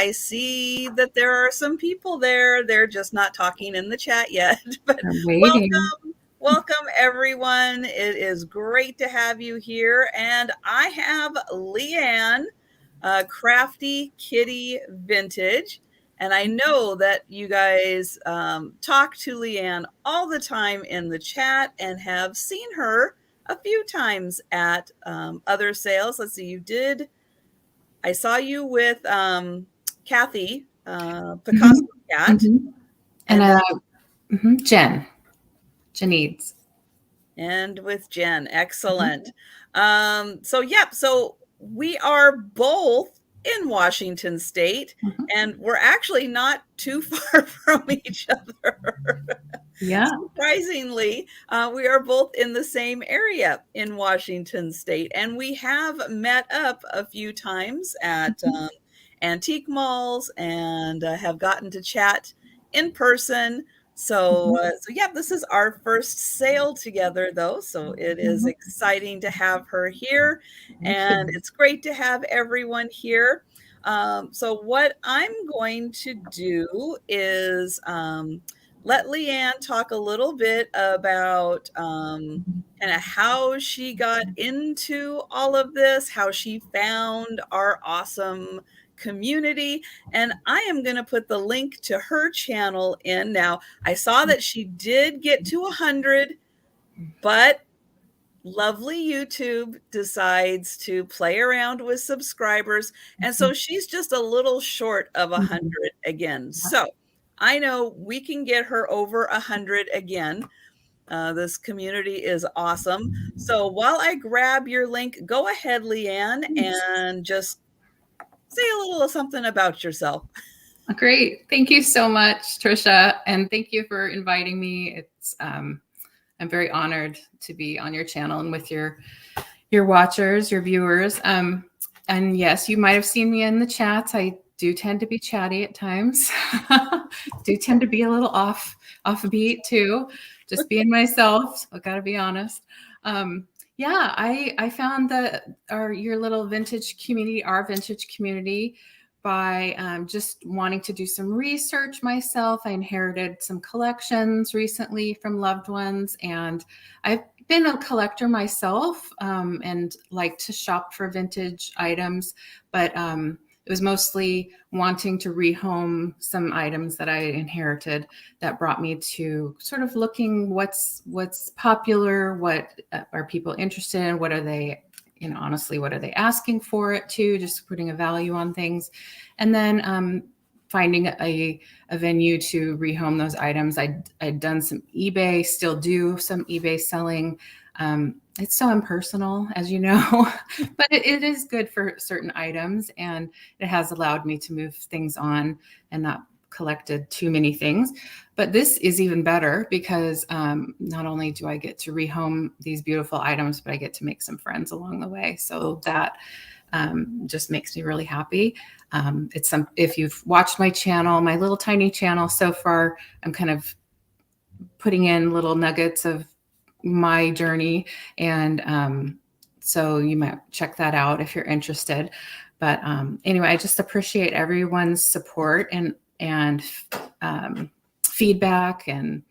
I see that there are some people there. They're just not talking in the chat yet. But I'm waiting. welcome everyone. It is great to have you here. And I have LeAnne, Crafty Kitty Vintage. And I know that you guys talk to LeAnne all the time in the chat and have seen her a few times at other sales. Let's see, I saw you with Kathy, Picasso Cat. And Janine's. And with Jen. Excellent. So we are both in Washington State, and we're actually not too far from each other. Yeah. Surprisingly, we are both in the same area in Washington State, and we have met up a few times at antique malls and have gotten to chat in person. So yeah, this is our first sale together, though. So it is exciting to have her here, and it's great to have everyone here. So what I'm going to do is let LeAnne talk a little bit about kind of how she got into all of this, how she found our awesome community. And I am going to put the link to her channel in. Now, I saw that she did get to 100, but lovely YouTube decides to play around with subscribers. And so she's just a little short of 100 again. So I know we can get her over 100 again. This community is awesome. So while I grab your link, go ahead, LeAnne, and just say a little something about yourself. Great. Thank you so much, Trisha. And thank you for inviting me. I'm very honored to be on your channel and with your watchers, your viewers. And yes, you might have seen me in the chats. I do tend to be chatty at times. Do tend to be a little offbeat too. Just being myself. I gotta be honest. Yeah, I found your little vintage community, our vintage community, by just wanting to do some research myself. I inherited some collections recently from loved ones, and I've been a collector myself and like to shop for vintage items, but it was mostly wanting to rehome some items that I inherited that brought me to sort of looking what's popular, what are people interested in, what are they, honestly, what are they asking for it to, just putting a value on things. And then finding a venue to rehome those items. I'd done some eBay, still do some eBay selling. It's so impersonal, as you know, but it is good for certain items, and it has allowed me to move things on and not collected too many things. But this is even better because not only do I get to rehome these beautiful items, but I get to make some friends along the way. So that just makes me really happy. If you've watched my channel, my little tiny channel so far, I'm kind of putting in little nuggets of my journey, and so you might check that out if you're interested. But anyway, I just appreciate everyone's support and feedback and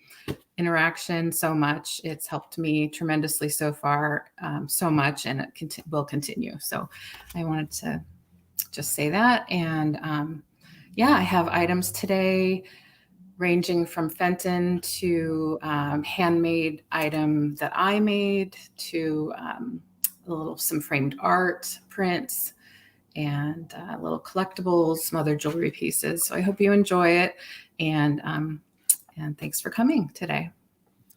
interaction so much. It's helped me tremendously so far, so much, and it will continue. So I wanted to just say that. And yeah, I have items today ranging from Fenton to handmade item that I made to some framed art prints and little collectibles, some other jewelry pieces. So I hope you enjoy it, and thanks for coming today.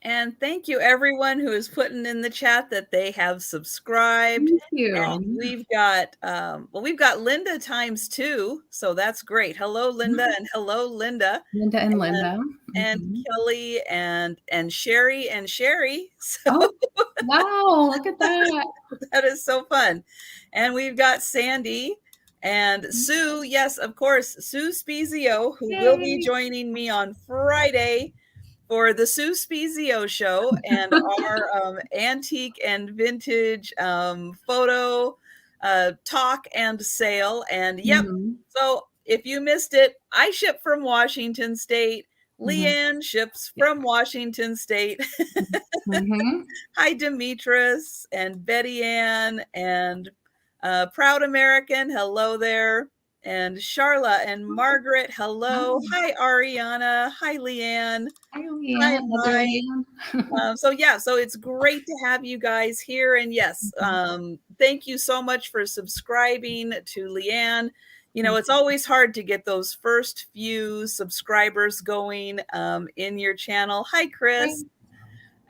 And thank you everyone who is putting in the chat that they have subscribed. Thank you. And we've got Linda ×2, so that's great. Hello Linda, and hello Linda. Linda and Linda. And Kelly and Sherry and Sherry. So oh, wow, look at that. That is so fun. And we've got Sandy and Sue. Yes, of course, Sue Spezio, who will be joining me on Friday for the Sue Spezio show and our antique and vintage photo talk and sale. And yep, so if you missed it, I ship from Washington State. LeAnne ships from Washington State. Hi, Demetris and Betty Ann and Proud American. Hello there. And Charla and Margaret. Hello. Hi, Ariana. Hi, LeAnne. Hi, Hi, LeAnne. Mike. So it's great to have you guys here. And yes, thank you so much for subscribing to LeAnne. You know, it's always hard to get those first few subscribers going in your channel. Hi, Chris.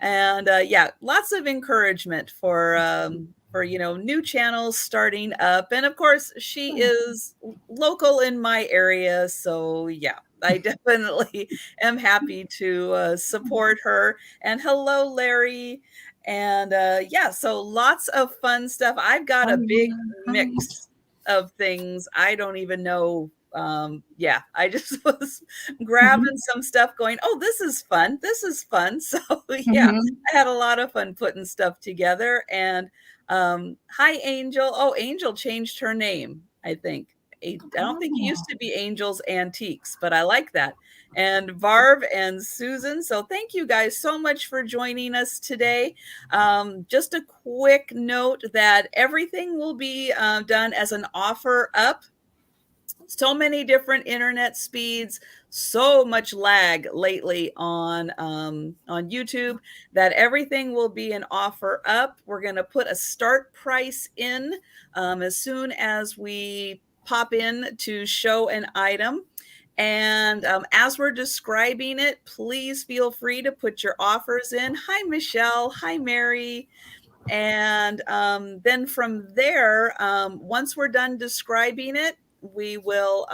And yeah, lots of encouragement for you know, new channels starting up. And of course, she is local in my area, so yeah, I definitely am happy to support her. And hello, Larry. And yeah, so lots of fun stuff. I've got a big mix of things. I don't even know. Yeah, I just was grabbing some stuff going, oh, this is fun. This is fun. So yeah, I had a lot of fun putting stuff together. And hi, Angel. Oh, Angel changed her name, I think. I don't think it used to be Angel's Antiques, but I like that. And Barb and Susan. So thank you guys so much for joining us today. Just a quick note that everything will be done as an offer up. So many different internet speeds, so much lag lately on YouTube that everything will be an offer up. We're going to put a start price in as soon as we pop in to show an item. And as we're describing it, please feel free to put your offers in. Hi, Michelle. Hi, Mary. And then from there, once we're done describing it, we will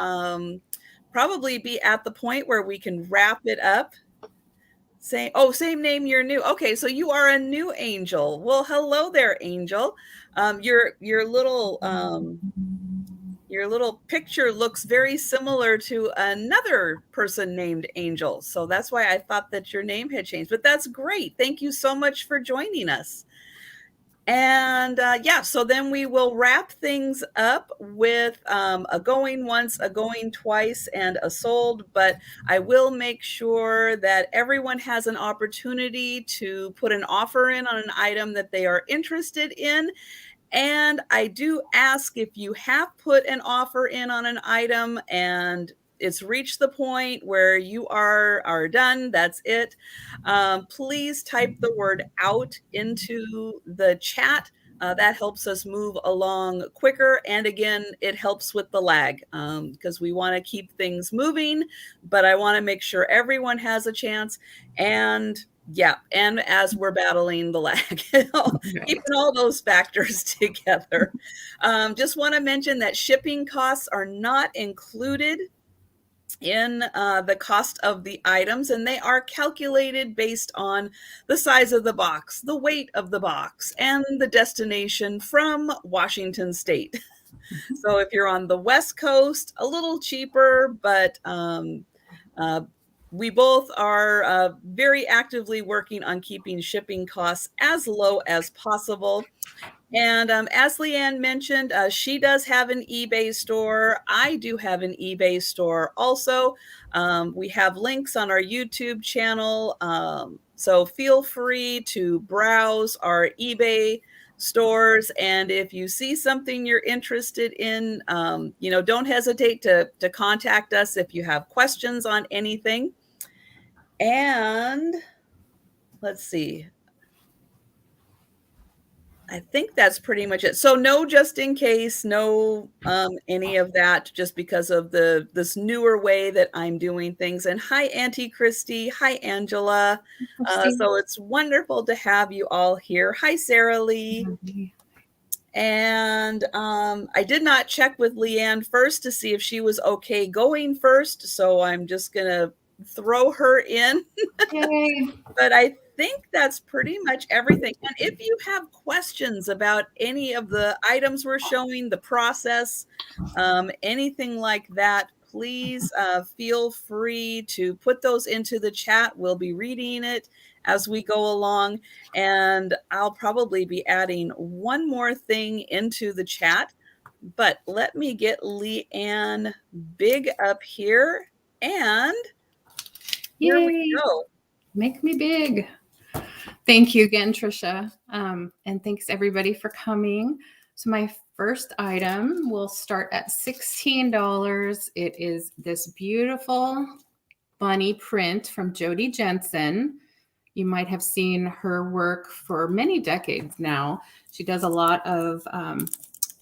probably be at the point where we can wrap it up. Same name, you're new. Okay, so you are a new Angel. Well, hello there, Angel. Your little picture looks very similar to another person named Angel. So that's why I thought that your name had changed. But that's great. Thank you so much for joining us. And yeah, so then we will wrap things up with a going once, a going twice, and a sold. But I will make sure that everyone has an opportunity to put an offer in on an item that they are interested in. And I do ask, if you have put an offer in on an item and it's reached the point where you are done, that's it, please type the word out into the chat. That helps us move along quicker. And again, it helps with the lag because we want to keep things moving, but I want to make sure everyone has a chance. And yeah, and as we're battling the lag, keeping all those factors together. Just want to mention that shipping costs are not included in the cost of the items, and they are calculated based on the size of the box, the weight of the box, and the destination from Washington State. So if you're on the West Coast, a little cheaper, but we both are very actively working on keeping shipping costs as low as possible. And as LeAnne mentioned, she does have an eBay store. I do have an eBay store also. We have links on our YouTube channel. So feel free to browse our eBay stores. And if you see something you're interested in, you know, don't hesitate to contact us if you have questions on anything. And let's see. I think that's pretty much it. So no, just in case, no any of that, just because of this newer way that I'm doing things. And hi, Auntie Christy. Hi, Angela. So it's wonderful to have you all here. Hi, Sarah Lee. And I did not check with LeAnne first to see if she was okay going first. So I'm just going to throw her in. But I think that's pretty much everything. And if you have questions about any of the items we're showing, the process, anything like that, please feel free to put those into the chat. We'll be reading it as we go along. And I'll probably be adding one more thing into the chat But let me get LeAnne big up here, and here we Yay! go. Make me big. Thank you again, Trisha. And thanks everybody for coming. So my first item will start at $16. It is this beautiful bunny print from Jody Jensen. You might have seen her work for many decades now. She does a lot of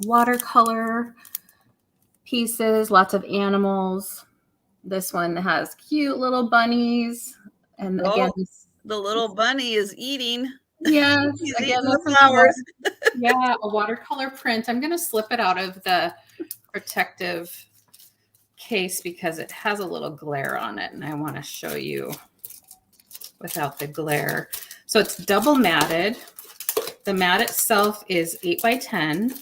watercolor pieces, lots of animals. This one has cute little bunnies. And again, the little bunny is eating. Yes, He's again, eating the flowers. Yeah, a watercolor print. I'm going to slip it out of the protective case because it has a little glare on it, and I want to show you without the glare. So it's double matted. The mat itself is 8 by 10.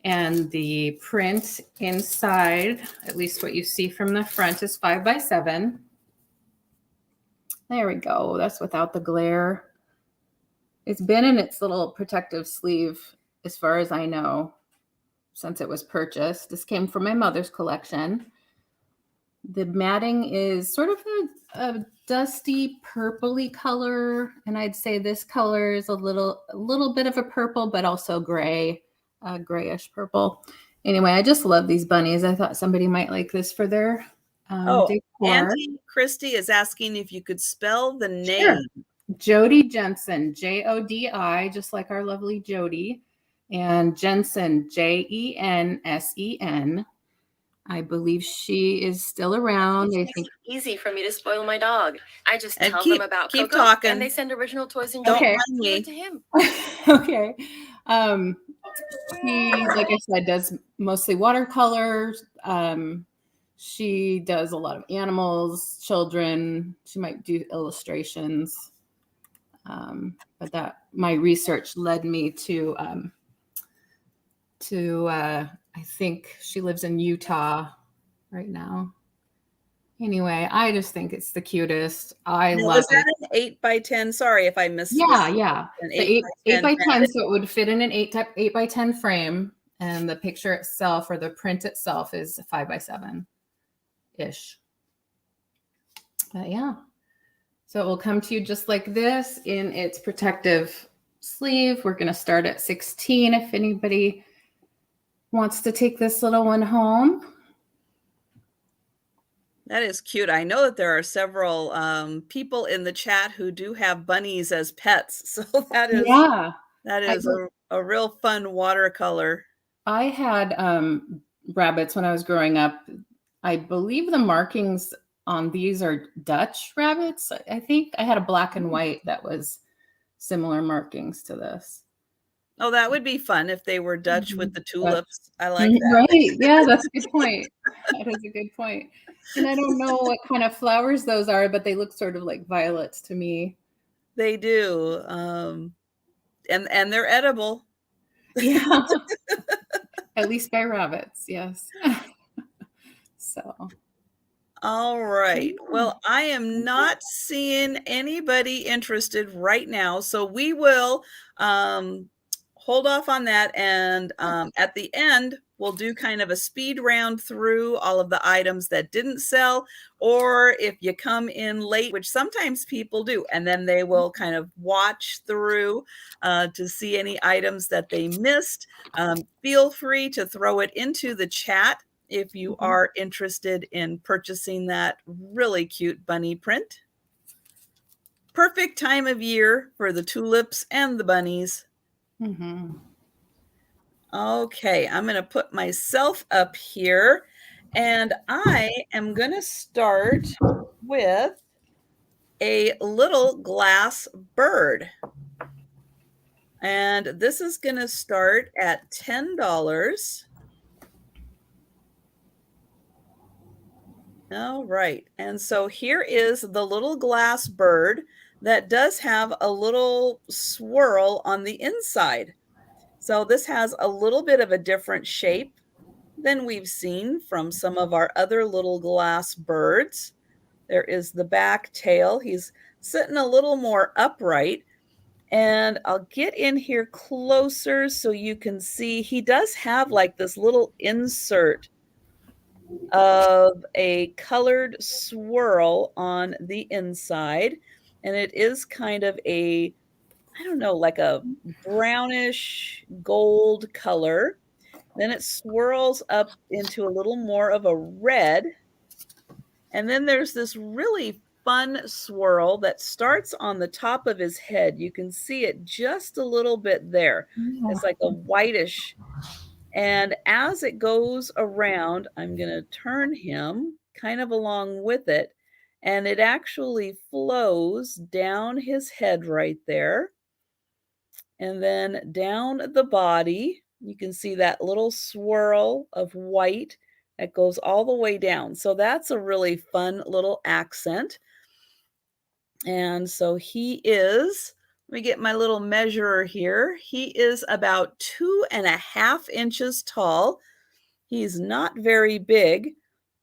And the print inside, at least what you see from the front, is 5 by 7. There we go. That's without the glare. It's been in its little protective sleeve, as far as I know, since it was purchased. This came from my mother's collection. The matting is sort of a dusty purpley color, and I'd say this color is a little bit of a purple, but also gray, grayish purple. Anyway, I just love these bunnies. I thought somebody might like this for their decor. Auntie Christy is asking if you could spell the name. Sure. Jody Jensen, Jodi, just like our lovely Jody, and Jensen, Jensen. I believe she is still around. It's easy for me to spoil my dog. I just tell them about Coco, talking. And they send original toys and okay. Give it to him. Okay. She, like I said, does mostly watercolors. She does a lot of animals, children. She might do illustrations. But that my research led me to I think she lives in Utah right now. Anyway, I just think it's the cutest. I love it. Is that an 8 by 10? Sorry if I missed. Yeah. An 8 by 10, so it would fit in an 8 by 10 frame, and the picture itself or the print itself is 5 by 7 ish. But yeah, so it will come to you just like this in its protective sleeve. We're going to start at 16 if anybody wants to take this little one home. That is cute. I know that there are several people in the chat who do have bunnies as pets. So that is a real fun watercolor. I had rabbits when I was growing up. I believe the markings on these are Dutch rabbits. I think I had a black and white that was similar markings to this. Oh, that would be fun if they were Dutch with the tulips. I like that. Right. Yeah, that's a good point. That is a good point. And I don't know what kind of flowers those are, but they look sort of like violets to me. They do. And they're edible. Yeah. At least by rabbits, yes. So. All right. Well, I am not seeing anybody interested right now, so we will hold off on that. And at the end, we'll do kind of a speed round through all of the items that didn't sell, or if you come in late, which sometimes people do, and then they will kind of watch through to see any items that they missed. Feel free to throw it into the chat if you are interested in purchasing that really cute bunny print. Perfect time of year for the tulips and the bunnies. Okay, I'm going to put myself up here, and I am going to start with a little glass bird. And this is going to start at $10. All right, and so here is the little glass bird that does have a little swirl on the inside. So this has a little bit of a different shape than we've seen from some of our other little glass birds. There is the back tail. He's sitting a little more upright. And I'll get in here closer so you can see he does have like this little insert of a colored swirl on the inside. And it is kind of a, I don't know, like a brownish gold color. Then it swirls up into a little more of a red. And then there's this really fun swirl that starts on the top of his head. You can see it just a little bit there. It's like a whitish. And as it goes around, I'm going to turn him kind of along with it. And it actually flows down his head right there. And then down the body, you can see that little swirl of white that goes all the way down. So that's a really fun little accent. And so he is, let me get my little measurer here. He is about 2.5 inches tall. He's not very big,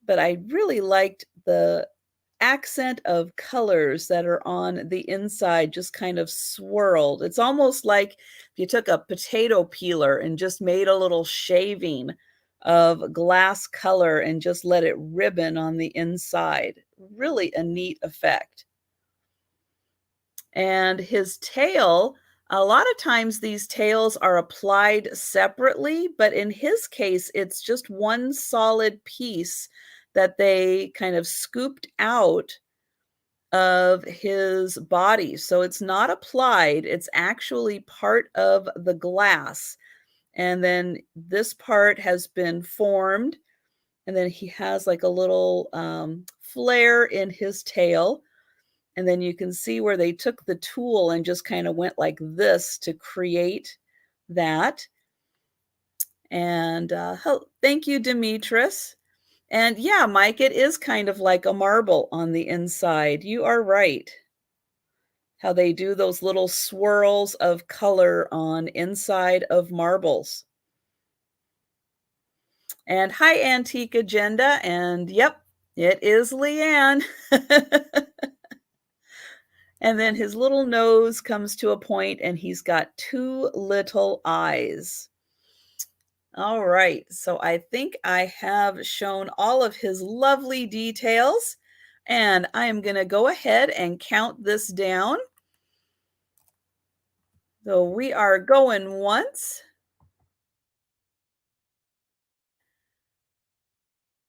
but I really liked the accent of colors that are on the inside, just kind of swirled. It's almost like if you took a potato peeler and just made a little shaving of glass color and just let it ribbon on the inside. Really a neat effect. And his tail, a lot of times these tails are applied separately, but in his case, it's just one solid piece that they kind of scooped out of his body. So it's not applied, it's actually part of the glass. And then this part has been formed, and then he has like a little flare in his tail. And then you can see where they took the tool and just kind of went like this to create that. And thank you, Demetris. And yeah, Mike, it is kind of like a marble on the inside. You are right. How they do those little swirls of color on inside of marbles. And hi, Antique Agenda. And yep, it is LeAnne. And then his little nose comes to a point and he's got 2 little eyes. All right, so I think I have shown all of his lovely details, and I am going to go ahead and count this down. So we are going once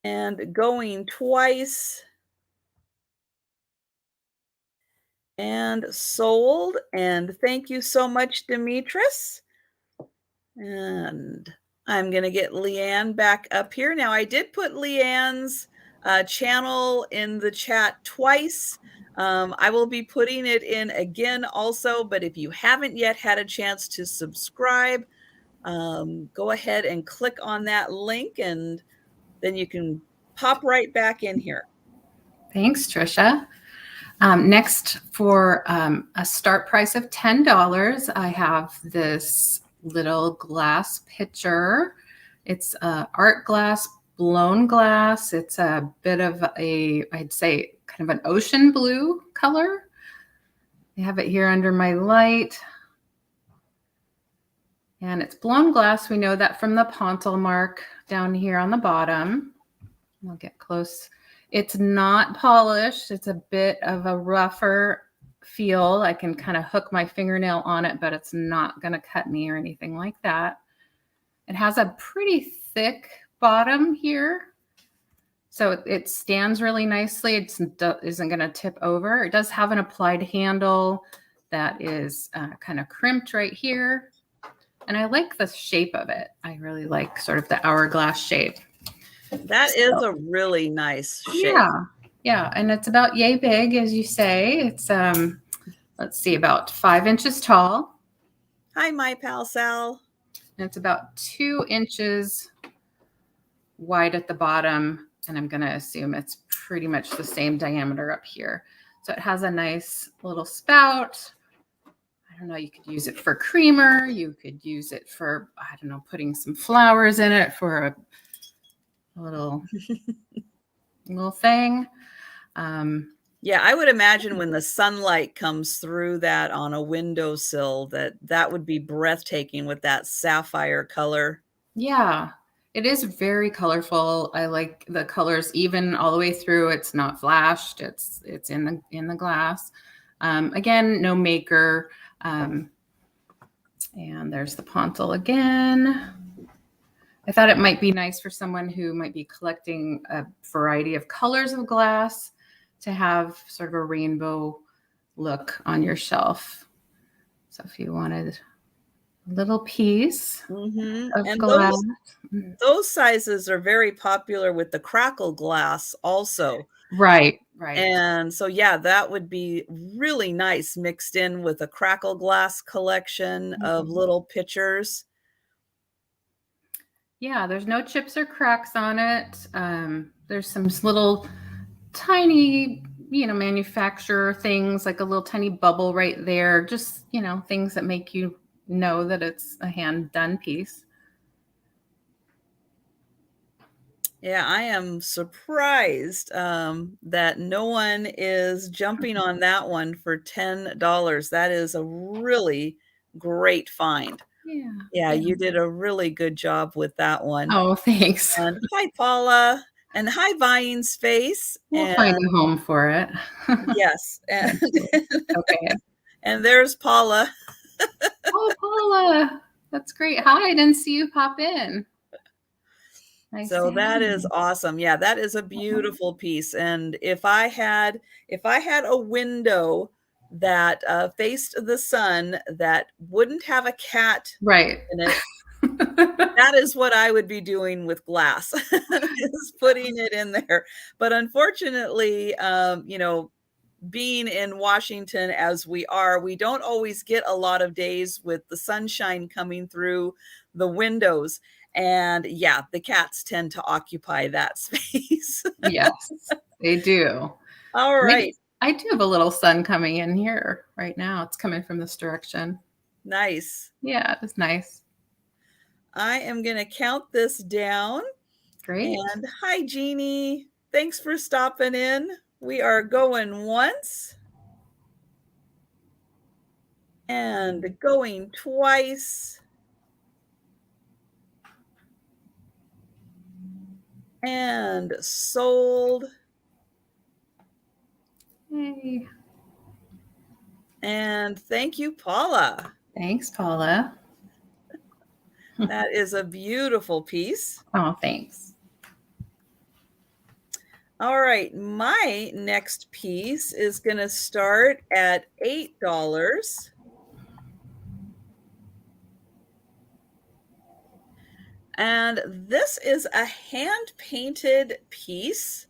and going twice and sold. And thank you so much, Demetris. And I'm going to get LeAnne back up here. Now, I did put LeAnne's channel in the chat twice. I will be putting it in again also, but if you haven't yet had a chance to subscribe, go ahead and click on that link, and then you can pop right back in here. Thanks, Trisha. Next, for a start price of $10, I have this little glass pitcher. It's art glass, blown glass. It's a bit of a, I'd say, kind of an ocean blue color. I have it here under my light. And it's blown glass. We know that from the pontil mark down here on the bottom. I'll get close. It's not polished. It's a bit of a rougher feel. I can kind of hook my fingernail on it, but it's not going to cut me or anything like that. It has a pretty thick bottom here. So it stands really nicely. It isn't going to tip over. It does have an applied handle that is kind of crimped right here. And I like the shape of it. I really like sort of the hourglass shape. That is a really nice shape. Yeah. And it's about yay big, as you say. It's, let's see, about 5 inches tall. Hi, my pal Sal. And it's about 2 inches wide at the bottom. And I'm going to assume it's pretty much the same diameter up here. So it has a nice little spout. I don't know, you could use it for creamer. You could use it for, I don't know, putting some flowers in it for a little thing. Yeah, I would imagine when the sunlight comes through that on a windowsill, that would be breathtaking with that sapphire color. Yeah, it is very colorful. I like the colors even all the way through. It's not flashed. It's in the glass. Again, no maker. And there's the pontil again. I thought it might be nice for someone who might be collecting a variety of colors of glass to have sort of a rainbow look on your shelf. So if you wanted a little piece of And glass. those sizes are very popular with the crackle glass also. Right, right. And so, yeah, that would be really nice mixed in with a crackle glass collection of little pictures. Yeah, there's no chips or cracks on it. There's some little tiny, manufacturer things like a little tiny bubble right there. Just, things that make you know that it's a hand done piece. Yeah, I am surprised that no one is jumping on that one for $10. That is a really great find. Yeah, you did a really good job with that one. Oh, thanks. And hi, Paula. And hi, Vine's Face. We'll find a home for it. Yes. And, okay. And there's Paula. Oh, Paula. That's great. Hi, I didn't see you pop in. Nice. So that is awesome. Yeah, that is a beautiful piece. And if I had a window that faced the sun that wouldn't have a cat right in it, that is what I would be doing with glass, is putting it in there. But unfortunately, being in Washington as we are, we don't always get a lot of days with the sunshine coming through the windows. And yeah, the cats tend to occupy that space. Yes, they do. All right. I do have a little sun coming in here right now. It's coming from this direction. Nice. Yeah, it's nice. I am going to count this down. Great. And hi, Jeannie. Thanks for stopping in. We are going once and going twice. And sold. Yay. And thank you, Paula. Thanks, Paula. That is a beautiful piece. Oh, thanks. All right, my next piece is going to start at $8. And this is a hand-painted piece.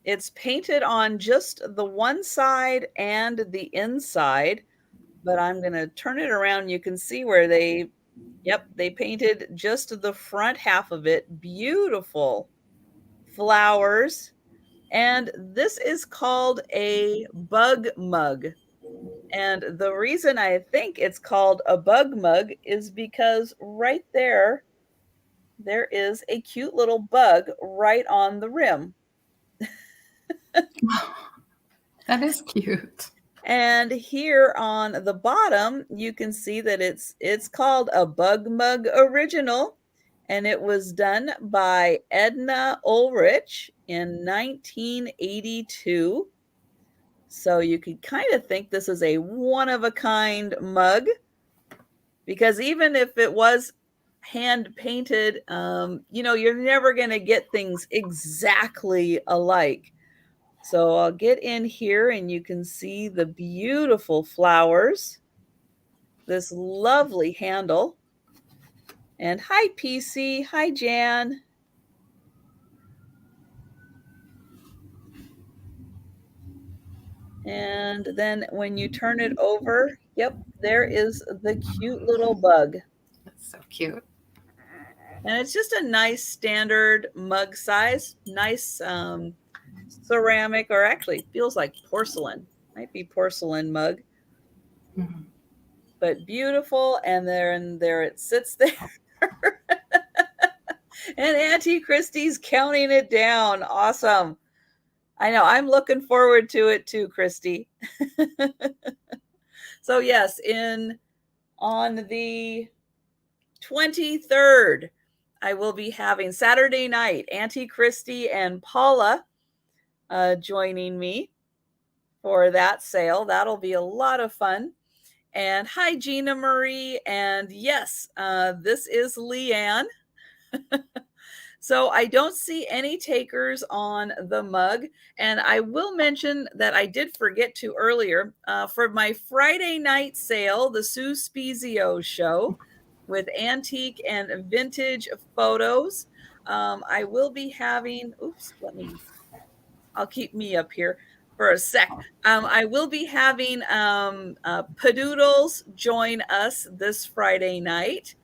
It's painted on just the one side and the inside, but I'm going to turn it around. You can see where they painted just the front half of it. Beautiful flowers. And this is called a bug mug. And the reason I think it's called a bug mug is because right there is a cute little bug right on the rim. That is cute. And here on the bottom, you can see that it's called a Bug Mug Original, and it was done by Edna Ulrich in 1982. So you could kind of think this is a one-of-a-kind mug, because even if it was hand painted, you're never going to get things exactly alike. So I'll get in here and you can see the beautiful flowers, this lovely handle. And hi, PC. Hi, Jan. And then when you turn it over, yep, there is the cute little bug. That's so cute. And it's just a nice standard mug size, nice ceramic, or actually feels like porcelain. Might be porcelain mug. Mm-hmm. But beautiful. And there it sits there. And Auntie Christie's counting it down. Awesome. I know. I'm looking forward to it too, Christy. So yes, on the 23rd, I will be having Saturday night, Auntie Christy and Paula joining me for that sale. That'll be a lot of fun. And hi, Gina Marie. And yes, this is LeAnne. So I don't see any takers on the mug. And I will mention that I did forget to earlier for my Friday night sale, the Sue Spezio show with antique and vintage photos. I will be having, oops, I'll keep me up here for a sec. I will be having Padoodles join us this Friday night.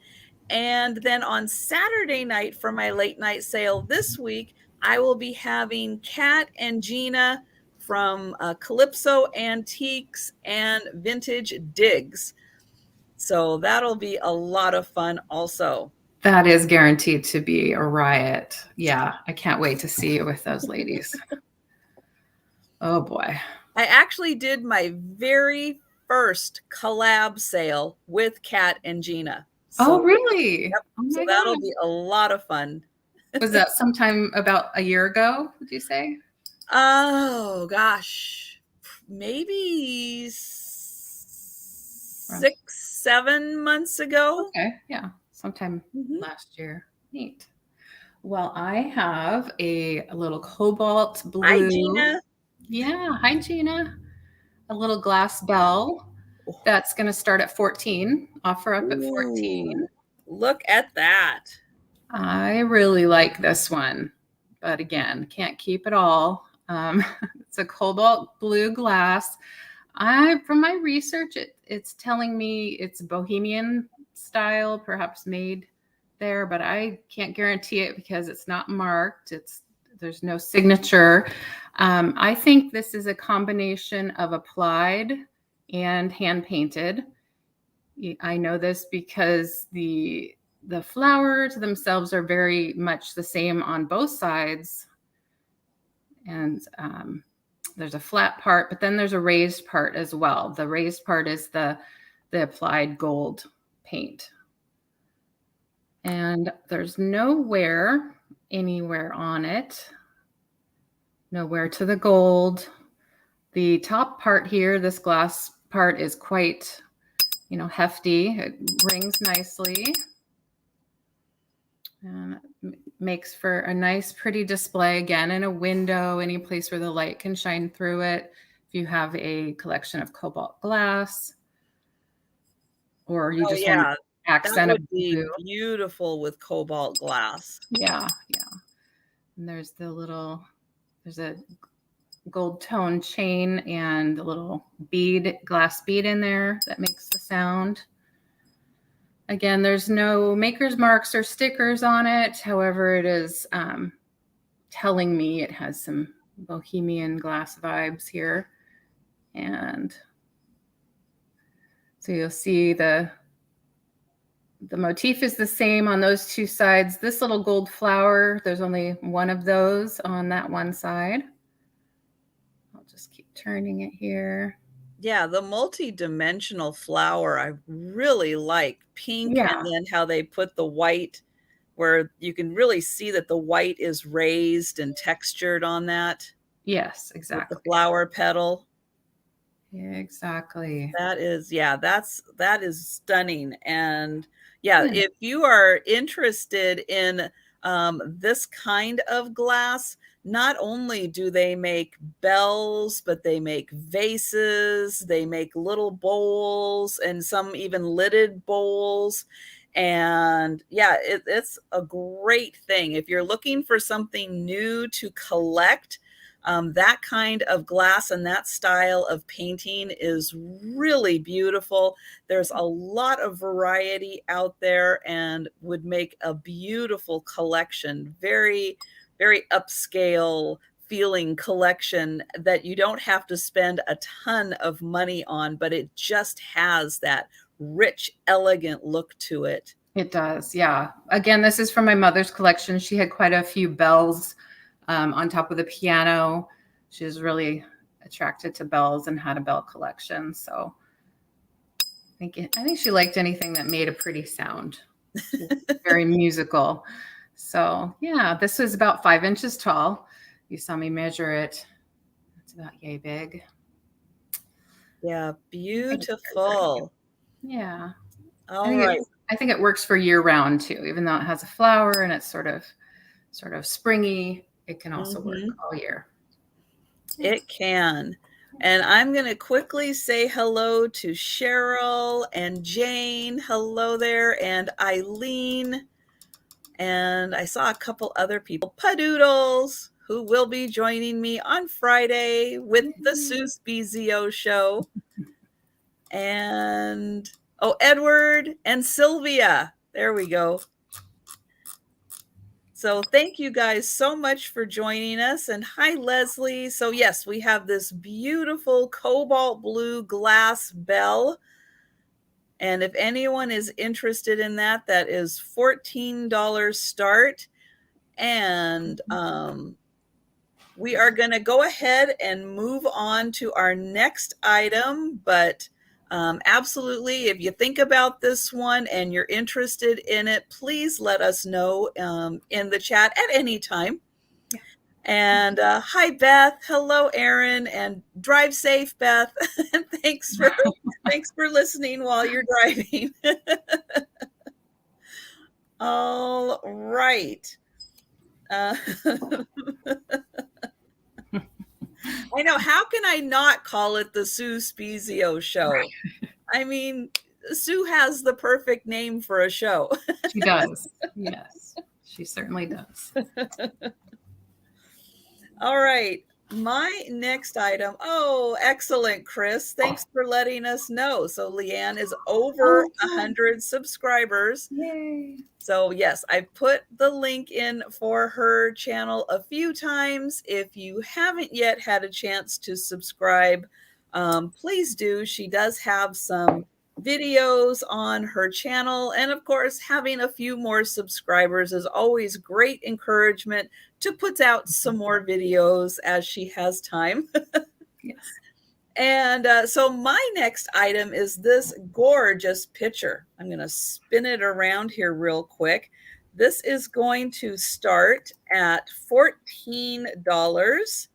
And then on Saturday night for my late night sale this week, I will be having Kat and Gina from Calypso Antiques and Vintage Digs. So that'll be a lot of fun also. That is guaranteed to be a riot. Yeah, I can't wait to see you with those ladies. Oh boy. I actually did my very first collab sale with Kat and Gina. So, oh, really? Yep. Oh so that'll be a lot of fun. Was that sometime about a year ago, would you say? Oh, gosh. Maybe 6-7 months ago. Okay. Yeah. Sometime last year. Neat. Well, I have a little cobalt blue. Hi, Gina. Yeah. Hi, Gina. A little glass bell. That's going to start at 14. Offer up at 14. Look at that. I really like this one, but again, can't keep it all. It's a cobalt blue glass. From my research, it's telling me it's Bohemian style, perhaps made there, but I can't guarantee it because it's not marked. There's no signature. I think this is a combination of applied and hand painted. I know this because the flowers themselves are very much the same on both sides. And there's a flat part, but then there's a raised part as well. The raised part is the applied gold paint. And there's nowhere anywhere on it, nowhere to the gold. The top part here, this glass part is quite, hefty. It rings nicely. And it makes for a nice, pretty display again in a window, any place where the light can shine through it. If you have a collection of cobalt glass, or you just want to accent that would be beautiful with cobalt glass. Yeah. And there's a gold tone chain and a little glass bead in there that makes the sound. Again, there's no maker's marks or stickers on it. However, it is telling me it has some bohemian glass vibes here. And so you'll see the motif is the same on those two sides. This little gold flower, there's only one of those on that one side. I'll just keep turning it here. Yeah, the multi-dimensional flower, I really like pink, and then how they put the white where you can really see that the white is raised and textured on that. Yes, exactly. With the flower petal. Yeah, exactly. That is stunning. And if you are interested in this kind of glass, not only do they make bells, but they make vases, they make little bowls, and some even lidded bowls. And it's a great thing. If you're looking for something new to collect, that kind of glass and that style of painting is really beautiful. There's a lot of variety out there and would make a beautiful collection. Very, very upscale feeling collection that you don't have to spend a ton of money on, but it just has that rich, elegant look to it. It does. Yeah. Again, this is from my mother's collection. She had quite a few bells on top of the piano. she was really attracted to bells and had a bell collection. So I think she liked anything that made a pretty sound. Very musical. So yeah, this was about 5 inches tall. You saw me measure it. It's about yay big. Yeah, beautiful. Yeah. All right. I think it works for year round too, even though it has a flower and it's sort of springy. It can also work all year. It can. And I'm going to quickly say hello to Cheryl and Jane. Hello there. And Eileen. And I saw a couple other people, Padoodles, who will be joining me on Friday with the Seuss BZO show. And, Edward and Sylvia. There we go. So thank you guys so much for joining us. And hi, Leslie. So yes, we have this beautiful cobalt blue glass bell. And if anyone is interested in that, that is $14 start. And we are going to go ahead and move on to our next item. But absolutely, if you think about this one and you're interested in it, please let us know in the chat at any time. Yeah. And hi, Beth. Hello, Erin. And drive safe, Beth. And thanks for listening while you're driving. All right. I know. How can I not call it the Sue Spezio show? Right. I mean, Sue has the perfect name for a show. She does. Yes, she certainly does. All right. My next item. Oh, excellent, Chris. Thanks for letting us know. So LeAnne is over 100 subscribers. Yay. So yes, I put the link in for her channel a few times. If you haven't yet had a chance to subscribe, please do. She does have some videos on her channel. And of course, having a few more subscribers is always great encouragement to put out some more videos as she has time. Yes. And so my next item is this gorgeous picture. I'm going to spin it around here real quick. This is going to start at $14.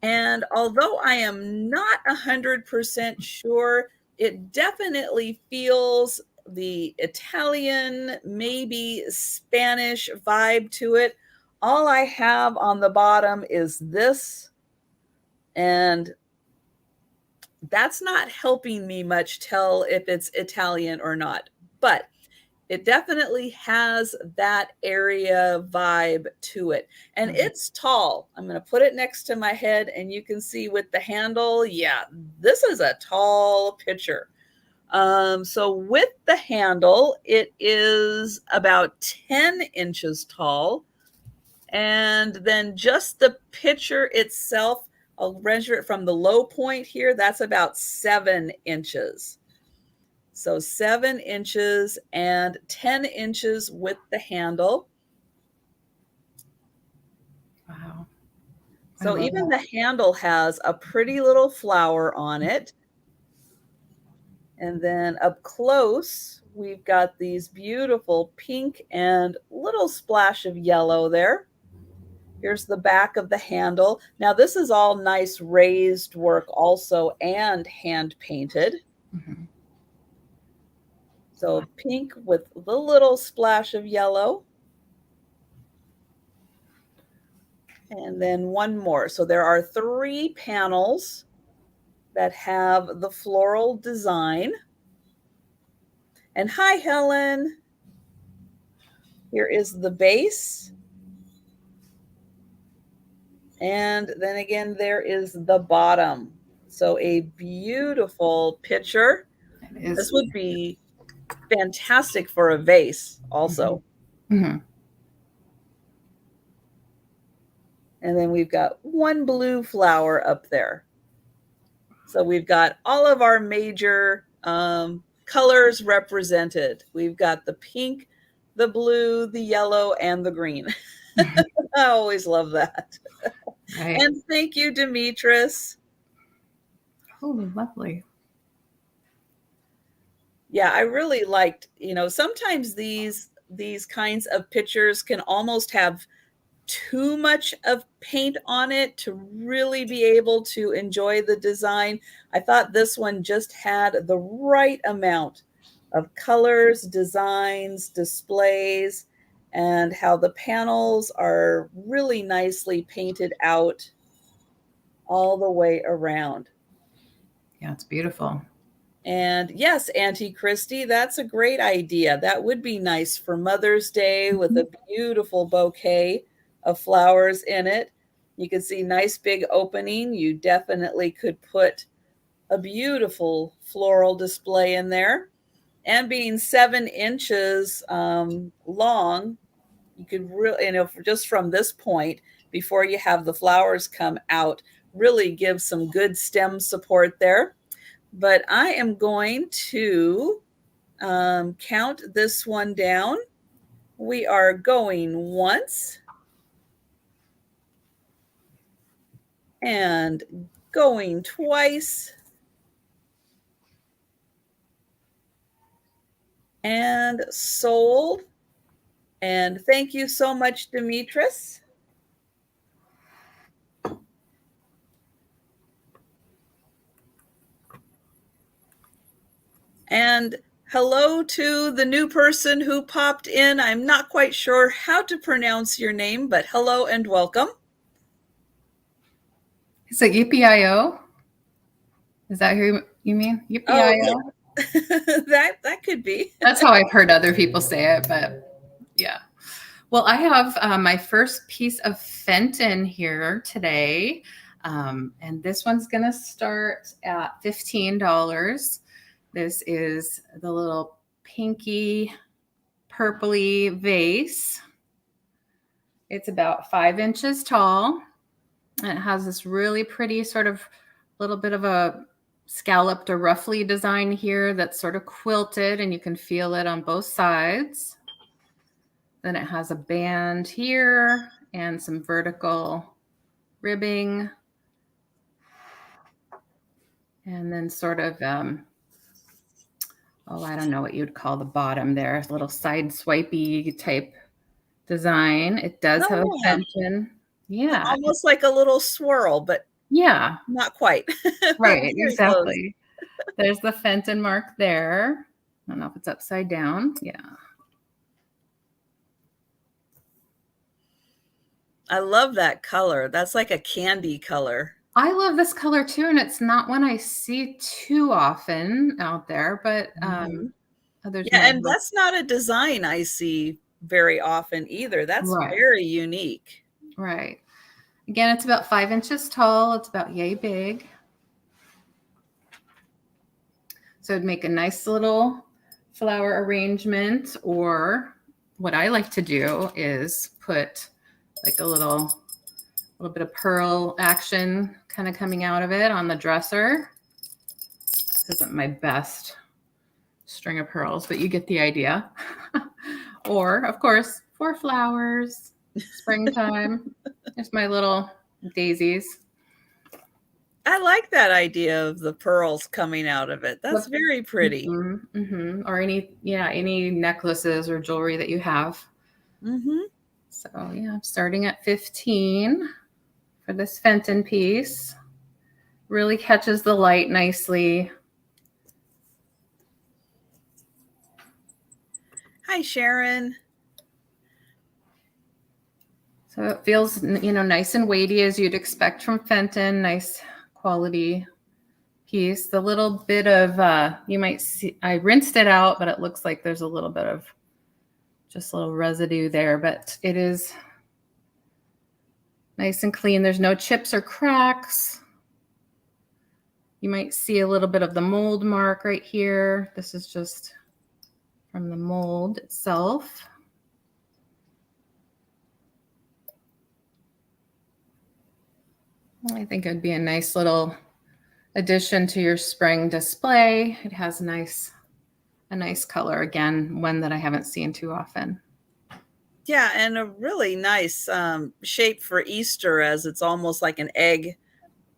And although I am not 100% sure, it definitely feels the Italian, maybe Spanish vibe to it. All I have on the bottom is this, and that's not helping me much tell if it's Italian or not, but it definitely has that area vibe to it. And it's tall. I'm going to put it next to my head and you can see with the handle. Yeah, this is a tall picture. So with the handle, it is about 10 inches tall. And then just the picture itself, I'll measure it from the low point here. That's about 7 inches. So 7 inches and 10 inches with the handle. Wow. So even the handle has a pretty little flower on it. And then up close, we've got these beautiful pink and little splash of yellow there. Here's the back of the handle. Now this is all nice raised work also and hand painted. Mm-hmm. So pink with the little splash of yellow. And then one more. So there are 3 panels that have the floral design. And hi, Helen. Here is the base. And then again, there is the bottom. So a beautiful picture. This would be fantastic for a vase also. Mm-hmm. And then we've got one blue flower up there. So we've got all of our major colors represented. We've got the pink, the blue, the yellow, and the green. I always love that. Right. And thank you, Demetris. Oh, lovely. Yeah, I really liked, sometimes these kinds of pictures can almost have too much of paint on it to really be able to enjoy the design. I thought this one just had the right amount of colors, designs, displays, and how the panels are really nicely painted out all the way around. Yeah, it's beautiful. And yes, Auntie Christy, that's a great idea. That would be nice for Mother's Day with a beautiful bouquet of flowers in it. You can see nice big opening. You definitely could put a beautiful floral display in there. And being 7 inches long, you could really, just from this point, before you have the flowers come out, really give some good stem support there. But I am going to count this one down. We are going once and going twice and sold. And thank you so much, Demetris. And hello to the new person who popped in. I'm not quite sure how to pronounce your name, but hello and welcome. Is it UPIO? Is that who you mean? UPIO? Oh, that could be. That's how I've heard other people say it, but yeah. Well, I have my first piece of Fenton here today. And this one's going to start at $15. This is the little pinky purpley vase. It's about 5 inches tall. And it has this really pretty sort of little bit of a scalloped or ruffly design here that's sort of quilted, and you can feel it on both sides. Then it has a band here and some vertical ribbing. And then sort of, I don't know what you'd call the bottom there, a little side swipey type design. It does have a Fenton. Yeah. Almost like a little swirl, but yeah, not quite. Right, exactly. There's the Fenton mark there. I don't know if it's upside down. Yeah. I love that color. That's like a candy color. I love this color too, and it's not one I see too often out there, but and that's not a design I see very often either. That's very unique. Right. Again, it's about 5 inches tall. It's about yay big. So it'd make a nice little flower arrangement, or what I like to do is put like a little bit of pearl action kind of coming out of it on the dresser. This isn't my best string of pearls, but you get the idea. Or, of course, for flowers, springtime. There's my little daisies. I like that idea of the pearls coming out of it. That's very pretty. Or any necklaces or jewelry that you have. So yeah, I'm starting at 15 for this Fenton piece. Really catches the light nicely. Hi, Sharon. So it feels, nice and weighty as you'd expect from Fenton. Nice quality piece. The little bit of, you might see, I rinsed it out, but it looks like there's a little bit of just a little residue there, but it is nice and clean. There's no chips or cracks. You might see a little bit of the mold mark right here. This is just from the mold itself. I think it'd be a nice little addition to your spring display. It has a nice color, again, one that I haven't seen too often. Yeah, and a really nice shape for Easter, as it's almost like an egg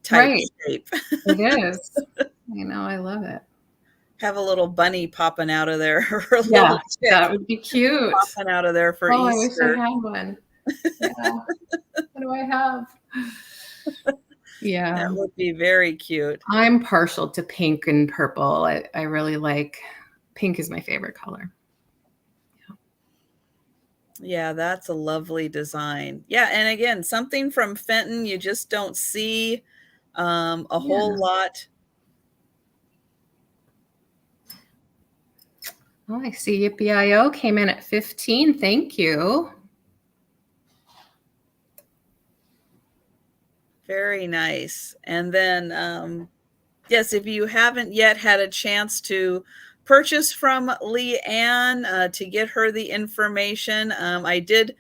type Right. shape. It is. You know, I love it. Have a little bunny popping out of there, or a Yeah, little chick that would be cute. popping out of there for Oh, I wish I Easter. had one. Yeah. What do I have? Yeah. That would be very cute. I'm partial to pink and purple. I really like pink is my favorite color. Yeah, that's a lovely design. Yeah, and again, something from Fenton you just don't see a whole lot. Oh, I see Yippee.io came in at 15. Thank you. Very nice. And then, yes, if you haven't yet had a chance to purchase from LeAnne to get her the information, I did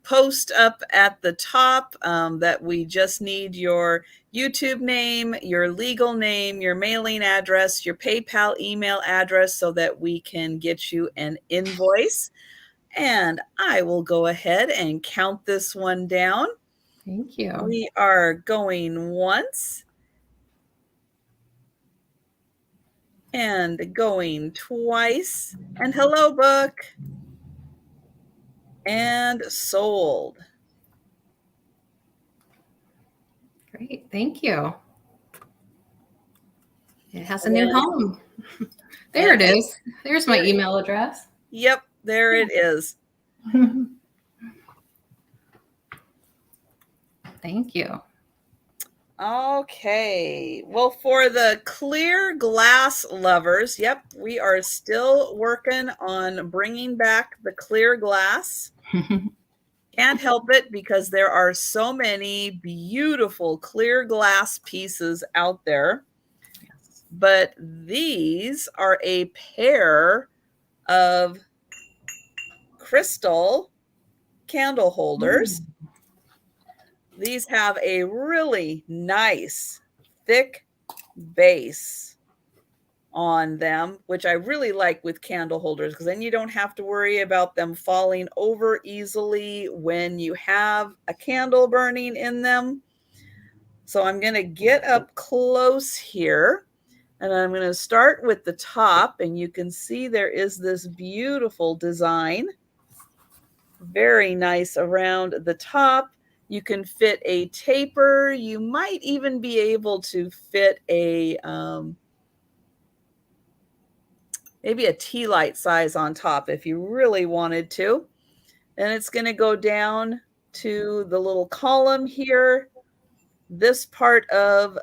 post up at the top that we just need your YouTube name, your legal name, your mailing address, your PayPal email address so that we can get you an invoice. And I will go ahead and count this one down. Thank you. We are going once and going twice. And hello, book. And sold. Great. Thank you. It has a new home. There it is. There's my email address. Yep, there it is. Thank you. Okay. Well, for the clear glass lovers, yep, we are still working on bringing back the clear glass. Can't help it because there are so many beautiful clear glass pieces out there. Yes. But these are a pair of crystal candle holders. These have a really nice thick base on them, which I really like with candle holders, because then you don't have to worry about them falling over easily when you have a candle burning in them. So I'm going to get up close here, and I'm going to start with the top, and you can see there is this beautiful design. Very nice around the top. You can fit a taper. You might even be able to fit a maybe a tea light size on top if you really wanted to. And it's going to go down to the little column here. This part of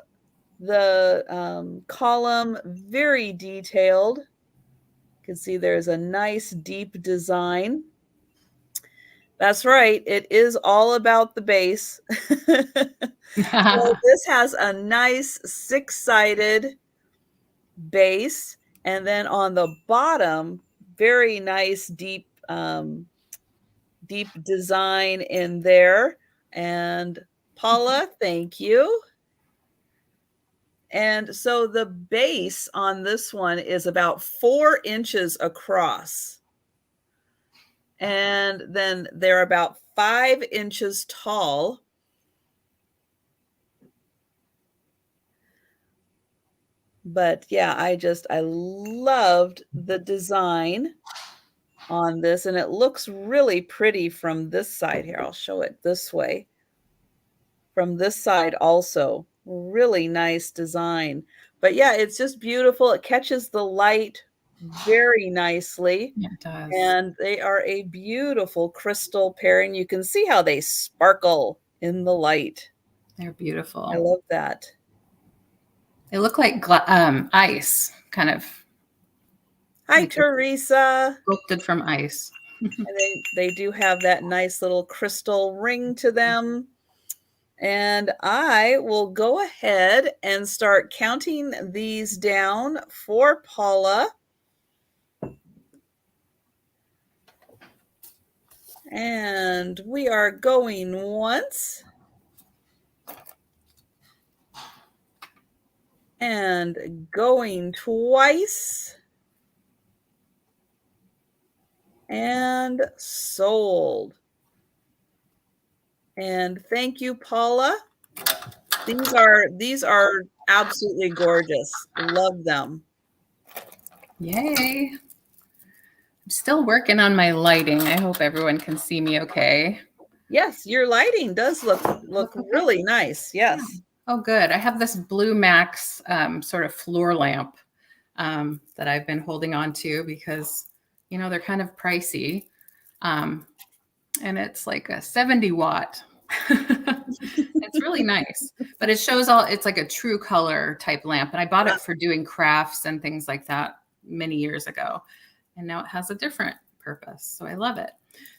the column, very detailed. You can see there's a nice deep design. That's right. It is all about the base. So this has a nice six-sided base. And then on the bottom, very nice deep deep design in there. And Paula, thank you. And so the base on this one is about 4 inches across. And then they're about 5 inches tall. But yeah, I loved the design on this, and it looks really pretty from this side here. I'll show it this way. From this side also, really nice design. But yeah, it's just beautiful. It catches the light very nicely. It does. And they are a beautiful crystal pairing. You can see how they sparkle in the light. They're beautiful. I love that. They look like ice, kind of. Hi, like Teresa. Sculpted from ice. And they do have that nice little crystal ring to them. And I will go ahead and start counting these down for Paula. And we are going once. And going twice. and sold. And thank you, Paula. These are absolutely gorgeous. Love them. Yay. I'm still working on my lighting. I hope everyone can see me okay. Yes, your lighting does look okay? really nice. Yes. Yeah. Oh, good. I have this Blue Max sort of floor lamp that I've been holding on to because, you know, they're kind of pricey. And it's like a 70 watt. It's really nice, but it shows it's like a true color type lamp. And I bought it for doing crafts and things like that many years ago. And now it has a different purpose. So I love it.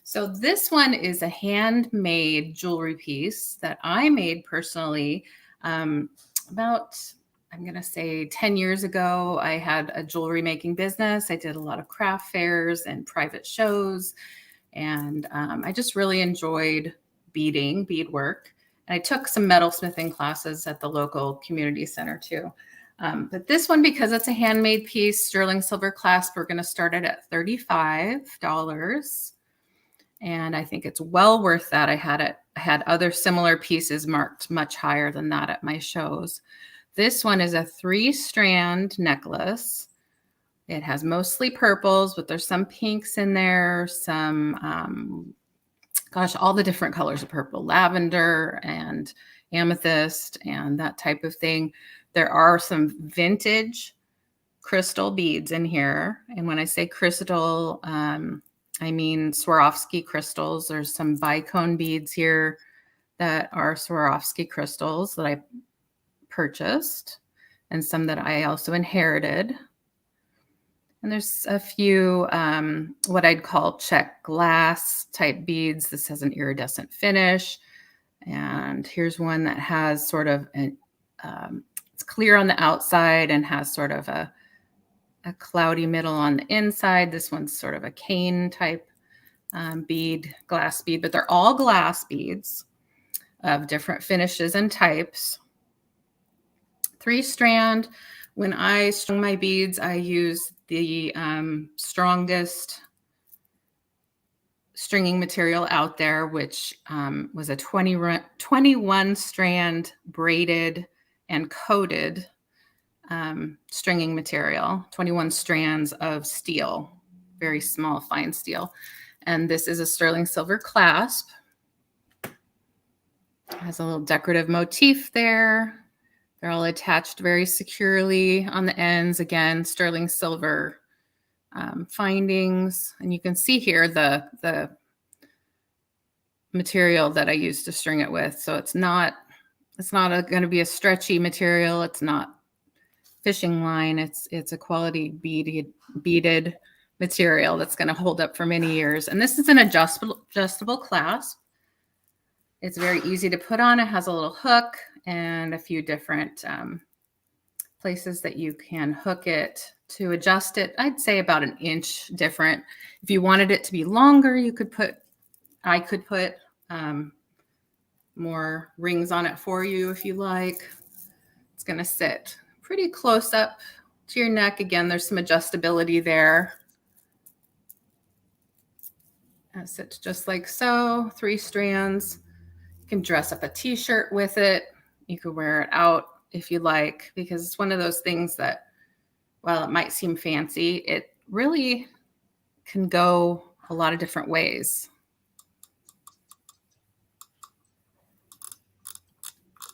So this one is a handmade jewelry piece that I made personally about, I'm going to say 10 years ago. I had a jewelry making business. I did a lot of craft fairs and private shows. And I just really enjoyed beadwork. And I took some metalsmithing classes at the local community center too. But this one, because it's a handmade piece, sterling silver clasp, we're going to start it at $35. And I think it's well worth that. I had other similar pieces marked much higher than that at my shows. This one is a 3-strand necklace. It has mostly purples, but there's some pinks in there, some, gosh, all the different colors of purple, lavender and amethyst and that type of thing. There are some vintage crystal beads in here. And when I say crystal, I mean Swarovski crystals. There's some bicone beads here that are Swarovski crystals that I purchased and some that I also inherited. And there's a few what I'd call check glass type beads. This has an iridescent finish. And here's one that has sort of an, it's clear on the outside and has sort of a cloudy middle on the inside. This one's sort of a cane type bead, glass bead, but they're all glass beads of different finishes and types. 3-strand. When I strung my beads, I used the strongest stringing material out there, which was a 21-strand braided and coated stringing material, 21 strands of steel, very small, fine steel. And this is a sterling silver clasp. It has a little decorative motif there. They're all attached very securely on the ends. Again, sterling silver findings. And you can see here the material that I used to string it with. So it's not going to be a stretchy material. It's not fishing line. It's a quality beaded material that's going to hold up for many years. And this is an adjustable clasp. It's very easy to put on. It has a little hook and a few different places that you can hook it to adjust it. I'd say about an inch different. If you wanted it to be longer, I could put more rings on it for you if you like. It's going to sit pretty close up to your neck. Again, there's some adjustability there. It sits just like so, 3 strands. You can dress up a t-shirt with it. You could wear it out if you like, because it's one of those things that, while it might seem fancy, it really can go a lot of different ways.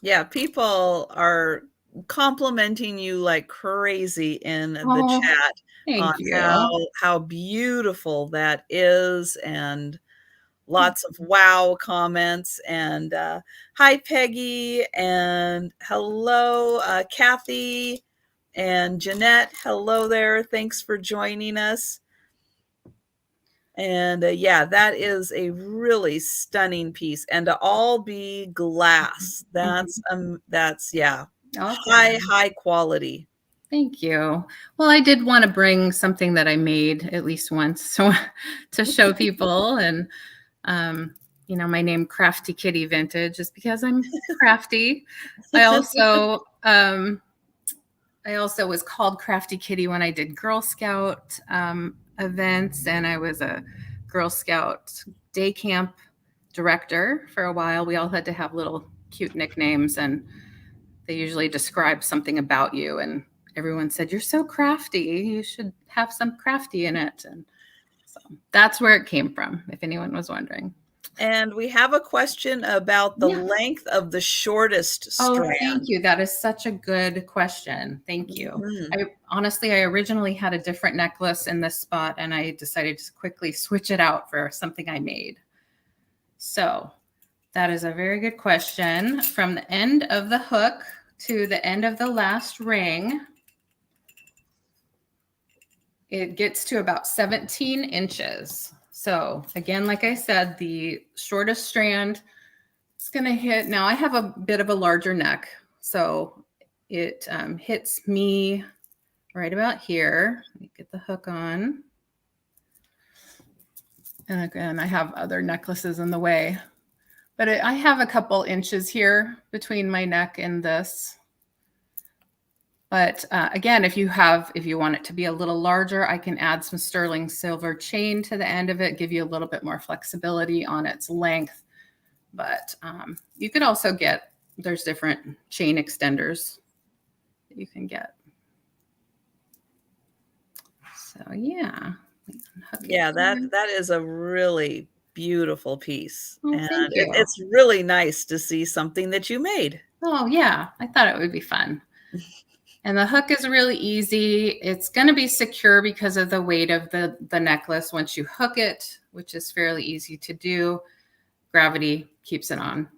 Yeah, people are complimenting you like crazy in the chat on how beautiful that is, and lots of wow comments. And hi Peggy, and hello Kathy and Jeanette. Hello there. Thanks for joining us. And yeah, that is a really stunning piece, and to all be glass. That's yeah, okay. high quality. Thank you. Well, I did want to bring something that I made at least once, so to show people. And you know, my name Crafty Kitty Vintage is because I'm crafty. I also was called Crafty Kitty when I did Girl Scout events, and I was a Girl Scout day camp director for a while. We all had to have little cute nicknames, and they usually describe something about you. And everyone said, "You're so crafty. You should have some crafty in it." And so that's where it came from, if anyone was wondering. And we have a question about the length of the shortest strand. Oh, thank you. That is such a good question. Thank you. Mm-hmm. I originally had a different necklace in this spot, and I decided to quickly switch it out for something I made. So that is a very good question. From the end of the hook to the end of the last ring, it gets to about 17 inches. So again, like I said, the shortest strand is going to hit. Now I have a bit of a larger neck, so it hits me right about here. Let me get the hook on. And again, I have other necklaces in the way, but I have a couple inches here between my neck and this. But again, if you want it to be a little larger, I can add some sterling silver chain to the end of it, give you a little bit more flexibility on its length. But you could also there's different chain extenders that you can get. So yeah. Yeah, that is a really beautiful piece. Oh, and thank you. It's really nice to see something that you made. Oh yeah, I thought it would be fun. And the hook is really easy. It's going to be secure because of the weight of the necklace. Once you hook it, which is fairly easy to do, gravity keeps it on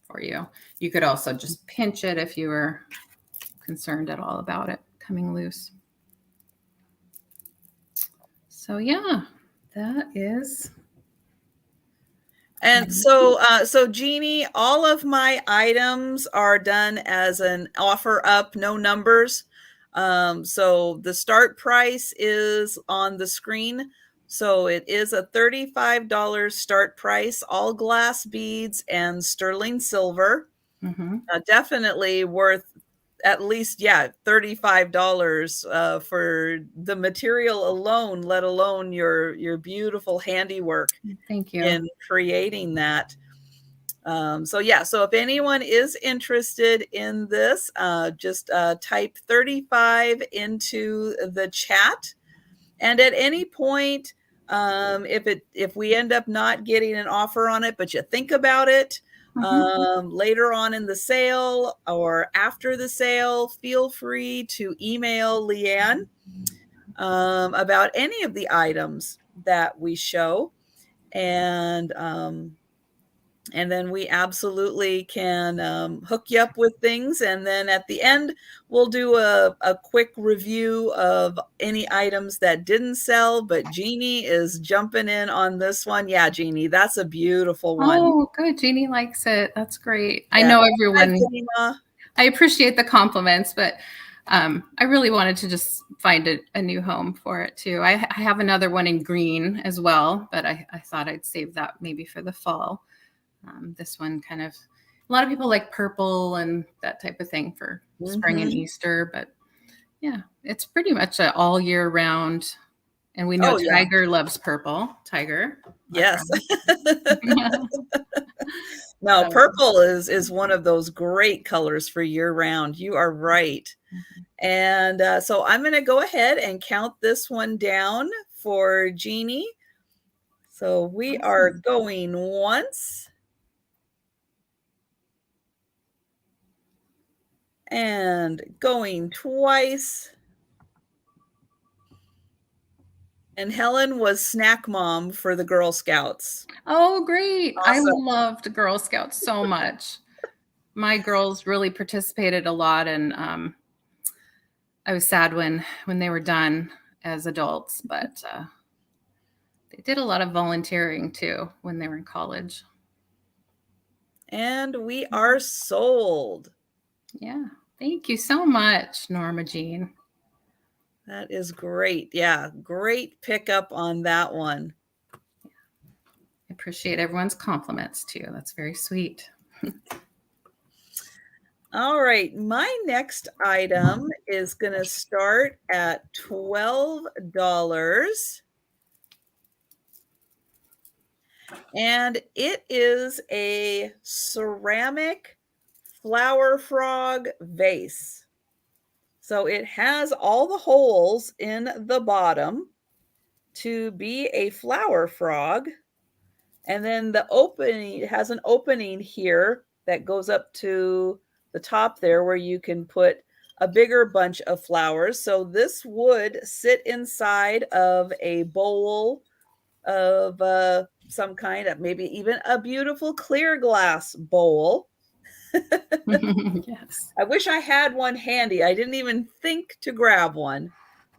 for you. You could also just pinch it if you were concerned at all about it coming loose. So yeah, that is. And so Jeannie, all of my items are done as an offer up, no numbers. So the start price is on the screen. So it is a $35 start price, all glass beads and sterling silver. Mm-hmm. Definitely worth at least, $35 for the material alone, let alone your beautiful handiwork. Thank you. In creating that. So if anyone is interested in this, just type 35 into the chat. And at any point, if we end up not getting an offer on it, but you think about it, later on in the sale or after the sale, feel free to email LeAnne about any of the items that we show. And then we absolutely can hook you up with things. And then at the end, we'll do a quick review of any items that didn't sell. But Jeannie is jumping in on this one. Yeah, Jeannie, that's a beautiful one. Oh, good. Jeannie likes it. That's great. Yeah. I know everyone. I appreciate the compliments, but I really wanted to just find a new home for it too. I have another one in green as well, but I thought I'd save that maybe for the fall. This one kind of, a lot of people like purple and that type of thing for spring and Easter, but yeah, it's pretty much all year round. And we know Tiger loves purple. Tiger. Yes. No, purple is one of those great colors for year round. You are right. And so I'm going to go ahead and count this one down for Jeannie. So we are going once. And going twice. And Helen was snack mom for the Girl Scouts. Oh, great. Awesome. I loved Girl Scouts so much. My girls really participated a lot, and I was sad when they were done as adults, but they did a lot of volunteering too when they were in college. And we are sold. Yeah. Thank you so much, Norma Jean. That is great. Yeah, great pickup on that one. I appreciate everyone's compliments too. That's very sweet. All right, my next item is going to start at $12. And it is a ceramic flower frog vase. So it has all the holes in the bottom to be a flower frog. And then the opening, it has an opening here that goes up to the top there where you can put a bigger bunch of flowers. So this would sit inside of a bowl of some kind of, maybe even a beautiful clear glass bowl. Yes. I wish I had one handy. I didn't even think to grab one.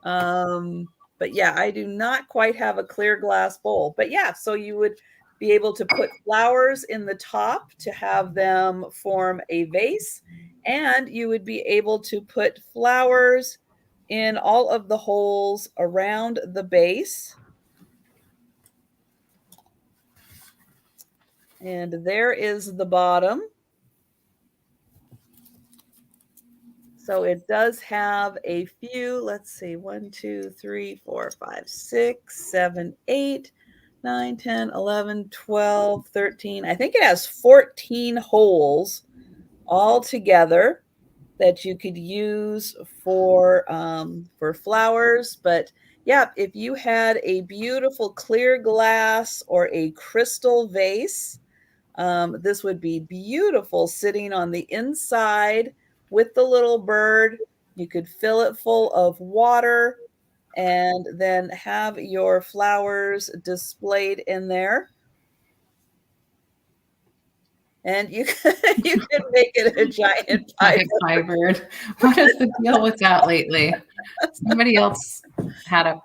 But yeah, I do not quite have a clear glass bowl. But yeah, so you would be able to put flowers in the top to have them form a vase, and you would be able to put flowers in all of the holes around the base. And there is the bottom. So it does have a few, let's see, 1, 2, 3, 4, 5, 6, 7, 8, 9, 10, 11, 12, 13. I think it has 14 holes all together that you could use for flowers. But yeah, if you had a beautiful clear glass or a crystal vase, this would be beautiful sitting on the inside with the little bird. You could fill it full of water and then have your flowers displayed in there. And you could make it a giant pie bird. What is the deal with that lately? Somebody else had a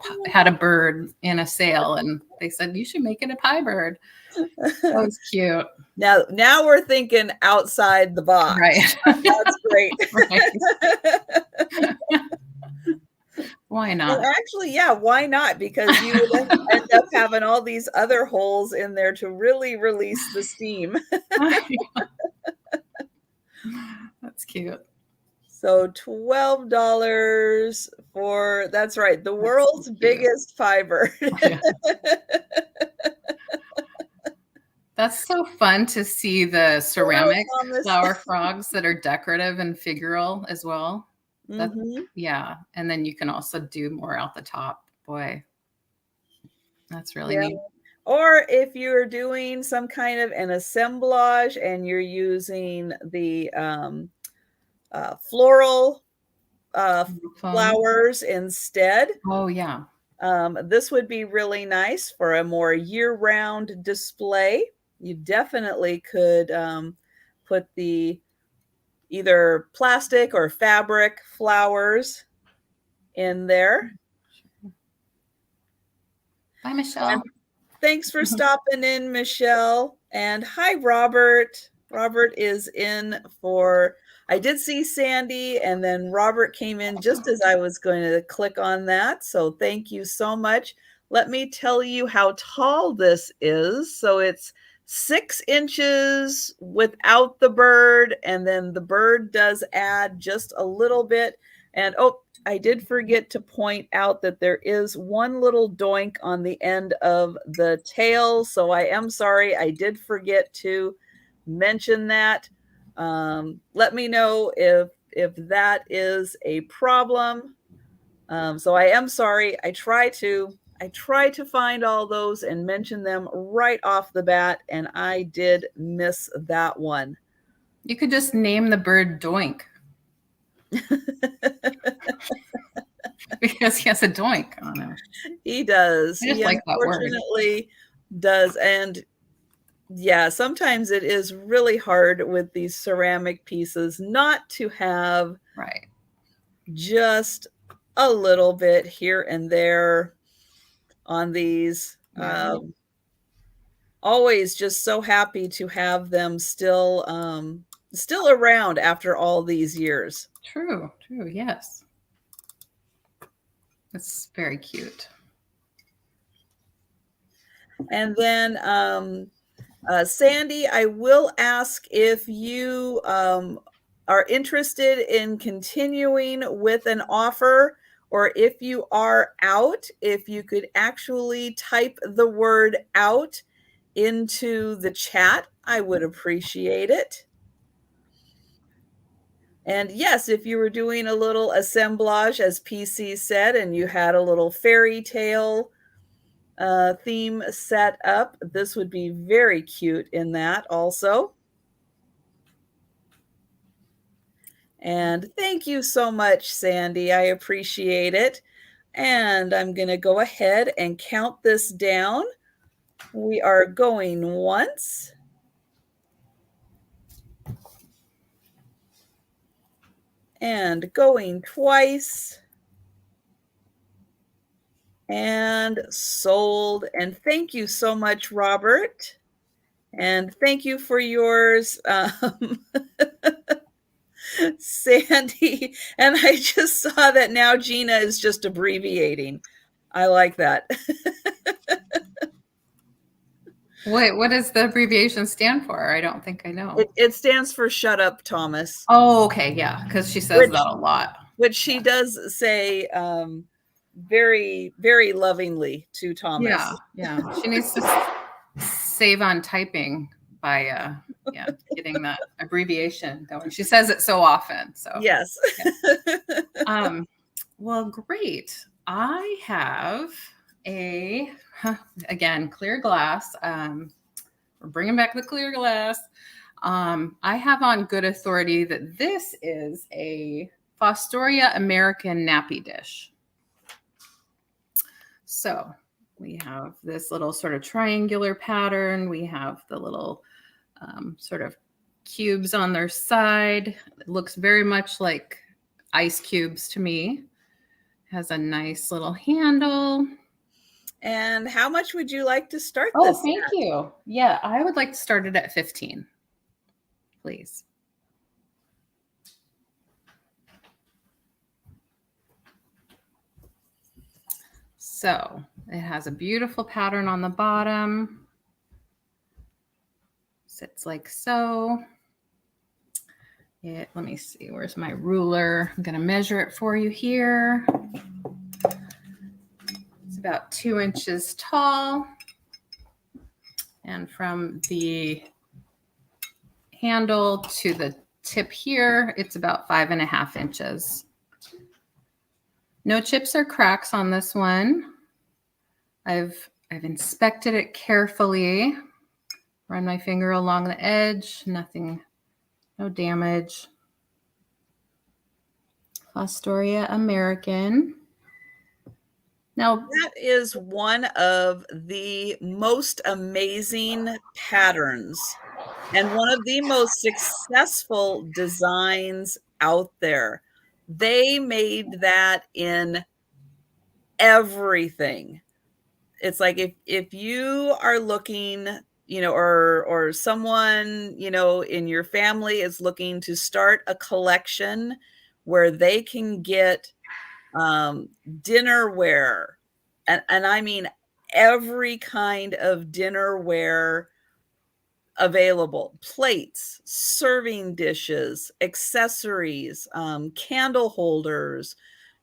bird in a sale, and they said you should make it a pie bird. That was cute. Now we're thinking outside the box. Right. That's great. Right. Why not? Well, actually, yeah, why not? Because you would end up having all these other holes in there to really release the steam. That's cute. So $12 for, that's right, the world's biggest pie bird. Yeah. That's so fun to see the ceramic flower frogs that are decorative and figural as well. Yeah. And then you can also do more out the top. Boy, that's really neat. Or if you're doing some kind of an assemblage and you're using the floral flowers instead. Oh, yeah. This would be really nice for a more year-round display. You definitely could put the either plastic or fabric flowers in there. Bye, Michelle. And thanks for stopping in, Michelle. And hi, Robert. Robert is in for, I did see Sandy, and then Robert came in just as I was going to click on that. So thank you so much. Let me tell you how tall this is. So it's 6 inches without the bird, and then the bird does add just a little bit. And oh, I did forget to point out that there is one little doink on the end of the tail. So I am sorry, I did forget to mention that. Let me know if that is a problem. So I am sorry. I try to find all those and mention them right off the bat, and I did miss that one. You could just name the bird Doink. Because he has a doink on him. He does. I just like that word. Unfortunately does. And yeah, sometimes it is really hard with these ceramic pieces not to have just a little bit here and there on these. Always just so happy to have them still around after all these years. True, yes. It's very cute. And then Sandy, I will ask if you are interested in continuing with an offer, or if you are out, if you could actually type the word out into the chat, I would appreciate it. And yes, if you were doing a little assemblage, as PC said, and you had a little fairy tale theme set up, this would be very cute in that also. And thank you so much, Sandy. I appreciate it. And I'm going to go ahead and count this down. We are going once. And going twice. And sold. And thank you so much, Robert. And thank you for yours, Sandy. And I just saw that now Gina is just abbreviating. I like that. What does the abbreviation stand for? I don't think I know. It stands for Shut Up, Thomas. Oh, okay. Yeah, because she says that a lot. Which she does say very, very lovingly to Thomas. Yeah, yeah. She needs to save on typing by getting that abbreviation going. She says it so often. So yes. Yeah. Well, great. I have again, clear glass. We're bringing back the clear glass. I have on good authority that this is a Fostoria American nappy dish. So we have this little sort of triangular pattern. We have the little sort of cubes on their side. It looks very much like ice cubes to me. Has a nice little handle. And how much would you like to start this? Oh, thank you. Yeah, I would like to start it at 15, please. So it has a beautiful pattern on the bottom. Sits like so. Let me see, where's my ruler? I'm going to measure it for you here. It's about 2 inches tall. And from the handle to the tip here, it's about 5.5 inches. No chips or cracks on this one. I've inspected it carefully. Run my finger along the edge. Nothing, no damage. Fostoria American. Now, that is one of the most amazing patterns and one of the most successful designs out there. They made that in everything. It's like if you are looking, you know, or someone, you know, in your family is looking to start a collection where they can get dinnerware, and I mean every kind of dinnerware available, plates, serving dishes, accessories, candle holders,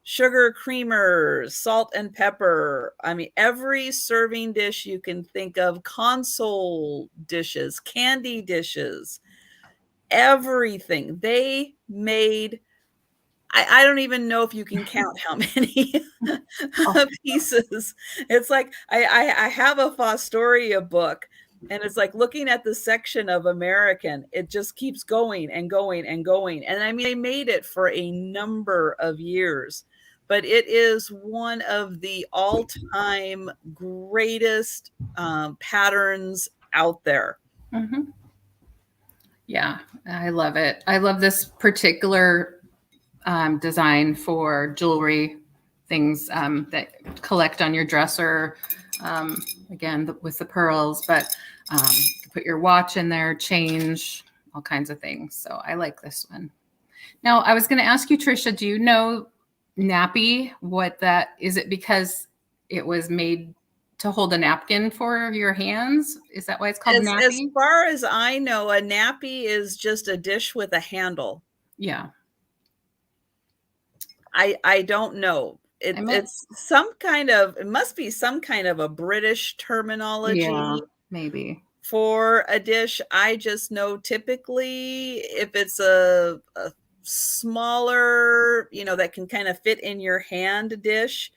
sugar creamers, salt and pepper. I mean, every serving dish you can think of, console dishes, candy dishes, everything. They made, I don't even know if you can count how many pieces. It's like, I have a Fostoria book, and it's like looking at the section of American, it just keeps going and going and going. And I mean, they made it for a number of years, but it is one of the all-time greatest patterns out there. Mm-hmm. Yeah, I love it. I love this particular design for jewelry, things that collect on your dresser. Again, with the pearls, but put your watch in there, change, all kinds of things. So I like this one. Now, I was going to ask you, Trisha, do you know nappy, what that is? It because it was made to hold a napkin for your hands? Is that why it's called nappy? As far as I know, a nappy is just a dish with a handle. Yeah. I don't know. It's some kind of, it must be some kind of a British terminology. Yeah. maybe. For a dish, I just know typically if it's a smaller, that can kind of fit in your hand dish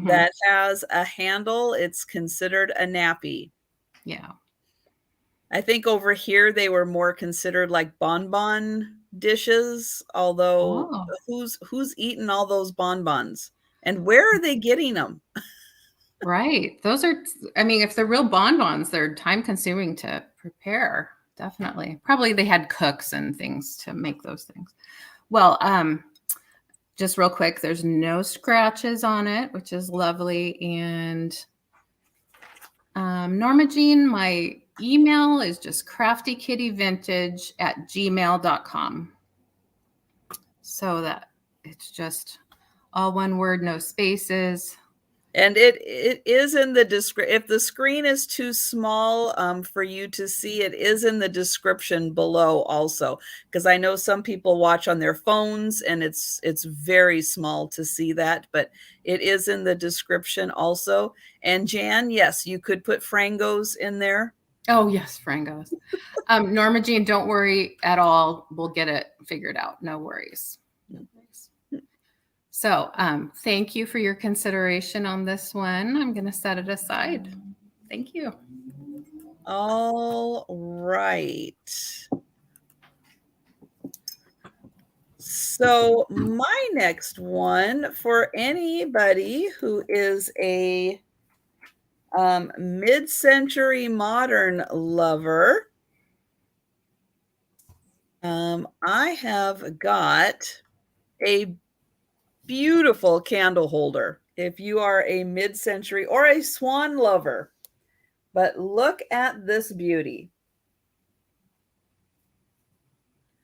that has a handle, it's considered a nappy. Yeah. I think over here they were more considered like bonbon dishes, although who's eating all those bonbons? And where are they getting them? Right. Those are, I mean, if they're real bonbons, they're time consuming to prepare. Definitely. Probably they had cooks and things to make those things. Well, just real quick, there's no scratches on it, which is lovely. And Norma Jean, my email is just craftykittyvintage@gmail.com. So that it's just all one word, no spaces. And it is in the description. If the screen is too small for you to see, it is in the description below also, because I know some people watch on their phones and it's very small to see that, but it is in the description also. And Jan, yes, you could put frangos in there. Oh yes, frangos. Norma Jean, don't worry at all. We'll get it figured out. No worries. So thank you for your consideration on this one. I'm going to set it aside. Thank you. All right. So my next one, for anybody who is a mid-century modern lover, I have got a beautiful candle holder if you are a mid-century or a swan lover. But look at this beauty.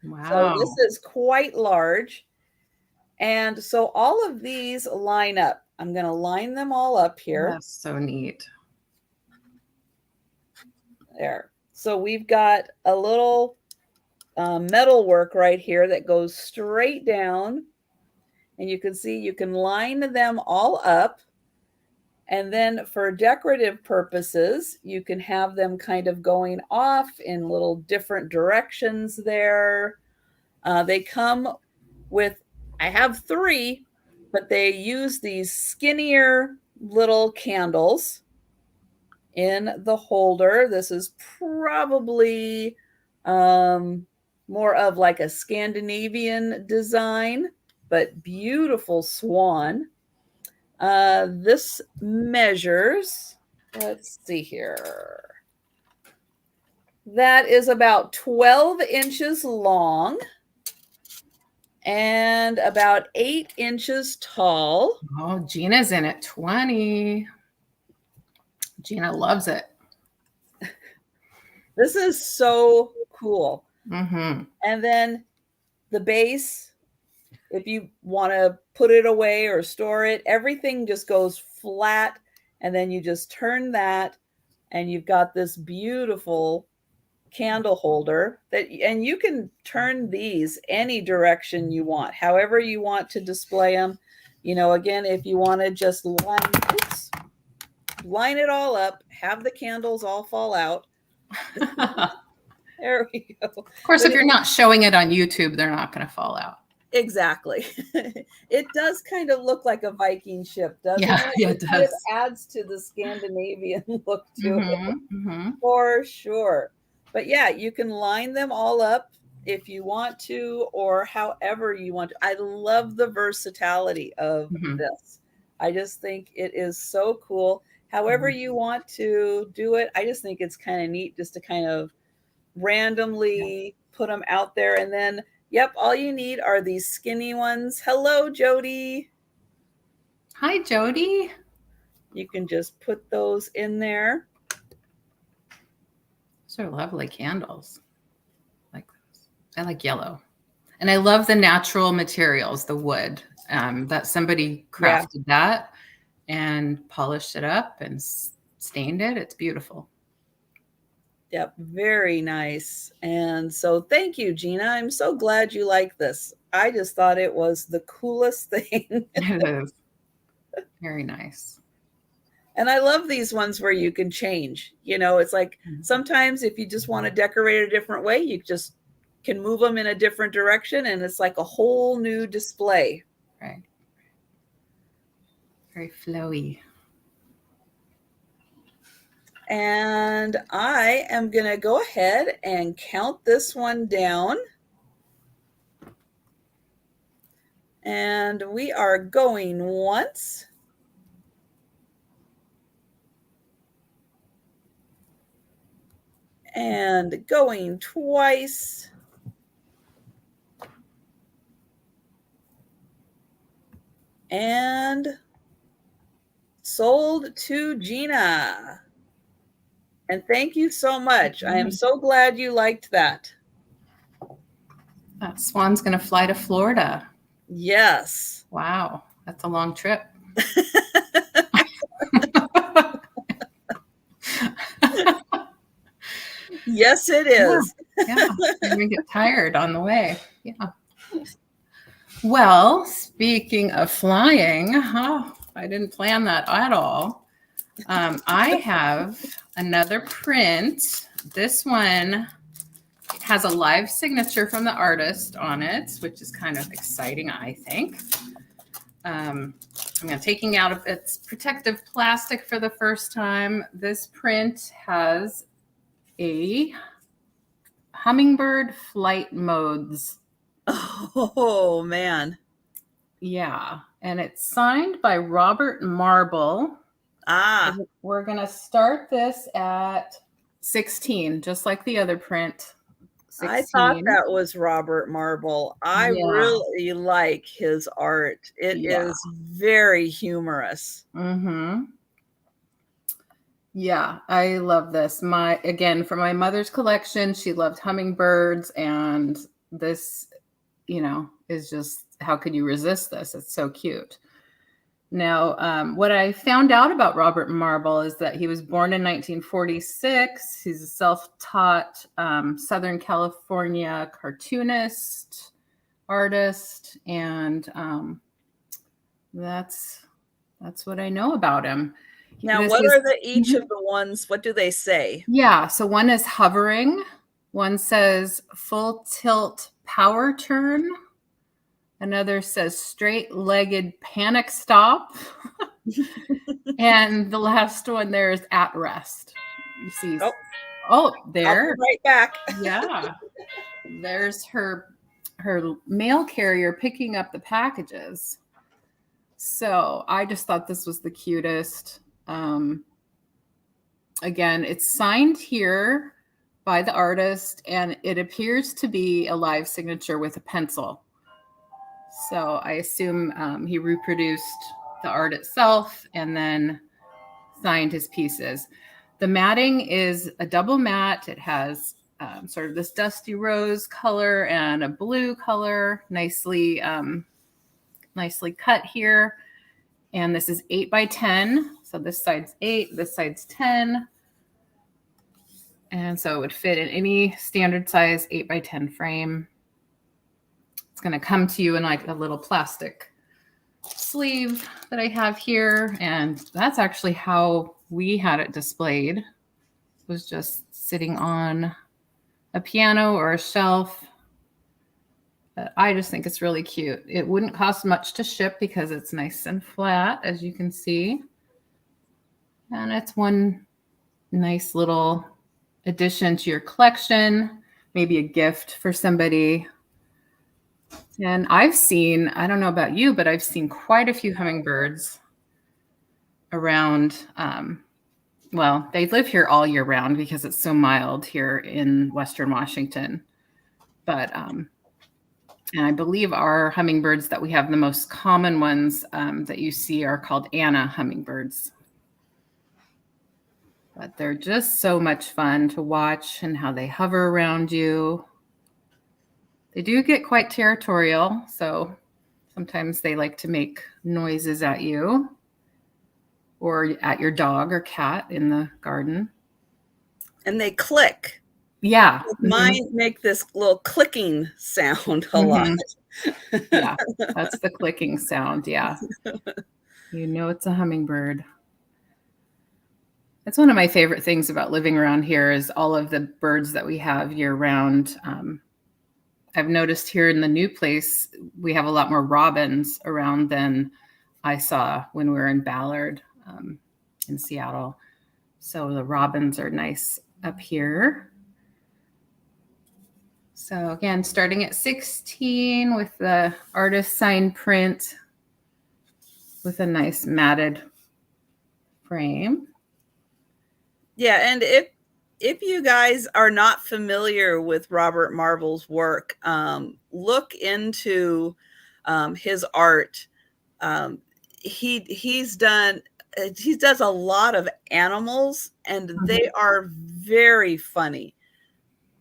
Wow. So this is quite large. And so all of these line up. I'm going to line them all up here. That's so neat. There. So we've got a little metal work right here that goes straight down. And you can see you can line them all up. And then for decorative purposes, you can have them kind of going off in little different directions there. They come with, I have 3, but they use these skinnier little candles in the holder. This is probably more of like a Scandinavian design, but beautiful swan. This measures, let's see here. That is about 12 inches long and about 8 inches tall. Oh, Gina's in at 20. Gina loves it. This is so cool. Mm-hmm. And then the base, if you want to put it away or store it, everything just goes flat. And then you just turn that and you've got this beautiful candle holder that, and you can turn these any direction you want, however you want to display them. Again, if you want to just line it all up, have the candles all fall out. There we go. Of course, if you're not showing it on YouTube, they're not going to fall out. Exactly. It does kind of look like a Viking ship, doesn't it? Yeah, it does. It adds to the Scandinavian look to it, mm-hmm. for sure. But yeah, you can line them all up if you want to, or however you want to. I love the versatility of this. I just think it is so cool. However you want to do it, I just think it's kind of neat just to kind of randomly put them out there. And then, yep, all you need are these skinny ones. Hello, Jody. Hi, Jody. You can just put those in there. Those are lovely candles. Like those. I like yellow. And I love the natural materials, the wood. That somebody crafted that and polished it up and stained it. It's beautiful. Yep, very nice. And so thank you, Gina. I'm so glad you like this. I just thought it was the coolest thing. It is. Very nice. And I love these ones where you can change. You know, it's like sometimes if you just want to decorate a different way, you just can move them in a different direction, and it's like a whole new display. Right. Very flowy. And I am going to go ahead and count this one down. And we are going once. And going twice. And sold to Gina. And thank you so much. I am so glad you liked that. That swan's going to fly to Florida. Yes. Wow. That's a long trip. Yes, it is. Yeah. You're going to get tired on the way. Yeah. Well, speaking of flying, I didn't plan that at all. I have another print. This one has a live signature from the artist on it, which is kind of exciting, I think. I'm taking out its protective plastic for the first time. This print has a hummingbird flight modes. Oh, man. Yeah. And it's signed by Robert Marble. Ah. We're going to start this at 16, just like the other print. 16. I thought that was Robert Marble. I really like his art. It is very humorous. Mm-hmm. Yeah, I love this. Again, from my mother's collection, she loved hummingbirds, and this, is just, how could you resist this? It's so cute. Now, what I found out about Robert Marble is that he was born in 1946. He's a self-taught Southern California cartoonist, artist, and that's what I know about him. Now, what are each of the ones? What do they say? Yeah, so one is hovering. One says full tilt power turn. Another says straight-legged panic stop. And the last one there is at rest. You see? Oh, there. I'll be right back. Yeah. There's her mail carrier picking up the packages. So I just thought this was the cutest. Again, it's signed here by the artist, and it appears to be a live signature with a pencil. So I assume he reproduced the art itself and then signed his pieces. The matting is a double matte. It has sort of this dusty rose color and a blue color, nicely cut here. And this is 8 by 10. So this side's 8, this side's 10. And so it would fit in any standard size 8 by 10 frame. It's going to come to you in like a little plastic sleeve that I have here. And that's actually how we had it displayed. It was just sitting on a piano or a shelf. But I just think it's really cute. It wouldn't cost much to ship because it's nice and flat, as you can see. And it's one nice little addition to your collection, maybe a gift for somebody. And I've seen, I don't know about you, but I've seen quite a few hummingbirds around. Well, they live here all year round because it's so mild here in Western Washington. But, and I believe our hummingbirds that we have, the most common ones that you see are called Anna hummingbirds. But they're just so much fun to watch and how they hover around you. They do get quite territorial, so sometimes they like to make noises at you or at your dog or cat in the garden. And they click. Yeah. Mine make this little clicking sound a lot. Yeah, that's the clicking sound. Yeah. You know it's a hummingbird. That's one of my favorite things about living around here is all of the birds that we have year round. I've noticed here in the new place, we have a lot more robins around than I saw when we were in Ballard in Seattle. So the robins are nice up here. So again, starting at 16 with the artist sign print with a nice matted frame. Yeah, and if you guys are not familiar with Robert Marvel's work, look into his art. He does a lot of animals, and they are very funny.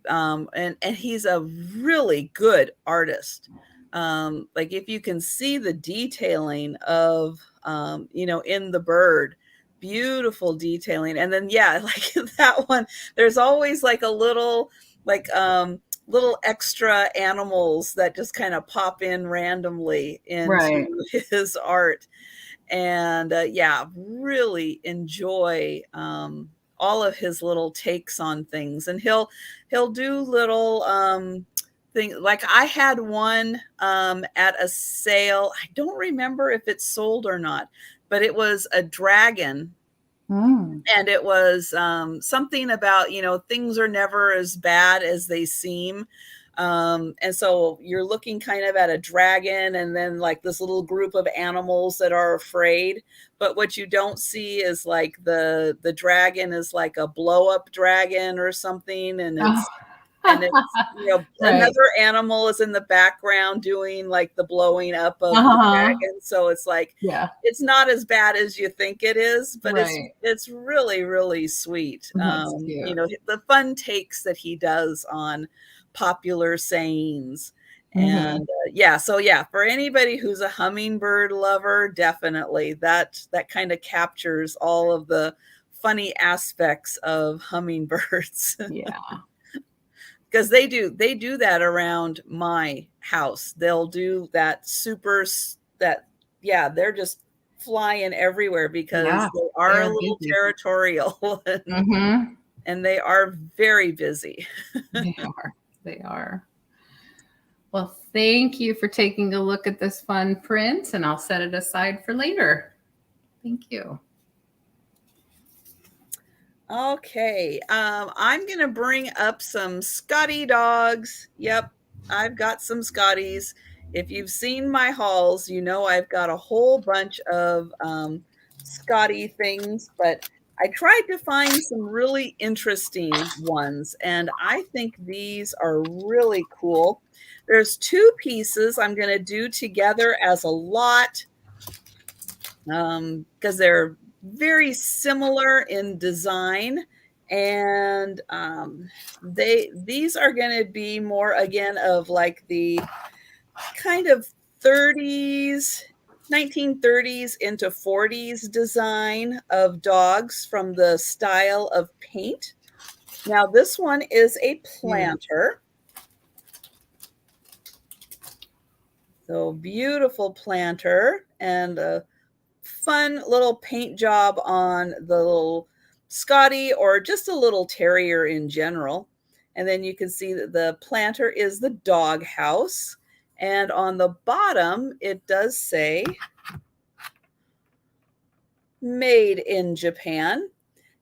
And he's a really good artist. Like if you can see the detailing of in the bird, beautiful detailing. And then like that one, there's always like a little little extra animals that just kind of pop in randomly into his art. And really enjoy all of his little takes on things. And he'll do little things. Like I had one at a sale. I don't remember if it's sold or not, but it was a dragon. And it was something about, things are never as bad as they seem. And so you're looking kind of at a dragon and then like this little group of animals that are afraid. But what you don't see is like the dragon is like a blow up dragon or something. And it's another animal is in the background doing like the blowing up of the dragon. So it's like, it's not as bad as you think it is, but it's really, really sweet. The fun takes that he does on popular sayings. And for anybody who's a hummingbird lover, definitely that kind of captures all of the funny aspects of hummingbirds. Because they do that around my house. They'll do that they're just flying everywhere because they are a little territorial and they are very busy. They are. Well, thank you for taking a look at this fun print, and I'll set it aside for later. Thank you. Okay, I'm going to bring up some Scotty dogs. Yep, I've got some Scotties. If you've seen my hauls, I've got a whole bunch of Scotty things, but I tried to find some really interesting ones, and I think these are really cool. There's two pieces I'm going to do together as a lot because they're very similar in design, and these are going to be more again of like the kind of 1930s into 40s design of dogs from the style of paint. Now this one is a planter. So beautiful planter and a fun little paint job on the little Scotty or just a little terrier in general. And then you can see that the planter is the dog house. And on the bottom, it does say made in Japan.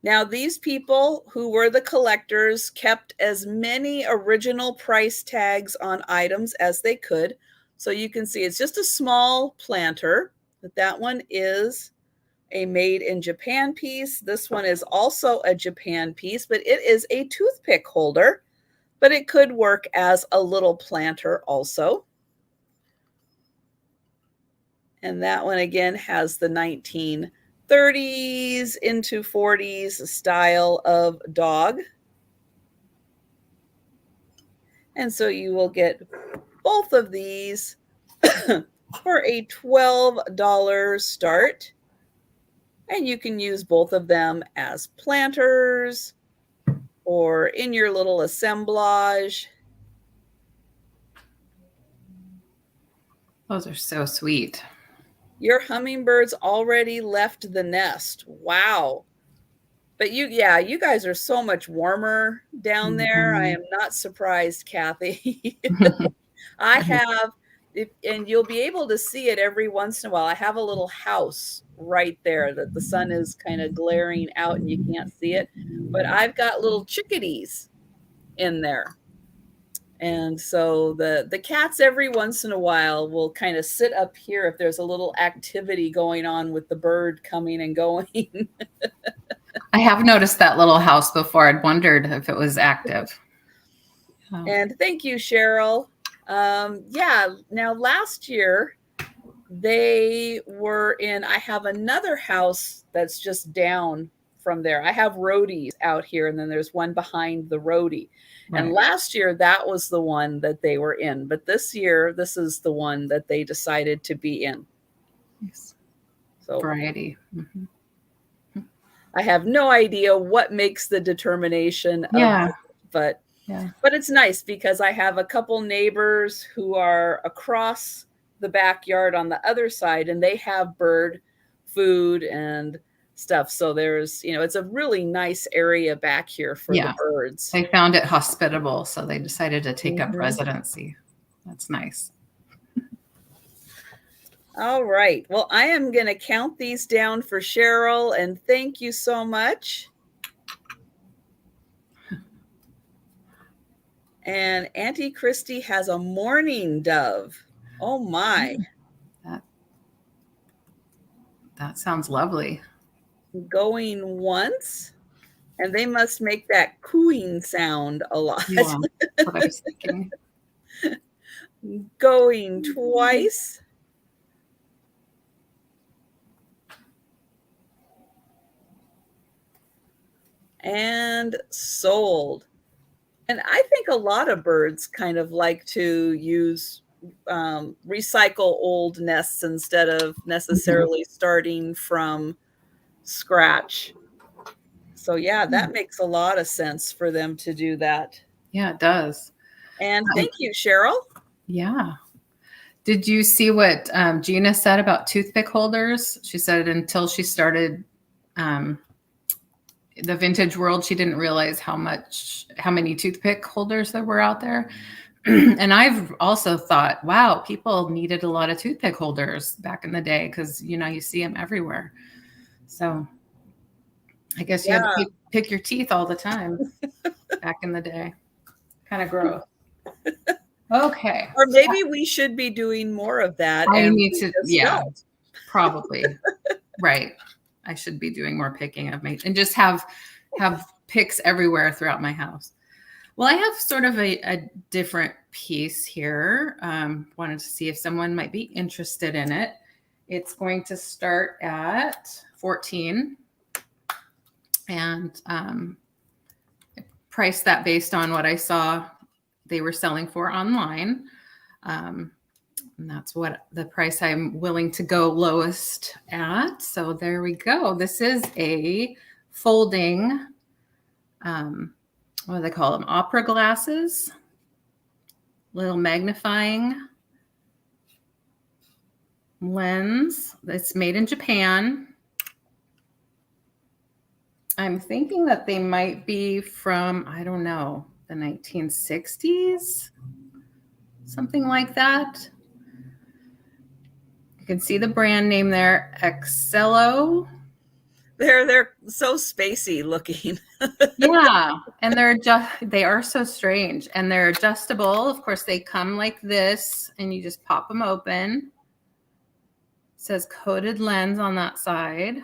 Now, these people who were the collectors kept as many original price tags on items as they could. So you can see it's just a small planter, but that one is a made in Japan piece. This one is also a Japan piece, but it is a toothpick holder, but it could work as a little planter also. And that one again has the 1930s into 40s style of dog. And so you will get both of these for a $12 start. And you can use both of them as planters or in your little assemblage. Those are so sweet. Your hummingbirds already left the nest. Wow. But you guys are so much warmer down there. I Mhm. am not surprised, Kathy. I have, and you'll be able to see it every once in a while. I have a little house right there that the sun is kind of glaring out and you can't see it. But I've got little chickadees in there. And so the cats every once in a while will kind of sit up here if there's a little activity going on with the bird coming and going. I have noticed that little house before. I'd wondered if it was active. Oh. And thank you, Cheryl. Now last year they were in, I have another house that's just down from there. I have roadies out here, and then there's one behind the roadie. Right. And last year, that was the one that they were in. But this year, this is the one that they decided to be in. Yes. So variety. Mm-hmm. I have no idea what makes the determination of it, but it's nice because I have a couple neighbors who are across the backyard on the other side, and they have bird food and stuff. So there's, it's a really nice area back here for the birds. They found it hospitable, so they decided to take up residency. That's nice. All right. Well, I am going to count these down for Cheryl, and thank you so much. And Auntie Christy has a mourning dove. Oh my. That sounds lovely. Going once, and they must make that cooing sound a lot. Yeah, that's what I was thinking. Going twice. And sold. And I think a lot of birds kind of like to use recycle old nests instead of necessarily starting from scratch. So yeah, that makes a lot of sense for them to do that. Yeah, it does. And thank you, Cheryl. Yeah. Did you see what Gina said about toothpick holders? She said until she started the vintage world, she didn't realize how many toothpick holders there were out there. And I've also thought, wow, people needed a lot of toothpick holders back in the day because, you see them everywhere. So I guess you had to pick your teeth all the time back in the day. Kind of gross. Okay. Or maybe we should be doing more of that. I need to, probably. Right. I should be doing more picking of me and just have picks everywhere throughout my house. Well, I have sort of a different piece here. Wanted to see if someone might be interested in it. It's going to start at $14, and price that based on what I saw they were selling for online. And that's what the price I'm willing to go lowest at. So there we go. This is a folding, what do they call them? Opera glasses, little magnifying lens. That's made in Japan. I'm thinking that they might be from, I don't know, the 1960s, something like that. You can see the brand name there, Excello. They're so spacey looking. Yeah, and they are so strange, and they're adjustable. Of course, they come like this, and you just pop them open. It says coated lens on that side.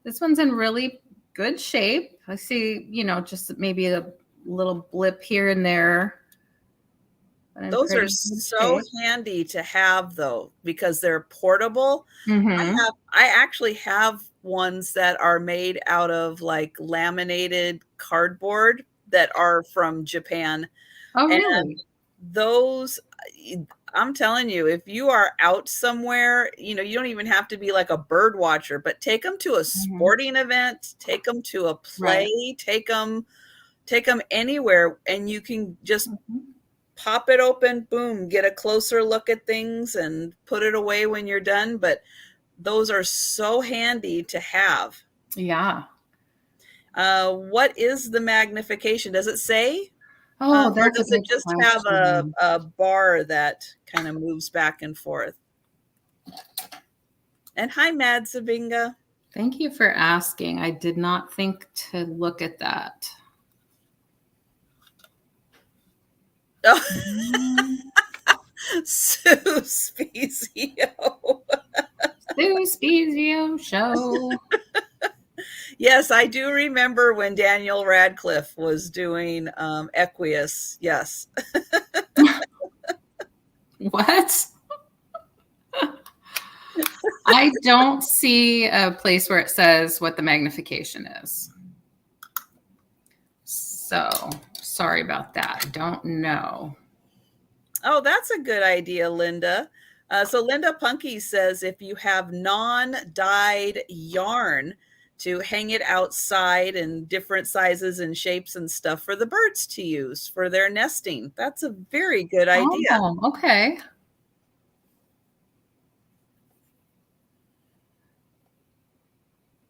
This one's in really good shape. I see, just maybe a little blip here and there. Those are so handy to have, though, because they're portable. I actually have ones that are made out of like laminated cardboard that are from Japan. Oh, really? And those, I'm telling you, if you are out somewhere, you don't even have to be like a bird watcher, but take them to a sporting event, take them to a play, take them anywhere, and you can just pop it open, boom, get a closer look at things and put it away when you're done. But those are so handy to have. Yeah. What is the magnification? Does it say? Oh, Or that's a does it good just have question. a bar that kind of moves back and forth? And hi, Mad Sabinga. Thank you for asking. I did not think to look at that. Oh. Sue Spezio. Sue Spezio show. Yes, I do remember when Daniel Radcliffe was doing Equius. Yes. What? I don't see a place where it says what the magnification is. So sorry about that. Don't know. Oh, that's a good idea, Linda. So Linda Punky says if you have non-dyed yarn to hang it outside in different sizes and shapes and stuff for the birds to use for their nesting. That's a very good idea. Oh, okay.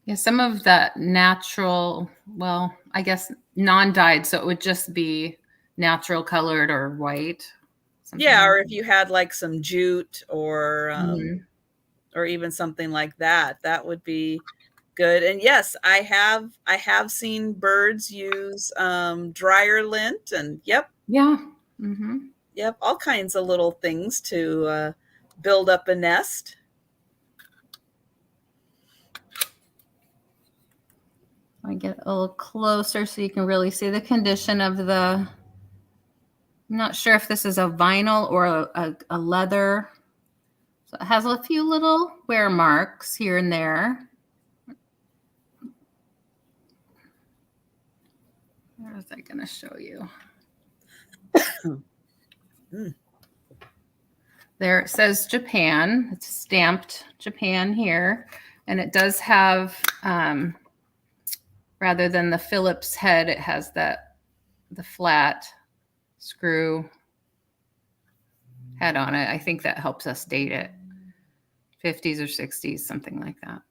Yeah, some of that natural, well, I guess non-dyed, so it would just be natural colored or white. Yeah, or if you had like some jute or Mhm. or even something like that, that would be good. And yes, I have seen birds use dryer lint and yep. Yeah. Mm-hmm. Yep, all kinds of little things to build up a nest. I get a little closer so you can really see the condition of the, I'm not sure if this is a vinyl or a leather. So it has a few little wear marks here and there. Where is that going to show you? There it says Japan. It's stamped Japan here. And it does have, rather than the Phillips head, it has the flat screw head on it. I think that helps us date it. 50s or 60s, something like that.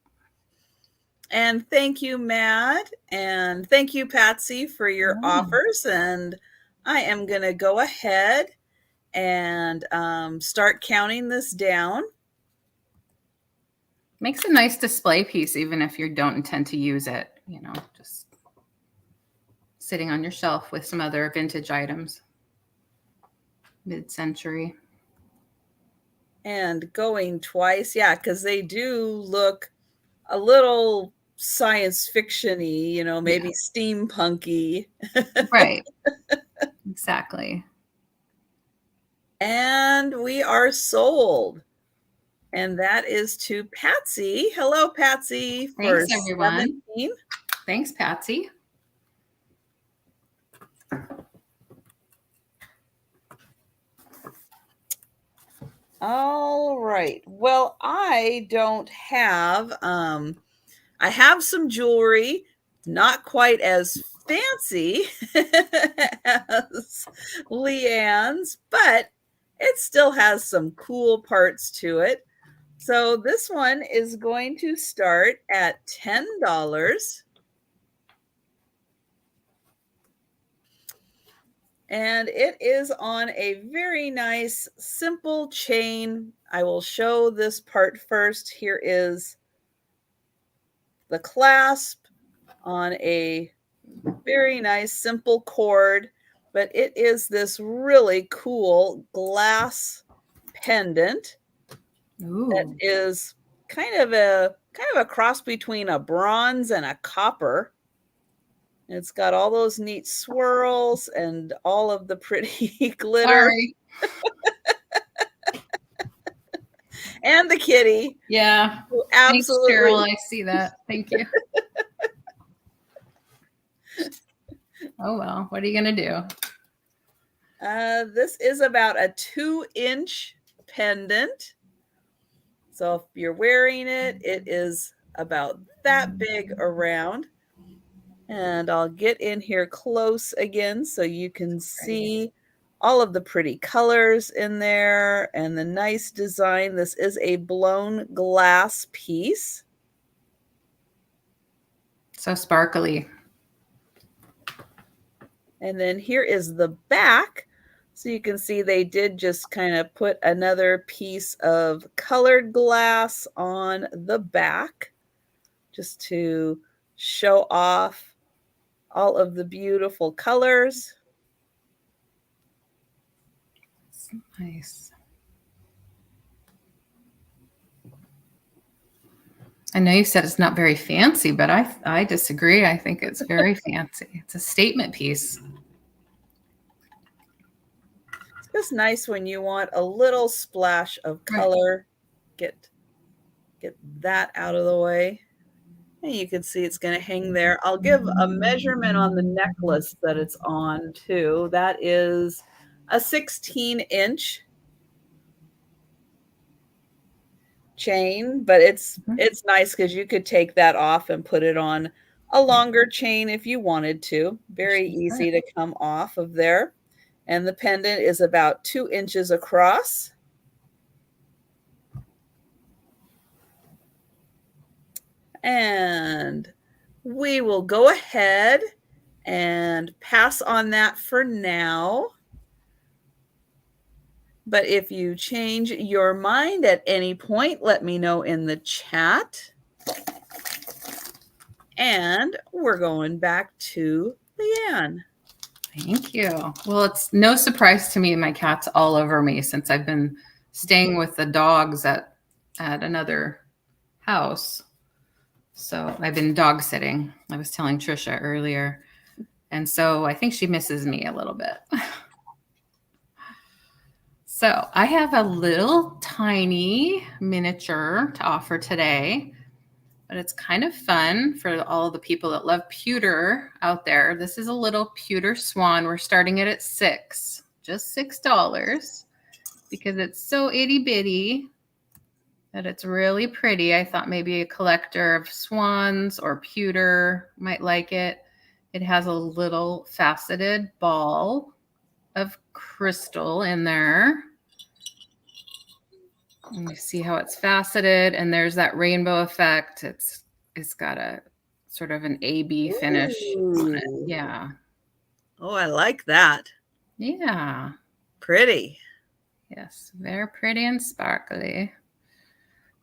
And thank you, Matt. And thank you, Patsy, for your offers. And I am going to go ahead and start counting this down. Makes a nice display piece, even if you don't intend to use it, you know, just sitting on your shelf with some other vintage items. Mid-century. And going twice, yeah, because they do look a little science fiction-y, you know, maybe steampunky. Right. Exactly. And we are sold. And that is to Patsy. Hello, Patsy. Thanks, everyone. 17. Thanks, Patsy. All right. Well, I don't have, I have some jewelry, not quite as fancy as LeAnne's, but it still has some cool parts to it. So this one is going to start at $10. And it is on a very nice, simple chain. I will show this part first. Here is the clasp on a very nice, simple cord, but it is this really cool glass pendant. Ooh. That is kind of a cross between a bronze and a copper. It's got all those neat swirls and all of the pretty glitter. Sorry. And the kitty. Yeah. Absolutely. Thanks, Cheryl. I see that. Thank you. Oh, well, what are you going to do? This is about a 2-inch pendant. So if you're wearing it, it is about that big around. And I'll get in here close again so you can see all of the pretty colors in there and the nice design. This is a blown glass piece. So sparkly. And then here is the back. So you can see they did just kind of put another piece of colored glass on the back just to show off all of the beautiful colors. Nice. I know you said it's not very fancy, but I disagree. I think it's very fancy. It's a statement piece. It's just nice when you want a little splash of color. Get that out of the way. And you can see it's going to hang there. I'll give a measurement on the necklace that it's on too. That is a 16-inch chain, but it's nice because you could take that off and put it on a longer chain if you wanted to. Very easy to come off of there. And the pendant is about 2 inches across. And we will go ahead and pass on that for now. But if you change your mind at any point, let me know in the chat. And we're going back to LeAnne. Thank you. Well, it's no surprise to me my cat's all over me since I've been staying with the dogs at another house. So I've been dog sitting. I was telling Trisha earlier. And so I think she misses me a little bit. So I have a little tiny miniature to offer today, but it's kind of fun for all the people that love pewter out there. This is a little pewter swan. We're starting it at just $6 because it's so itty bitty that it's really pretty. I thought maybe a collector of swans or pewter might like it. It has a little faceted ball of crystal in there. And you see how it's faceted, and there's that rainbow effect. It's got a sort of an AB finish on it. Yeah. Oh, I like that. Yeah. Pretty. Yes, very pretty and sparkly.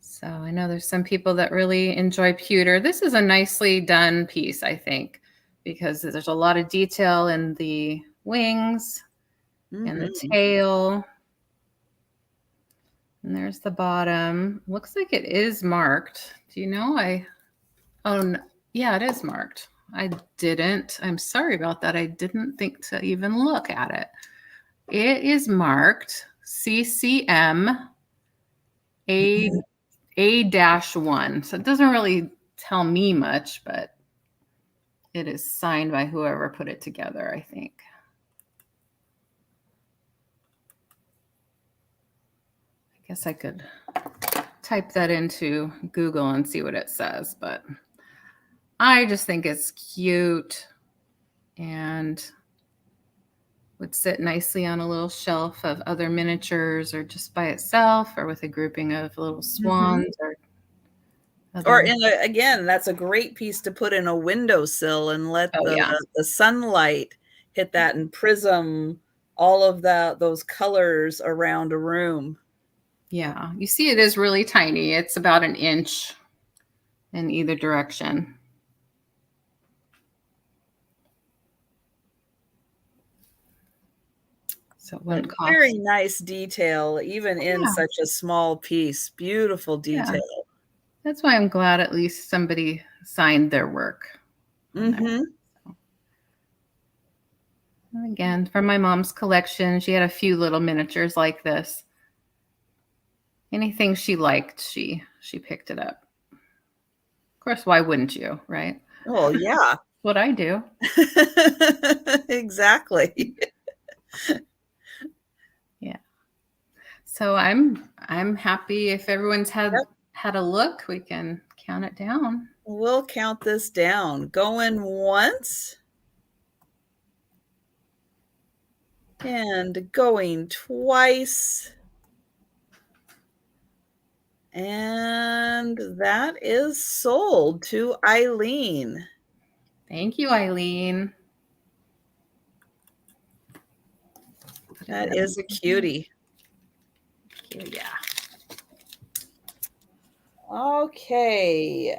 So I know there's some people that really enjoy pewter. This is a nicely done piece, I think, because there's a lot of detail in the wings and the tail. And there's the bottom. Looks like it is marked. Do you know? Yeah, it is marked. I'm sorry about that. I didn't think to even look at it. It is marked CCM A-1. So it doesn't really tell me much, but it is signed by whoever put it together, I think. I guess I could type that into Google and see what it says, but I just think it's cute and would sit nicely on a little shelf of other miniatures or just by itself or with a grouping of little swans again, that's a great piece to put in a windowsill and let the sunlight hit that and prism all of those colors around a room. Yeah, you see it is really tiny. It's about 1 inch in either direction. So it wouldn't cost. Very nice detail, even in such a small piece. Beautiful detail. Yeah. That's why I'm glad at least somebody signed their work. So. Again, from my mom's collection, she had a few little miniatures like this. Anything she liked, she picked it up. Of course, why wouldn't you, right? Oh, yeah. What I do. Exactly. Yeah. So I'm happy if everyone's had a look, we can count it down. We'll count this down. Going once. And going twice. And that is sold to Eileen. Thank you, Eileen. That is a cutie. Yeah. Okay.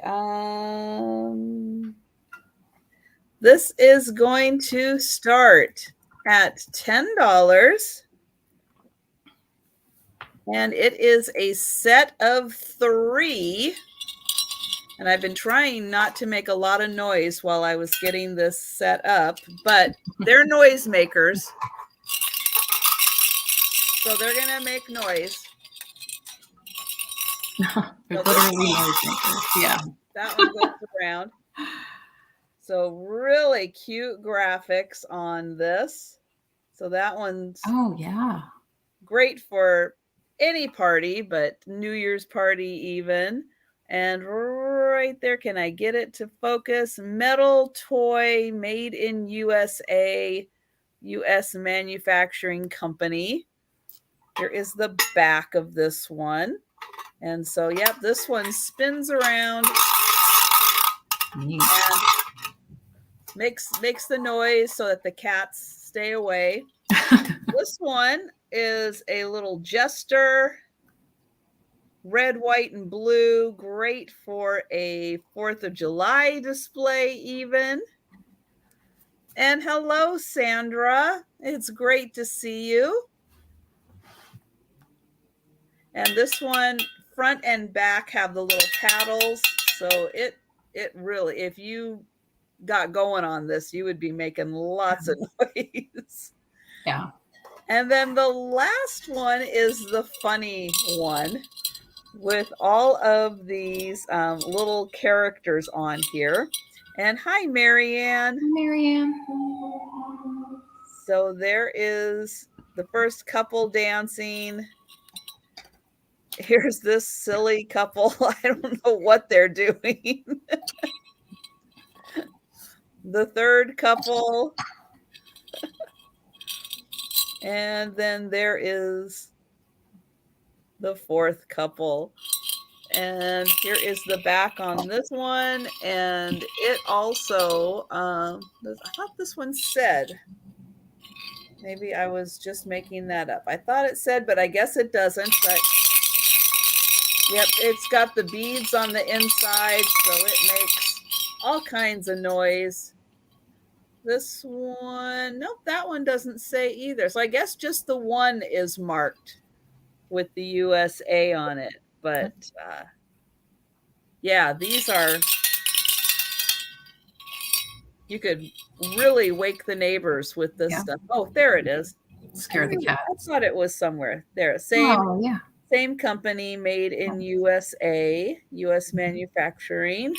This is going to start at $10. And it is a set of 3. And I've been trying not to make a lot of noise while I was getting this set up, but they're noisemakers. So they're going to make noise. They're literally noisemakers. Yeah. That one goes around. So really cute graphics on this. So that one's great for any party, but New Year's party even. And right there, can I get it to focus? Metal toy made in USA, US manufacturing company. Here is the back of this one. And so, yep, this one spins around and makes the noise so that the cats stay away. This one is a little jester, red, white, and blue. Great for a 4th of July display even. And hello, Sandra. It's great to see you. And this one, front and back, have the little paddles. So it really, if you got going on this, you would be making lots of noise. Yeah. And then the last one is the funny one with all of these little characters on here. And hi, Marianne. Hi, Marianne. So there is the first couple dancing. Here's this silly couple. I don't know what they're doing. The third couple. And then there is the fourth couple. And here is the back on this one. And it also, I thought this one said, maybe I was just making that up. I thought it said, but I guess it doesn't. But yep, it's got the beads on the inside, so it makes all kinds of noise. This one, nope, that one doesn't say either. So I guess just the one is marked with the USA on it. But yeah, these are, you could really wake the neighbors with this stuff. Oh, there it is. Scare the cat. I thought it was somewhere there. Same company, made in USA, US manufacturing.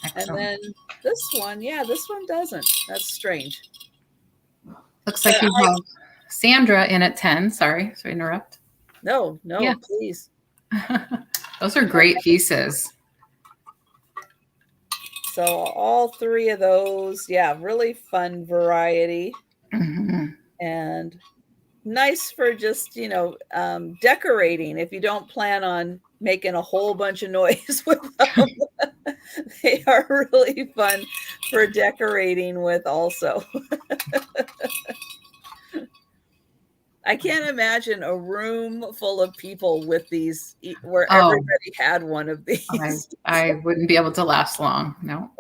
Excellent. And then this one, this one doesn't. That's strange. Looks like you have Sandra in at 10. Sorry to interrupt. No, please. Those are great pieces. So all 3 of those, really fun variety. Mm-hmm. And nice for just, decorating if you don't plan on making a whole bunch of noise with them. They are really fun for decorating with also. I can't imagine a room full of people with these where everybody had one of these. I wouldn't be able to last long. No.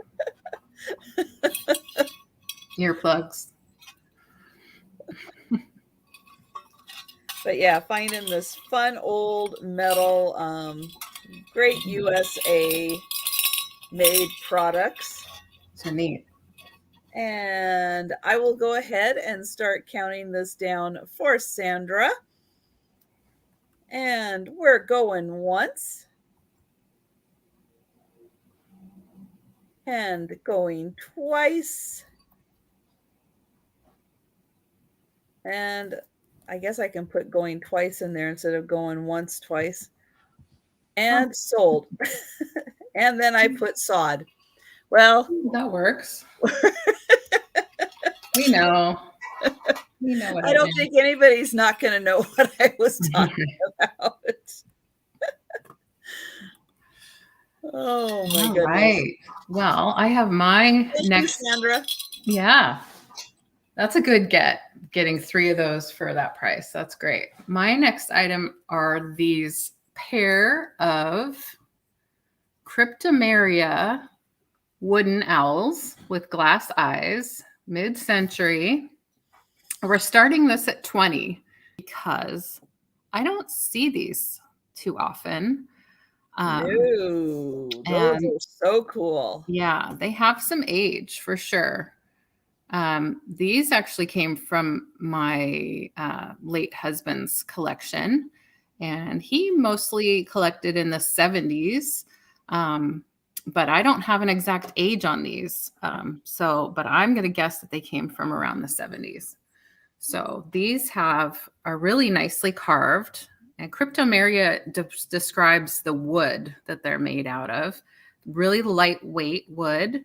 Earplugs. But yeah, finding this fun old metal, great USA made products. So neat. And I will go ahead and start counting this down for Sandra. And we're going once. And going twice. And I guess I can put going twice in there instead of going once, twice. And sold. And then I put sod. Well, that works. We know. We know what I don't think anybody's not going to know what I was talking about. Oh my goodness. Right. Well, I have my Thank next. you, Sandra. Yeah. That's a good getting 3 of those for that price. That's great. My next item are these pair of Cryptomeria wooden owls with glass eyes, mid-century. We're starting this at 20 because I don't see these too often. No, those And are so cool. yeah, they have some age for sure. These actually came from my late husband's collection, and he mostly collected in the 70s. But I don't have an exact age on these. But I'm going to guess that they came from around the 70s. So these are really nicely carved, and Cryptomeria describes the wood that they're made out of. Really lightweight wood.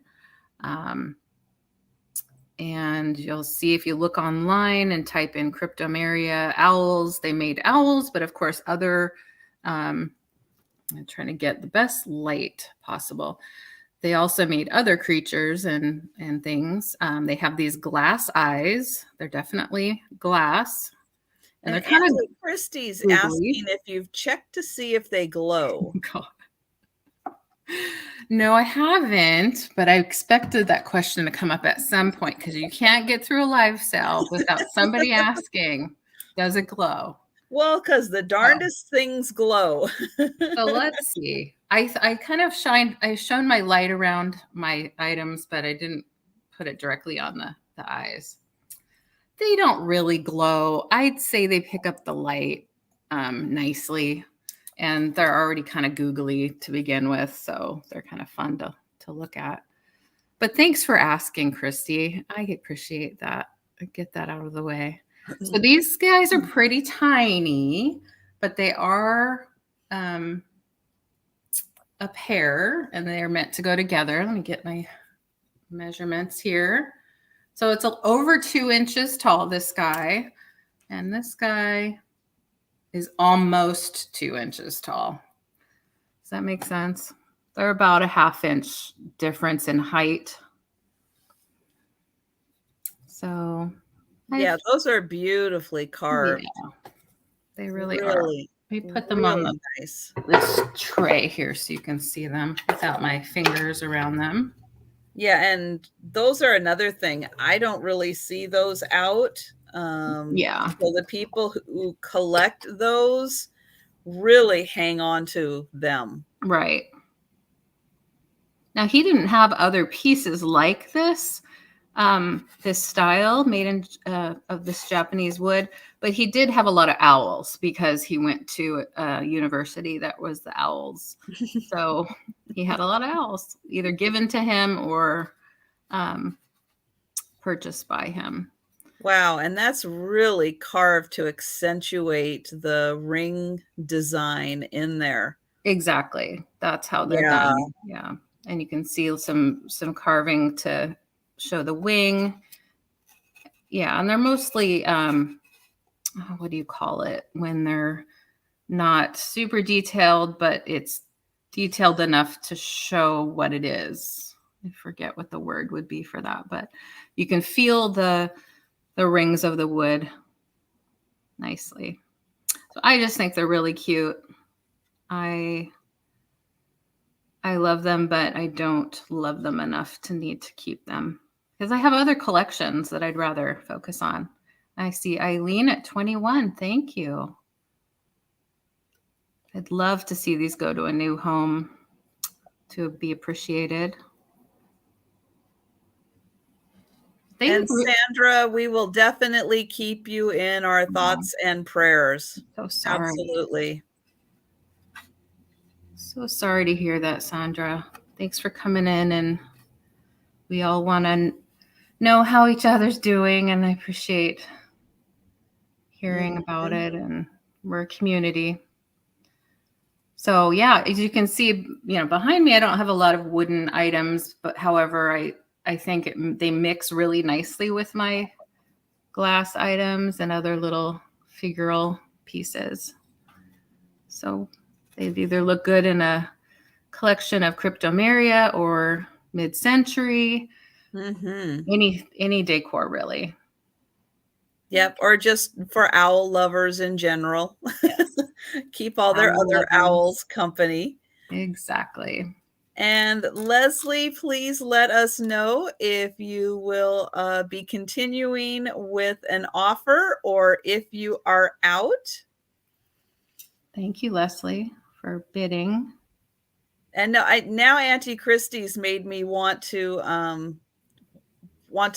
And you'll see if you look online and type in Cryptomeria owls, they made owls, but of course I'm trying to get the best light possible. They also made other creatures and things. They have these glass eyes. They're definitely glass. And they're kind Ashley Christie's asking if you've checked to see if they glow. God. No, I haven't, but I expected that question to come up at some point because you can't get through a live sale without somebody asking, does it glow? Well, because the darndest things glow. So let's see. I kind of shone my light around my items, but I didn't put it directly on the eyes. They don't really glow. I'd say they pick up the light nicely. And they're already kind of googly to begin with, so they're kind of fun to look at. But thanks for asking, Christy. I appreciate that. I get that out of the way. So these guys are pretty tiny, but they are a pair, and they are meant to go together. Let me get my measurements here. So it's over 2 inches tall, this guy, and this guy is almost 2 inches tall. Does that make sense? They're about a 1/2 inch difference in height. So yeah, those are beautifully carved. Yeah, they really are. We put them on nice. This tray here so you can see them without my fingers around them. Yeah, and those are another thing. I don't really see those out. Yeah. So the people who collect those really hang on to them. Right. Now, he didn't have other pieces like this, this style made in of this Japanese wood, but he did have a lot of owls because he went to a university that was the owls. So he had a lot of owls, either given to him or purchased by him. Wow, and that's really carved to accentuate the ring design in there. Exactly. That's how they're done. Yeah. And you can see some carving to show the wing. Yeah, and they're mostly what do you call it when they're not super detailed, but it's detailed enough to show what it is. I forget what the word would be for that, but you can feel the rings of the wood nicely. So I just think they're really cute. I love them, but I don't love them enough to need to keep them because I have other collections that I'd rather focus on. I see Eileen at 21. Thank you. I'd love to see these go to a new home to be appreciated. And Sandra, we will definitely keep you in our thoughts and prayers. So sorry. Absolutely. So sorry to hear that, Sandra. Thanks for coming in, and we all want to know how each other's doing, and I appreciate hearing about it, and we're a community. So yeah, as you can see, behind me, I don't have a lot of wooden items, but however, I think they mix really nicely with my glass items and other little figural pieces. So they'd either look good in a collection of Cryptomeria or mid-century, any decor really. Yep, or just for owl lovers in general. Yes. Keep all their Owl other lovers. owls company. Exactly. And Leslie, please let us know if you will be continuing with an offer or if you are out. Thank you, Leslie, for bidding. And now Auntie Christie's made me want to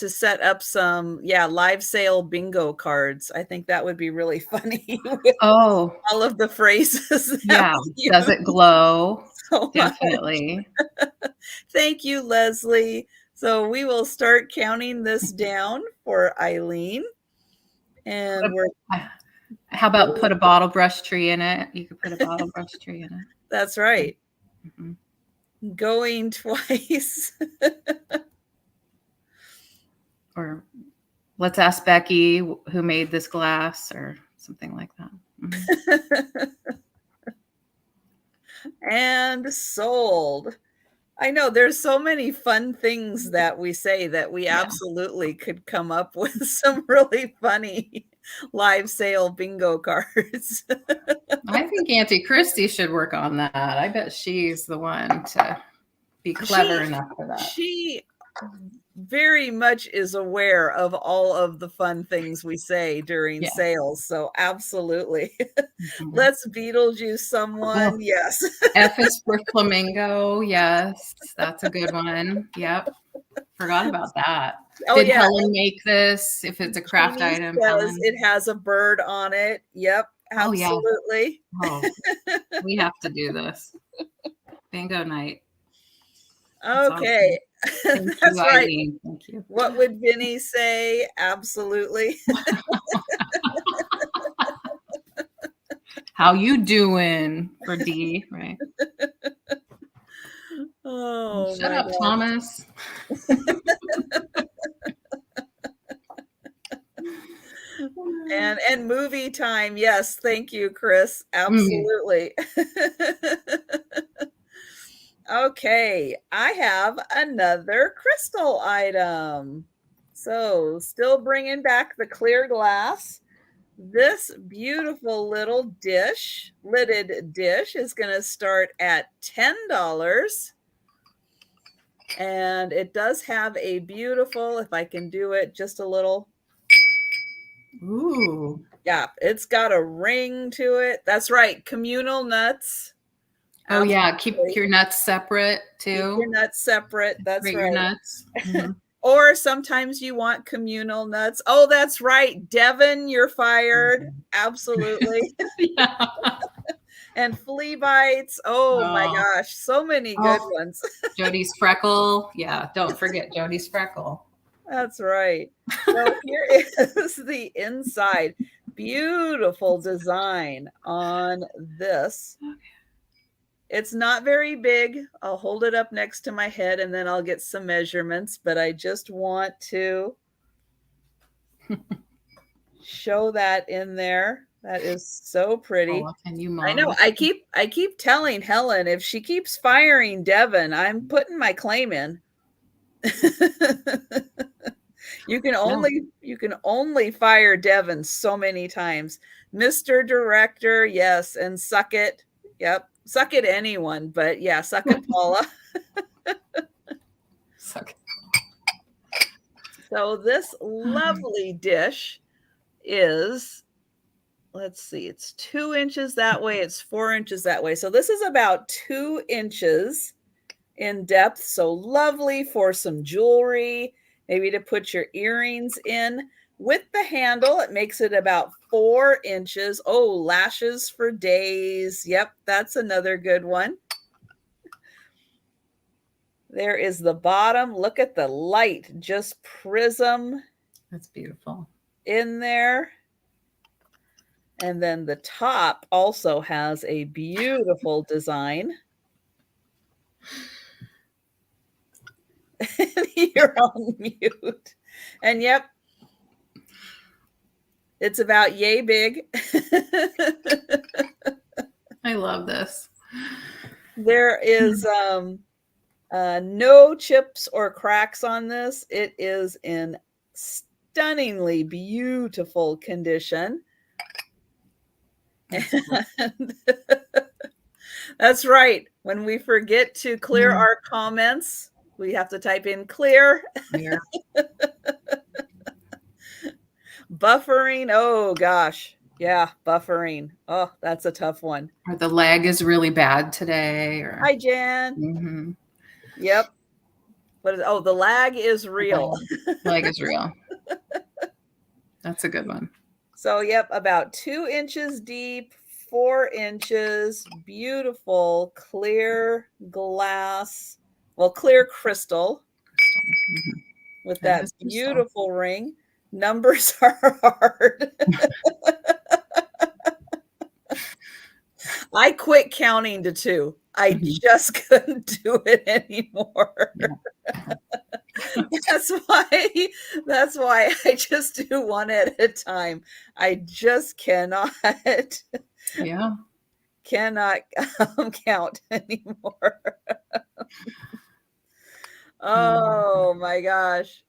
set up some live sale bingo cards. I think that would be really funny with Oh, all of the phrases. yeah. Does it glow? So Definitely. Thank you, Leslie. So we will start counting this down for Eileen. And how about put a bottle brush tree in it? You could put a bottle brush tree in it. That's right. Mm-hmm. Going twice. Or let's ask Becky who made this glass or something like that. Mm-hmm. And sold. I know there's so many fun things that we say that we absolutely could come up with some really funny live sale bingo cards. I think Auntie Christie should work on that. I bet she's the one to be clever enough for that. She very much is aware of all of the fun things we say during sales. So absolutely. Mm-hmm. Let's Beetlejuice someone. Oh. Yes. F is for flamingo. Yes. That's a good one. Yep. Forgot about that. Oh, Did Helen make this? If it's a craft item, Helen? It has a bird on it. Yep. Absolutely. Oh, yeah. We have to do this. Bingo night. Okay. Awesome. That's you, right. Eileen. Thank you. What would Vinny say? Absolutely. How you doing for D, right? Oh, shut up, God. Thomas. and movie time. Yes, thank you, Chris. Absolutely. Okay, I have another crystal item. So still bringing back the clear glass. This beautiful little dish, lidded dish, is going to start at $10. And it does have a beautiful, if I can do it, just a little. Ooh. Yeah, it's got a ring to it. That's right, communal nuts. Oh, yeah. Keep your nuts separate, too. Keep your nuts separate. That's right. Your nuts. Mm-hmm. Or sometimes you want communal nuts. Oh, that's right. Devin, you're fired. Mm-hmm. Absolutely. Yeah. And flea bites. Oh, my gosh. So many good ones. Jody's freckle. Yeah. Don't forget Jody's freckle. That's right. So here is the inside. Beautiful design on this. Okay. It's not very big. I'll hold it up next to my head and then I'll get some measurements, but I just want to show that in there. That is so pretty. Oh, can you I know. I keep telling Helen, if she keeps firing Devin, I'm putting my claim in. You can only fire Devin so many times. Mr. Director, yes, and suck it. Yep. Suck it anyone, but yeah, suck it Paula. Suck it. So this lovely dish is, let's see, it's 2 inches that way, it's 4 inches that way. So this is about 2 inches in depth. So lovely for some jewelry, maybe to put your earrings in. With the handle, it makes it about 4 inches. Oh, lashes for days. Yep, that's another good one. There is the bottom. Look at the light, just prism. That's beautiful. In there. And then the top also has a beautiful design. You're on mute. And yep, it's about yay big. I love this. There is no chips or cracks on this. It is in stunningly beautiful condition. And that's right. When we forget to clear our comments, we have to type in clear. Yeah. Buffering. Oh, gosh. Yeah, buffering. Oh, that's a tough one. Or the lag is really bad today. Or... Hi, Jan. Yep. What is, oh, the lag is real. The lag is real. That's a good one. So, yep, about 2 inches deep, 4 inches, beautiful clear glass, well, clear crystal with that beautiful ring. Numbers are hard. I quit counting to 2. I just couldn't do it anymore. That's why I just do one at a time. I just cannot count anymore. Oh my gosh.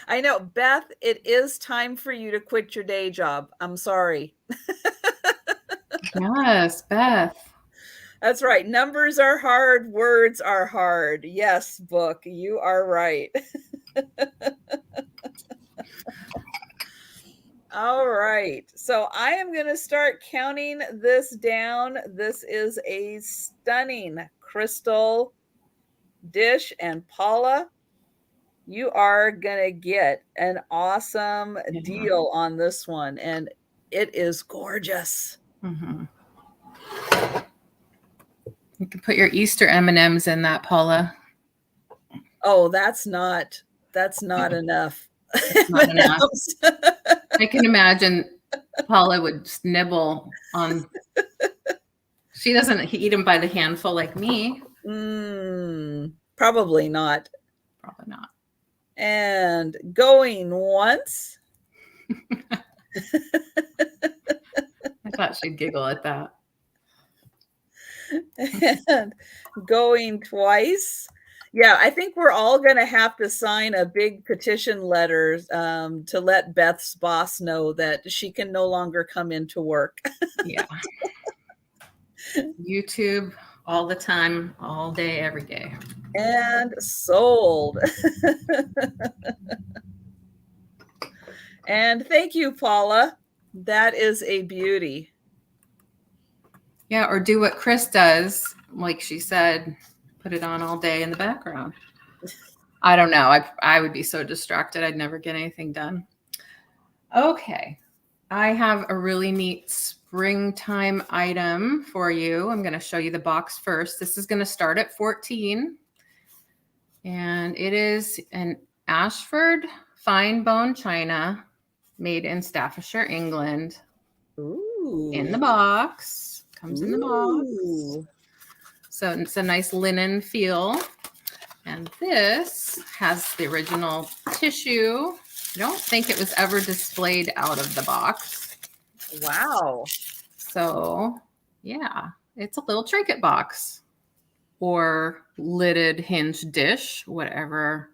I know, Beth, it is time for you to quit your day job. I'm sorry. Yes, Beth. That's right. Numbers are hard. Words are hard. Yes, book. You are right. All right. So I am going to start counting this down. This is a stunning crystal dish. And Paula, you are going to get an awesome deal on this one. And it is gorgeous. You can put your Easter M&Ms in that, Paula. Oh, that's not enough. That's not enough. I can imagine Paula would nibble on. She doesn't eat them by the handful like me. Probably not. Probably not. And going once. I thought she'd giggle at that. And going twice. Yeah, I think we're all going to have to sign a big petition letter to let Beth's boss know that she can no longer come into work. Yeah. YouTube all the time, all day, every day. And sold. And thank you, Paula. That is a beauty. Yeah, or do what Chris does, like she said, put it on all day in the background. I don't know. I would be so distracted. I'd never get anything done. Okay. I have a really neat springtime item for you. I'm going to show you the box first. This is going to start at 14. And it is an Ashford fine bone china made in Staffordshire, England. Ooh. In the box. Comes in the box. So it's a nice linen feel. And this has the original tissue. I don't think it was ever displayed out of the box. Wow. So yeah, it's a little trinket box or lidded hinge dish, whatever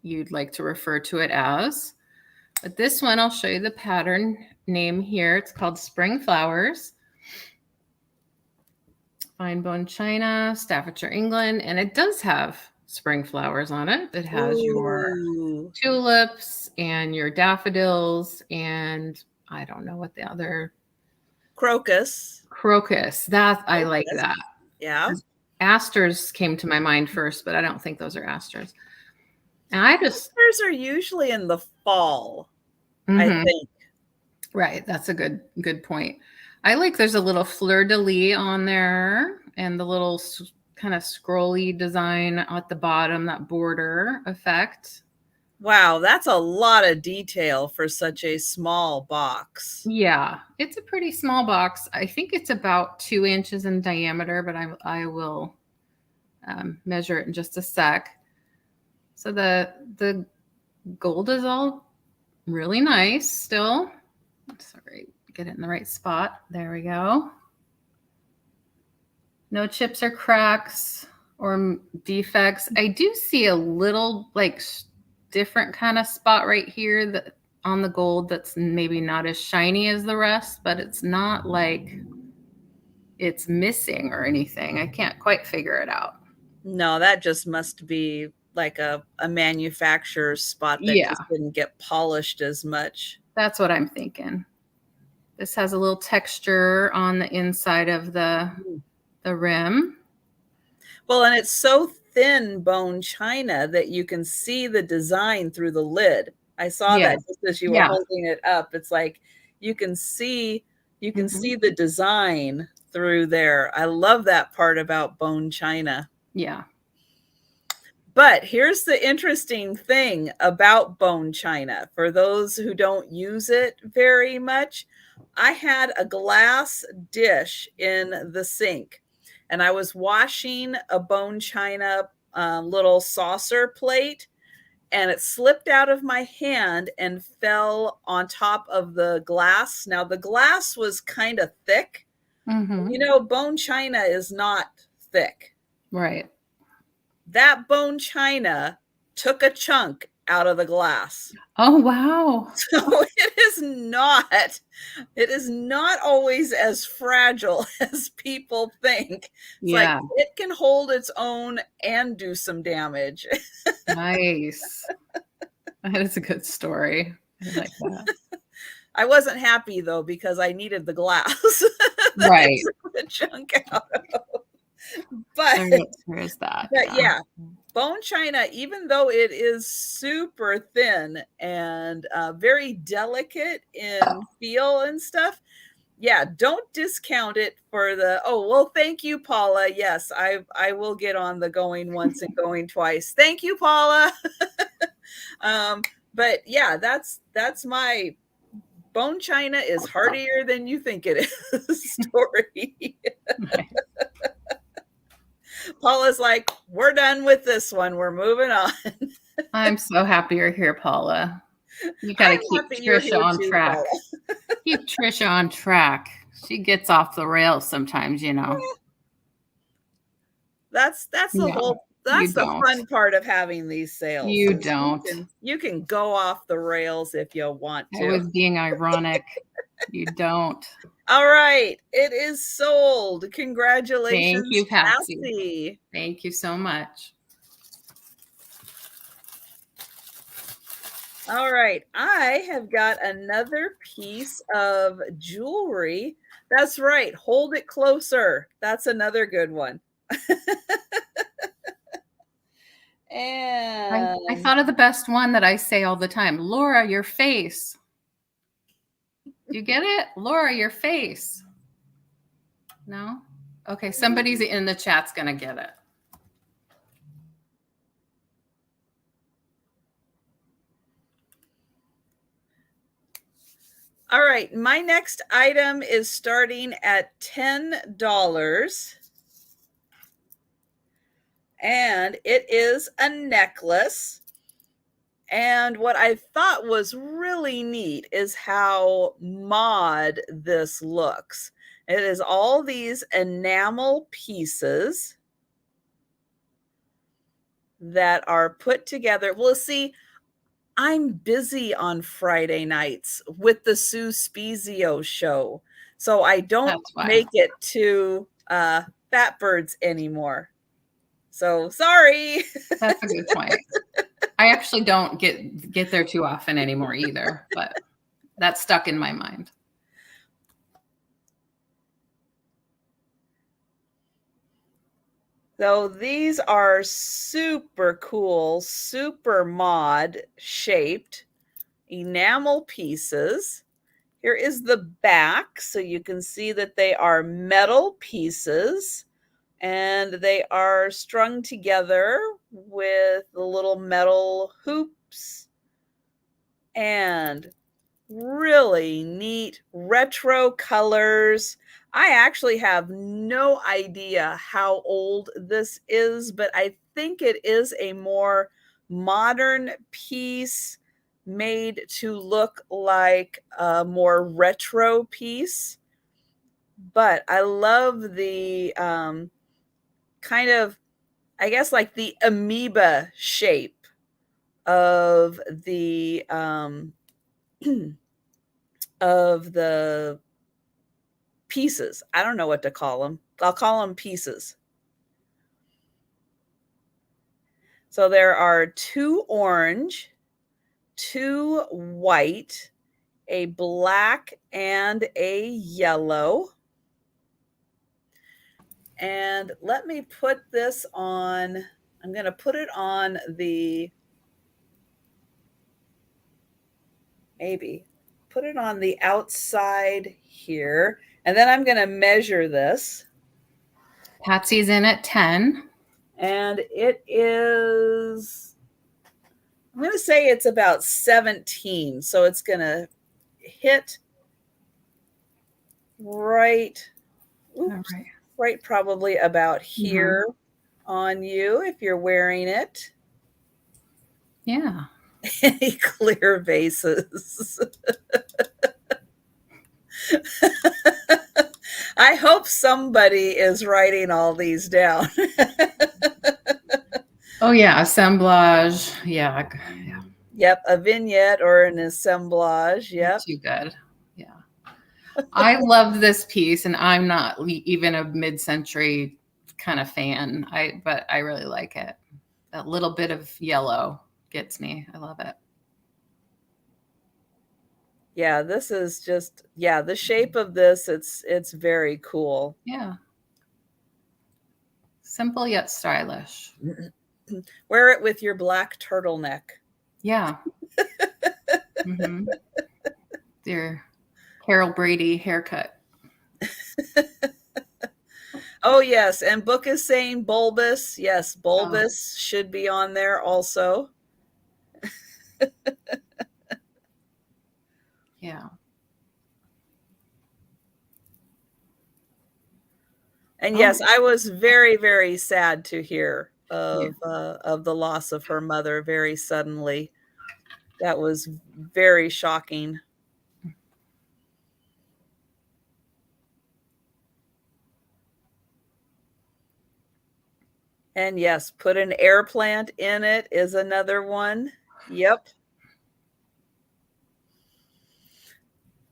you'd like to refer to it as. But this one, I'll show you the pattern name here. It's called Spring Flowers. Fine bone china, Staffordshire, England. And it does have spring flowers on it. It has your tulips and your daffodils and I don't know what the other. Crocus. That I like that. Yeah. Asters came to my mind first, but I don't think those are asters. And asters are usually in the fall, I think. Right. That's a good point. I like there's a little fleur-de-lis on there and the little kind of scrolly design at the bottom, that border effect. Wow, that's a lot of detail for such a small box. Yeah, it's a pretty small box. I think it's about 2 inches in diameter, but I will measure it in just a sec. So the gold is all really nice still. Sorry, get it in the right spot. There we go. No chips or cracks. or defects. I do see a little like different kind of spot right here that on the gold that's maybe not as shiny as the rest, but it's not like it's missing or anything. I can't quite figure it out. No, that just must be like a manufacturer's spot that Yeah, just didn't get polished as much. that's what I'm thinking. This has a little texture on the inside of the rim. Well, and it's so thin bone china that you can see the design through the lid. I saw Yes. that just as you were holding it up. It's like you can see the design through there. I love that part about bone china. Yeah. But here's the interesting thing about bone china. For those who don't use it very much, I had a glass dish in the sink and I was washing a bone china little saucer plate, and it slipped out of my hand and fell on top of the glass. Now, the glass was kind of thick. You know, bone china is not thick. Right. That bone china took a chunk out of the glass. Oh, wow. So it is not always as fragile as people think. It's like it can hold its own and do some damage. Nice. That is a good story. I like that. I wasn't happy though, because I needed the glass. Right. The chunk out of. But there is that. Yeah, bone china, even though it is super thin and very delicate in feel and stuff, yeah, don't discount it for the, oh, well, thank you, Paula. Yes, I will get on the going once and going twice. Thank you, Paula. But yeah, that's my bone china is hardier than you think it is story. Paula's like, we're done with this one. We're moving on. I'm so happy you're here, Paula. You got to keep Trisha on track. Keep Trisha on track. She gets off the rails sometimes, you know. That's the fun part of having these sales. You don't. You can go off the rails if you want to. I was being ironic. You don't. All right. It is sold. Congratulations. Thank you, Patsy. Thank you so much. All right. I have got another piece of jewelry. That's right. Hold it closer. That's another good one. And I thought of the best one that I say all the time. Laura, your face. You get it? Laura, your face. No? Okay, somebody's in the chat's going to get it. All right, my next item is starting at $10. And it is a necklace. And what I thought was really neat is how mod this looks. It is all these enamel pieces that are put together. Well, see, I'm busy on Friday nights with the Sue Spezio show, so I don't make it to Fat Birds anymore. So sorry. That's a good point. I actually don't get there too often anymore either, but that's stuck in my mind. So these are super cool, super mod shaped enamel pieces. Here is the back, so you can see that they are metal pieces and they are strung together with the little metal hoops and really neat retro colors. I actually have no idea how old this is, but I think it is a more modern piece made to look like a more retro piece. But I love the kind of I guess like the amoeba shape of the of the pieces. I don't know what to call them. I'll call them pieces. So there are 2 orange, 2 white, a black, and a yellow. And let me put this on. I'm going to put it on the, maybe put it on the outside here. And then I'm going to measure this. Patsy's in at 10. And it is, I'm going to say it's about 17. So it's going to hit right, oops, right probably about here on you if you're wearing it. Yeah. Any clear vases. I hope somebody is writing all these down. Oh yeah, assemblage. Yeah. Yep, a vignette or an assemblage. Yep. Too good. Yeah. I love this piece, and I'm not even a mid-century kind of fan. But I really like it. That little bit of yellow gets me. I love it. Yeah, this is just, yeah, the shape of this, it's very cool. Yeah. Simple yet stylish. Wear it with your black turtleneck. Yeah. Your Carol Brady haircut. Oh, yes. And Book is saying bulbous. Yes, bulbous should be on there also. Yeah. And yes, I was very, very sad to hear of the loss of her mother very suddenly. That was very shocking. And yes, put an air plant in it is another one. Yep.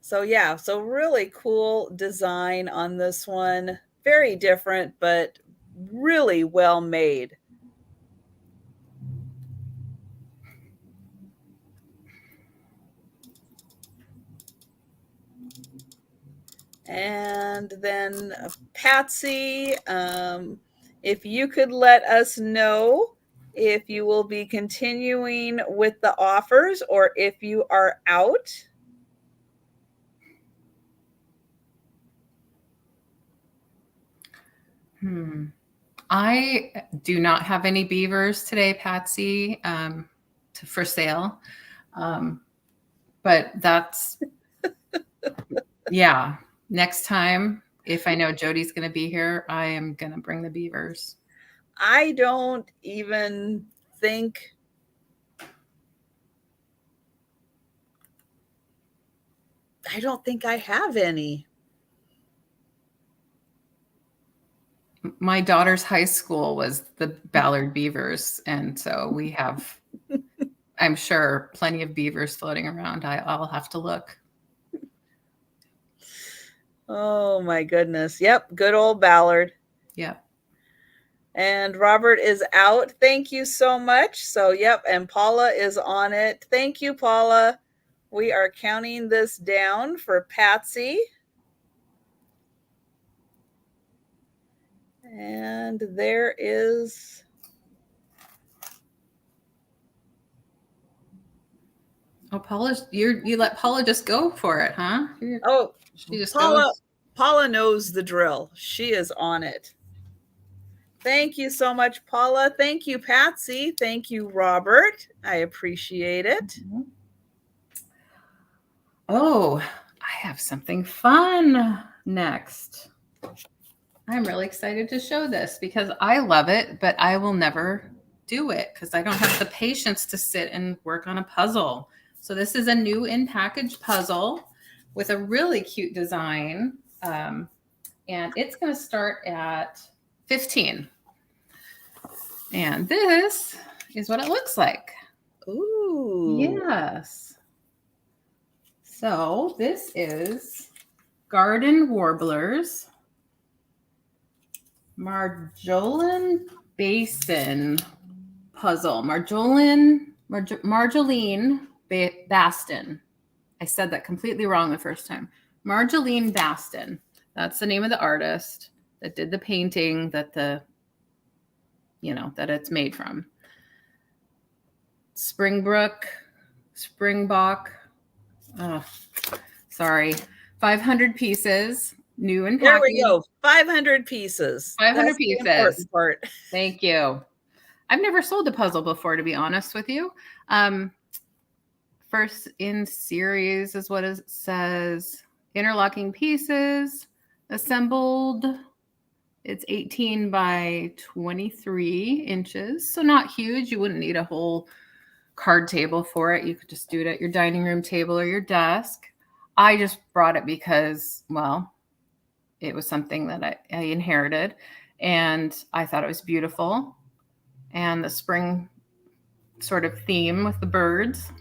So yeah, so really cool design on this one. Very different, but really well made. And then Patsy, if you could let us know if you will be continuing with the offers or if you are out. I do not have any beavers today, Patsy, for sale. But that's, yeah. Next time, if I know Jody's going to be here, I am going to bring the beavers. I don't even think I have any. My daughter's high school was the Ballard Beavers, and so we have, I'm sure, plenty of beavers floating around. I'll have to look. Oh my goodness. Yep, good old Ballard. Yep. And Robert is out. Thank you so much. So, yep, and Paula is on it. Thank you, Paula. We are counting this down for Patsy. And there is... Oh, Paula, you let Paula just go for it, huh? Oh, she just Paula knows the drill. She is on it. Thank you so much, Paula. Thank you, Patsy. Thank you, Robert. I appreciate it. Oh, I have something fun next. I'm really excited to show this because I love it, but I will never do it because I don't have the patience to sit and work on a puzzle. So this is a new in-package puzzle with a really cute design. And it's going to start at 15. And this is what it looks like. Ooh. Yes. So this is Garden Warblers Marjolaine Basin puzzle. Marjolaine Baston. I said that completely wrong the first time. Marjolaine Baston. That's the name of the artist that did the painting that that it's made from. Springbrook, sorry, 500 pieces, new and There packaged. we go. 500 pieces. 500 That's pieces. the important part. Thank you. I've never sold a puzzle before, to be honest with you. First in series is what it says. Interlocking pieces, assembled. It's 18 by 23 inches, so not huge. You wouldn't need a whole card table for it. You could just do it at your dining room table or your desk. I just brought it because, well, it was something that I inherited, and I thought it was beautiful. And the spring sort of theme with the birds.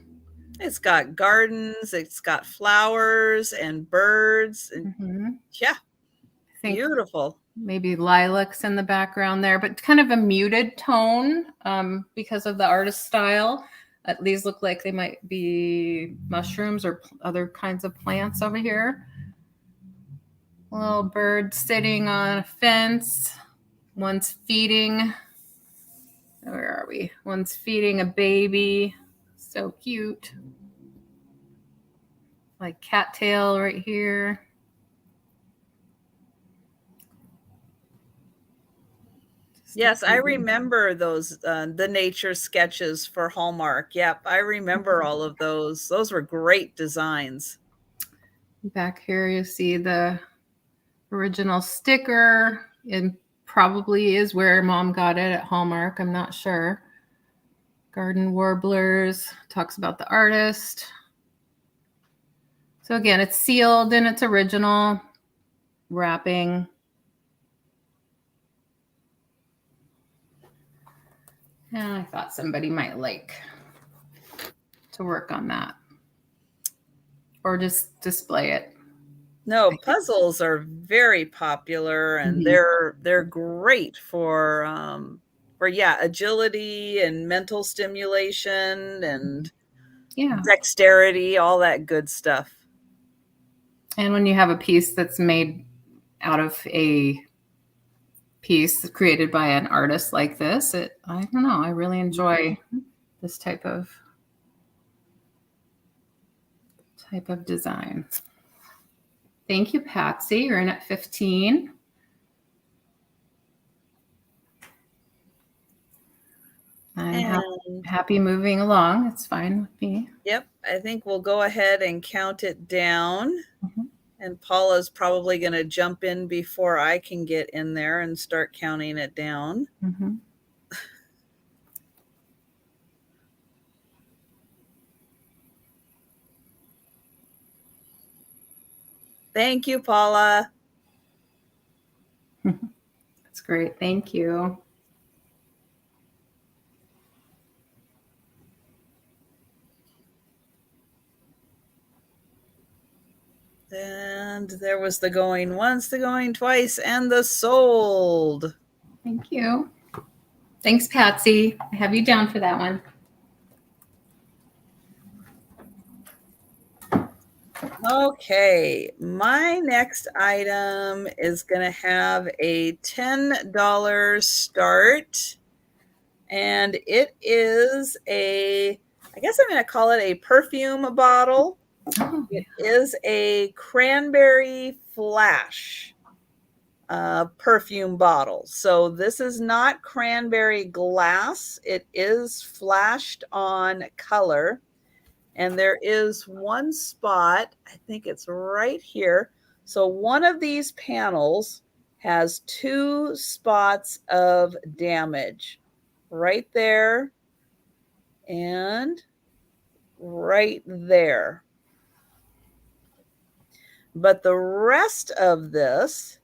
It's got gardens, it's got flowers and birds. And yeah, beautiful. Maybe lilacs in the background there, but kind of a muted tone because of the artist style. These look like they might be mushrooms or other kinds of plants over here. A little bird sitting on a fence. One's feeding. Where are we? One's feeding a baby. So cute. Like cattail right here. Yes, I remember those, the nature sketches for Hallmark. Yep, I remember all of those. Those were great designs. Back here you see the original sticker. It probably is where Mom got it at Hallmark. I'm not sure. Garden Warblers talks about the artist. So again, it's sealed in its original wrapping. And I thought somebody might like to work on that or just display it. No, puzzles are very popular, and they're great for agility and mental stimulation and dexterity, all that good stuff. And when you have a piece that's made out of a piece created by an artist like this, I don't know, I really enjoy this type of design. Thank you, Patsy. You're in at 15. I'm happy moving along. It's fine with me. Yep, I think we'll go ahead and count it down. And Paula's probably going to jump in before I can get in there and start counting it down. Thank you, Paula. That's great. Thank you. And there was the going once, the going twice, and the sold. Thank you. Thanks, Patsy. I have you down for that one. Okay, my next item is going to have a $10 start, and it is I guess I'm going to call it a perfume bottle. It is a cranberry flash perfume bottle. So this is not cranberry glass. It is flashed on color. And there is one spot, I think it's right here. So one of these panels has 2 spots of damage. Right there and right there. But the rest of this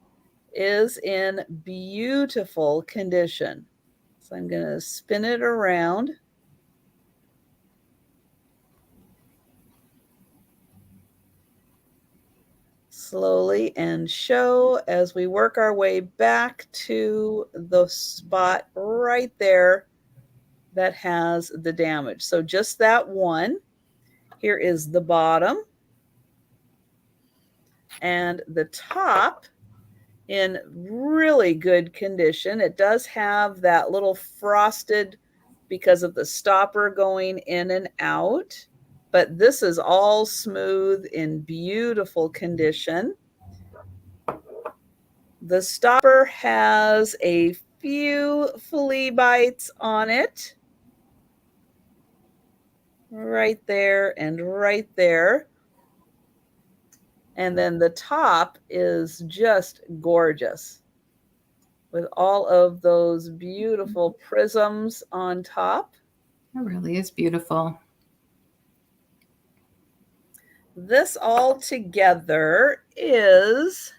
is in beautiful condition. So I'm going to spin it around. Slowly and show as we work our way back to the spot right there that has the damage. So just that one. Here is the bottom. And the top in really good condition. It does have that little frosted because of the stopper going in and out, but this is all smooth in beautiful condition. The stopper has a few flea bites on it. Right there and right there. And then the top is just gorgeous with all of those beautiful prisms on top. It really is beautiful. This all together is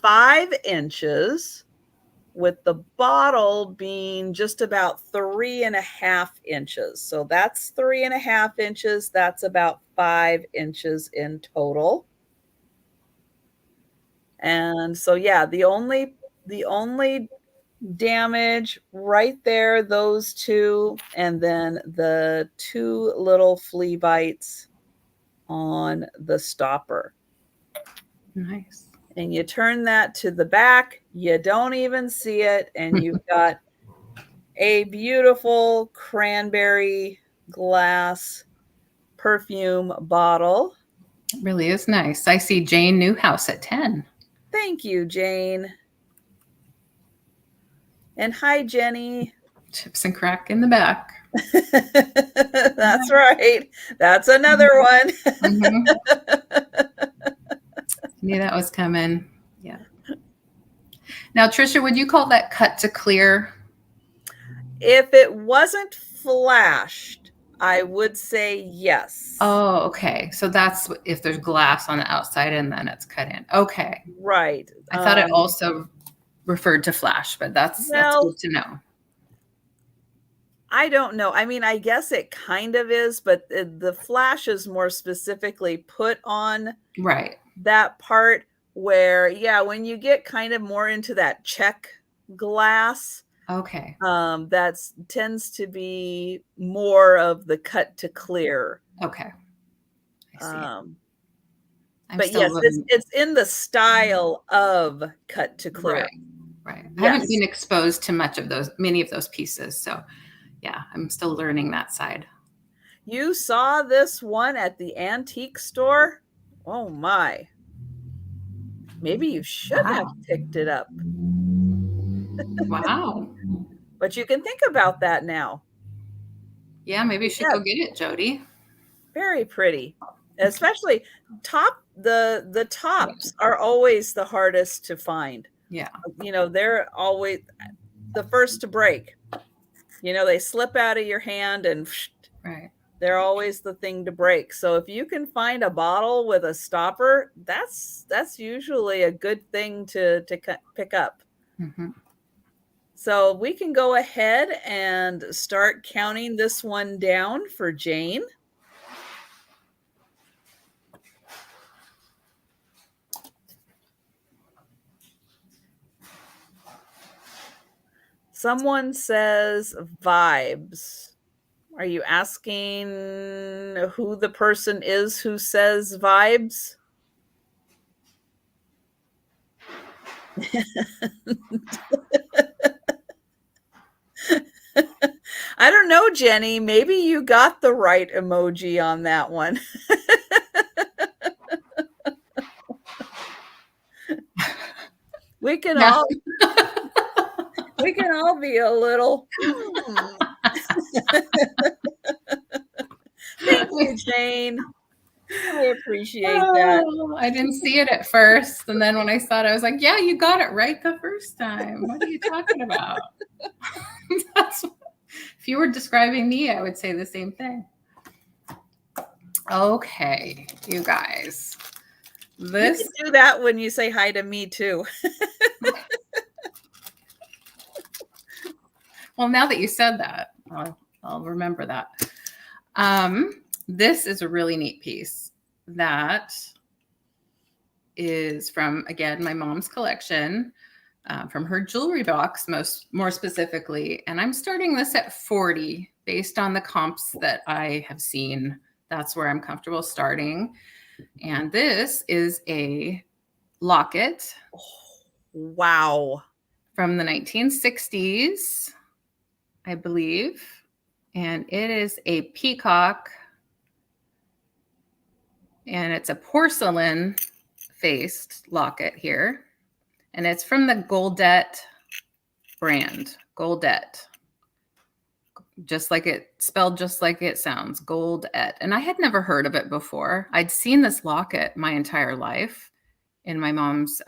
5 inches, with the bottle being just about 3.5 inches. So that's 3.5 inches. That's about 5 inches in total. And so, yeah, the only damage right there, those two, and then the 2 little flea bites on the stopper. Nice. And you turn that to the back, you don't even see it, and you've got a beautiful cranberry glass perfume bottle. It really is nice. I see Jane Newhouse at 10. Thank you, Jane. And hi, Jenny. Chips and crack in the back. That's right. That's another one. Knew that was coming. Yeah. Now, Trisha, would you call that cut to clear? If it wasn't flashed, I would say yes. Oh, okay. So that's if there's glass on the outside and then it's cut in. Okay. Right. I thought it also referred to flash, but that's good to know. I don't know. I mean, I guess it kind of is, but the flash is more specifically put on that part where, yeah, when you get kind of more into that check glass, okay, that tends to be more of the cut to clear. Okay, I see. But yes, it's in the style of cut to clear. Right. Yes. I haven't been exposed to many of those pieces, so yeah, I'm still learning that side. You saw this one at the antique store? Oh my. Maybe you should have picked it up. Wow. But you can think about that now. Yeah, maybe you should go get it, Jody. Very pretty. Especially the tops are always the hardest to find. Yeah. You know, they're always the first to break. You know, they slip out of your hand and they're always the thing to break. So if you can find a bottle with a stopper, that's usually a good thing to pick up. So we can go ahead and start counting this one down for Jane. Someone says vibes. Are you asking who the person is who says vibes? I don't know, Jenny. Maybe you got the right emoji on that one. We can all be a little. Thank you, Jane. I appreciate that. I didn't see it at first, and then when I saw it, I was like, "Yeah, you got it right the first time. What are you talking about?" If you were describing me, I would say the same thing. Okay, you guys. You can do that when you say hi to me too. Well, now that you said that, I'll remember that. This is a really neat piece that is from, again, my mom's collection, from her jewelry box, more specifically. And I'm starting this at 40 based on the comps that I have seen. That's where I'm comfortable starting. And this is a locket. Wow. From the 1960s, I believe. And it is a peacock. And it's a porcelain faced locket here. And it's from the Goldette brand. Goldette. Just like it, spelled just like it sounds. Goldette. And I had never heard of it before. I'd seen this locket my entire life in my mom's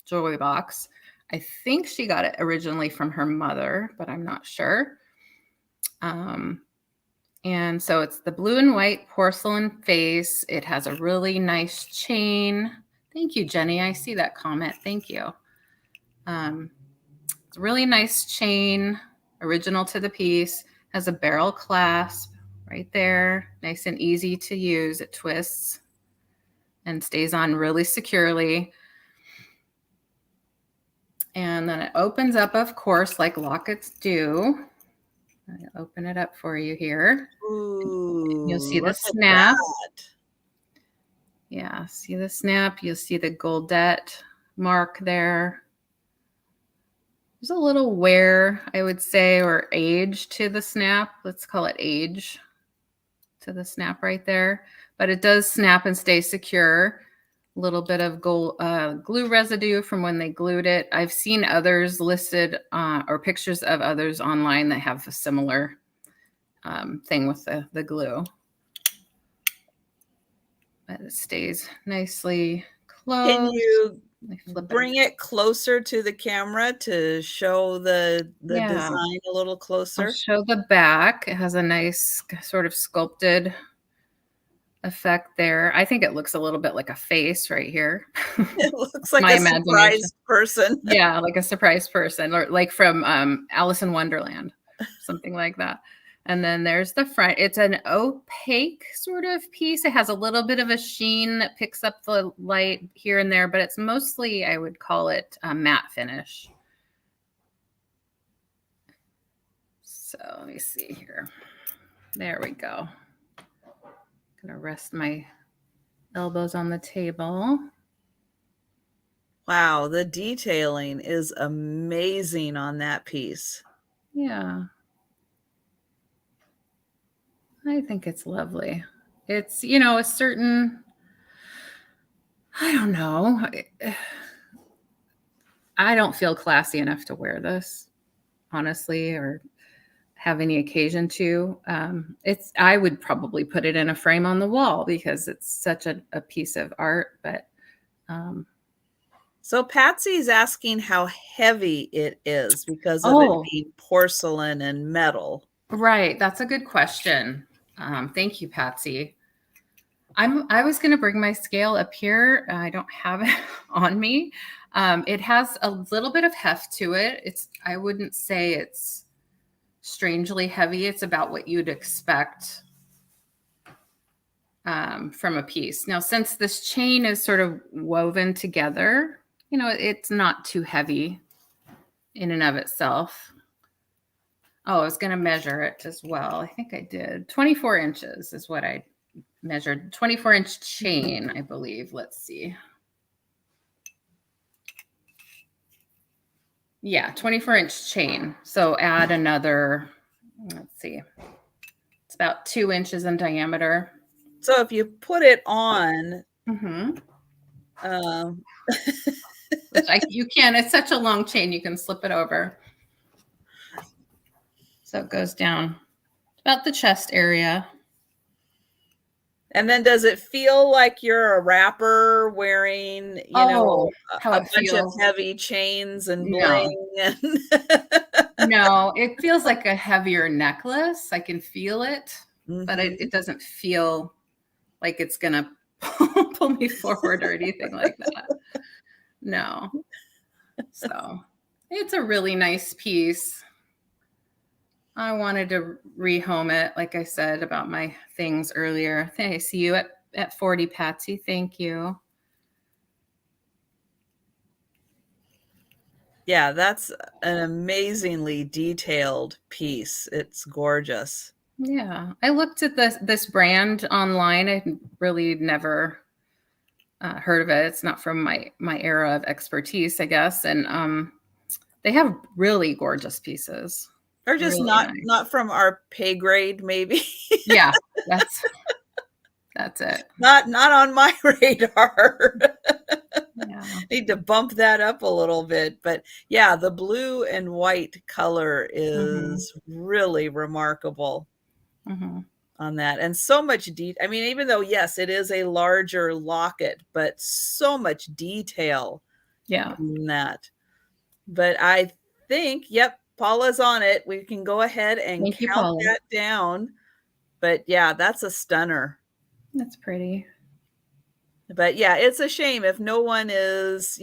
jewelry box. I think she got it originally from her mother, but I'm not sure. And so it's the blue and white porcelain face. It has a really nice chain. Thank you, Jenny. I see that comment. Thank you. It's a really nice chain, original to the piece. Has a barrel clasp right there. Nice and easy to use. It twists and stays on really securely. And then it opens up, of course, like lockets do. I'll open it up for you here. Ooh, you'll see the snap. Yeah, see the snap. You'll see the Goldette mark there. There's a little wear, I would say, or age to the snap. Let's call it age to the snap right there. But it does snap and stay secure. A little bit of glue residue from when they glued it. I've seen others listed or pictures of others online that have a similar thing with the glue. But it stays nicely closed. Can you bring it closer to the camera to show the design a little closer? I'll show the back. It has a nice sort of sculpted effect there. I think it looks a little bit like a face right here. It looks like a surprised person. Yeah, like a surprised person, or like from Alice in Wonderland, something like that. And then there's the front. It's an opaque sort of piece. It has a little bit of a sheen that picks up the light here and there, but it's mostly, I would call it a matte finish. So let me see here. There we go. Gonna rest my elbows on the table. Wow, the detailing is amazing on that piece. Yeah. I think it's lovely. It's, you know, a certain, I don't know. I don't feel classy enough to wear this, honestly, or have any occasion to. I would probably put it in a frame on the wall because it's such a piece of art. But so Patsy's asking how heavy it is because of it being porcelain and metal. Right. That's a good question. Thank you, Patsy. I was going to bring my scale up here. I don't have it on me. It has a little bit of heft to it. I wouldn't say it's strangely heavy. It's about what you'd expect from a piece. Now, since this chain is sort of woven together, you know, it's not too heavy in and of itself. Oh, I was going to measure it as well. I think I did. 24 inches is what I measured. 24-inch chain, I believe. Let's see. Yeah, 24-inch chain. So add another, let's see. It's about 2 inches in diameter. So if you put it on, you can. It's such a long chain. You can slip it over. So it goes down about the chest area. And then does it feel like you're a rapper wearing, you know, a bunch of heavy chains and bling? No, it feels like a heavier necklace. I can feel it, but it doesn't feel like it's going to pull me forward or anything like that. No. So it's a really nice piece. I wanted to rehome it, like I said about my things earlier. I see you at 40, Patsy. Thank you. Yeah, that's an amazingly detailed piece. It's gorgeous. Yeah, I looked at this brand online. I really never heard of it. It's not from my era of expertise, I guess. And they have really gorgeous pieces. Or just Really nice. not from our pay grade, maybe. Yeah, that's it. Not on my radar. Yeah. Need to bump that up a little bit. But yeah, the blue and white color is really remarkable on that. And so much detail. I mean, even though, yes, it is a larger locket, but so much detail in that. But I think, yep, Paula's on it. We can go ahead and count that down. But yeah, that's a stunner. That's pretty. But yeah, it's a shame if no one is,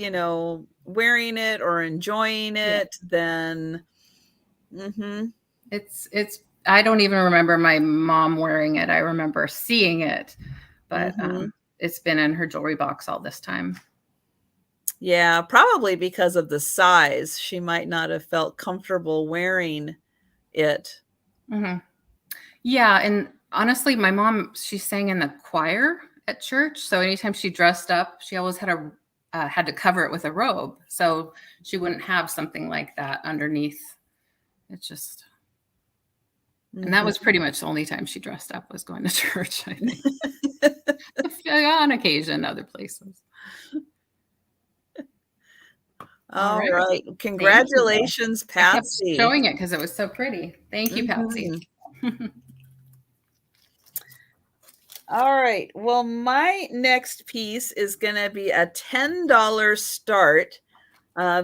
wearing it or enjoying it, then it's I don't even remember my mom wearing it. I remember seeing it, but it's been in her jewelry box all this time. Yeah, probably because of the size. She might not have felt comfortable wearing it. Yeah, and honestly, my mom, she sang in the choir at church, so anytime she dressed up, she always had to cover it with a robe, so she wouldn't have something like that underneath. It's just, and that was pretty much the only time she dressed up, was going to church, I think. On occasion, other places. All right. Congratulations, Patsy. I kept showing it because it was so pretty. Thank you, Patsy. All right. Well, my next piece is going to be a $10 start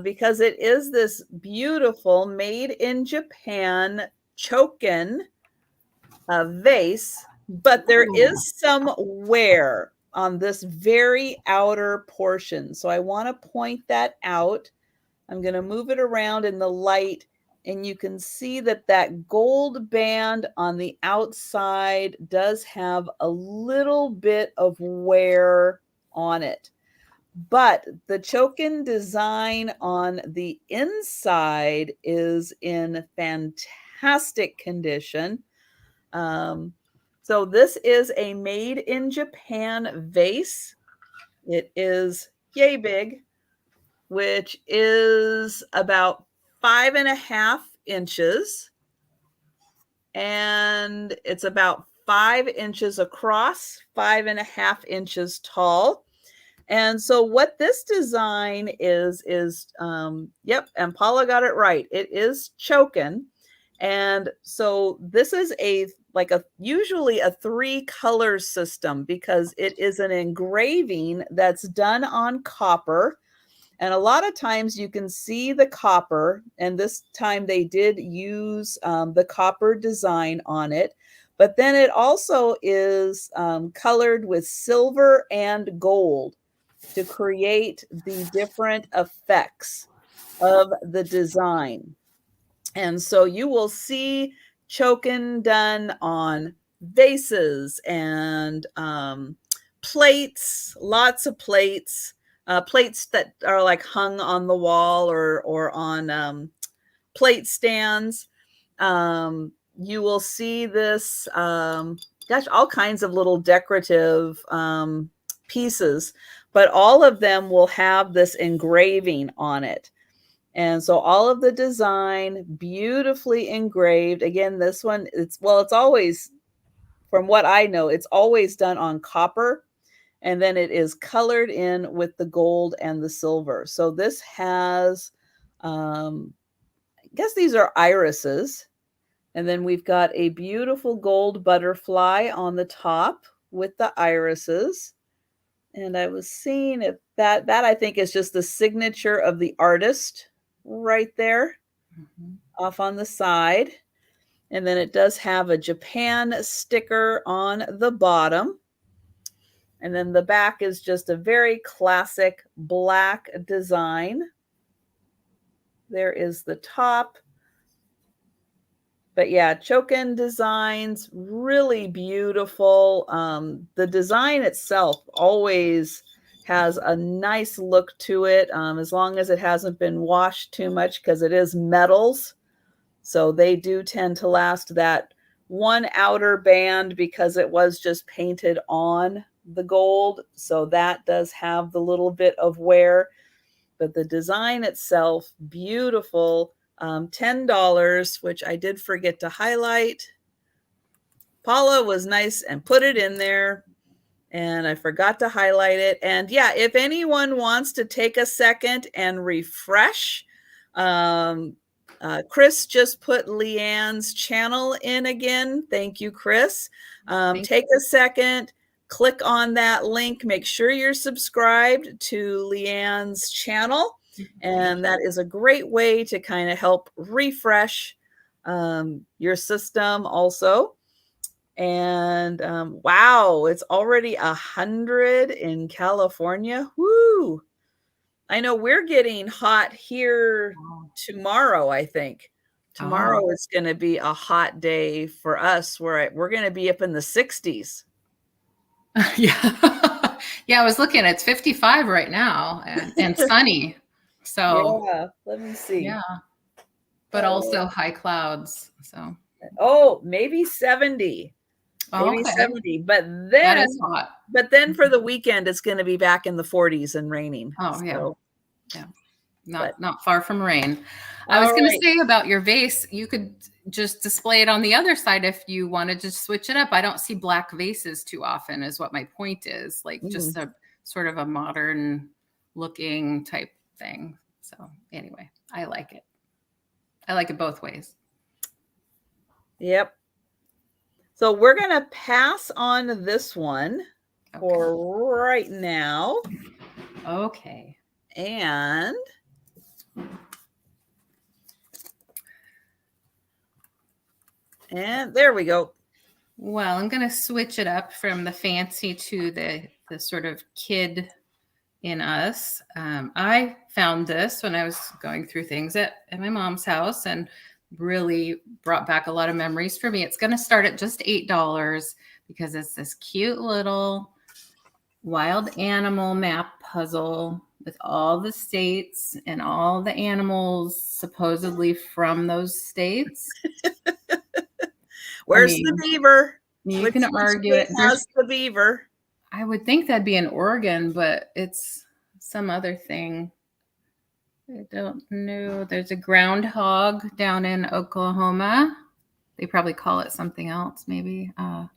because it is this beautiful made in Japan Chokin vase, but there is some wear on this very outer portion. So I want to point that out. I'm going to move it around in the light, and you can see that gold band on the outside does have a little bit of wear on it. But the Chokin design on the inside is in fantastic condition. So this is a made in Japan vase. It is yay big, which is about 5.5 inches. And it's about 5 inches across, 5.5 inches tall. And so what this design is yep, and Paula got it right. It is Chokin. And so this is usually a 3-color system because it is an engraving that's done on copper. And a lot of times you can see the copper, and this time they did use the copper design on it. But then it also is colored with silver and gold to create the different effects of the design. And so you will see Chokin done on vases and plates, lots of plates. Plates that are like hung on the wall or on plate stands. You will see this, all kinds of little decorative pieces, but all of them will have this engraving on it. And so all of the design beautifully engraved. Again, this one, it's always, from what I know, it's always done on copper. And then it is colored in with the gold and the silver. So this has, I guess these are irises. And then we've got a beautiful gold butterfly on the top with the irises. And I was seeing if that I think is just the signature of the artist right there off on the side. And then it does have a Japan sticker on the bottom. And then the back is just a very classic black design. There is the top. But yeah, Chokin designs, really beautiful. The design itself always has a nice look to it, as long as it hasn't been washed too much, because it is metals. So they do tend to last. That one outer band, because it was just painted on the gold, so that does have the little bit of wear. But the design itself, beautiful. $10, which I did forget to highlight. Paula was nice and put it in there, and I forgot to highlight it. And yeah, if anyone wants to take a second and refresh, Chris just put LeAnne's channel in again. Thank you, Chris. Take a second, click on that link. Make sure you're subscribed to LeAnne's channel. And that is a great way to kind of help refresh your system also. And wow, it's already 100 in California. Woo! I know we're getting hot here tomorrow, I think. Tomorrow it's going to be a hot day for us. We're going to be up in the 60s. Yeah. Yeah, I was looking, it's 55 right now and sunny. So yeah, let me see. Yeah. But also high clouds. So maybe 70. Maybe okay. 70. But then that is hot. But then for the weekend it's going to be back in the 40s and raining. Oh, so. Yeah. Not far from rain. I All was going right. to say about your vase, you could just display it on the other side if you want to just switch it up. I don't see black vases too often is what my point is. Like just a sort of a modern looking type thing. So anyway, I like it. I like it both ways. Yep. So we're going to pass on this one for right now. Okay. And there we go. Well, I'm going to switch it up from the fancy to the sort of kid in us. I found this when I was going through things at my mom's house and really brought back a lot of memories for me. It's going to start at just $8 because it's this cute little wild animal map puzzle with all the states and all the animals supposedly from those states. Where's the beaver? You can argue it. How's the beaver? I would think that'd be in Oregon, but it's some other thing. I don't know. There's a groundhog down in Oklahoma. They probably call it something else, maybe. I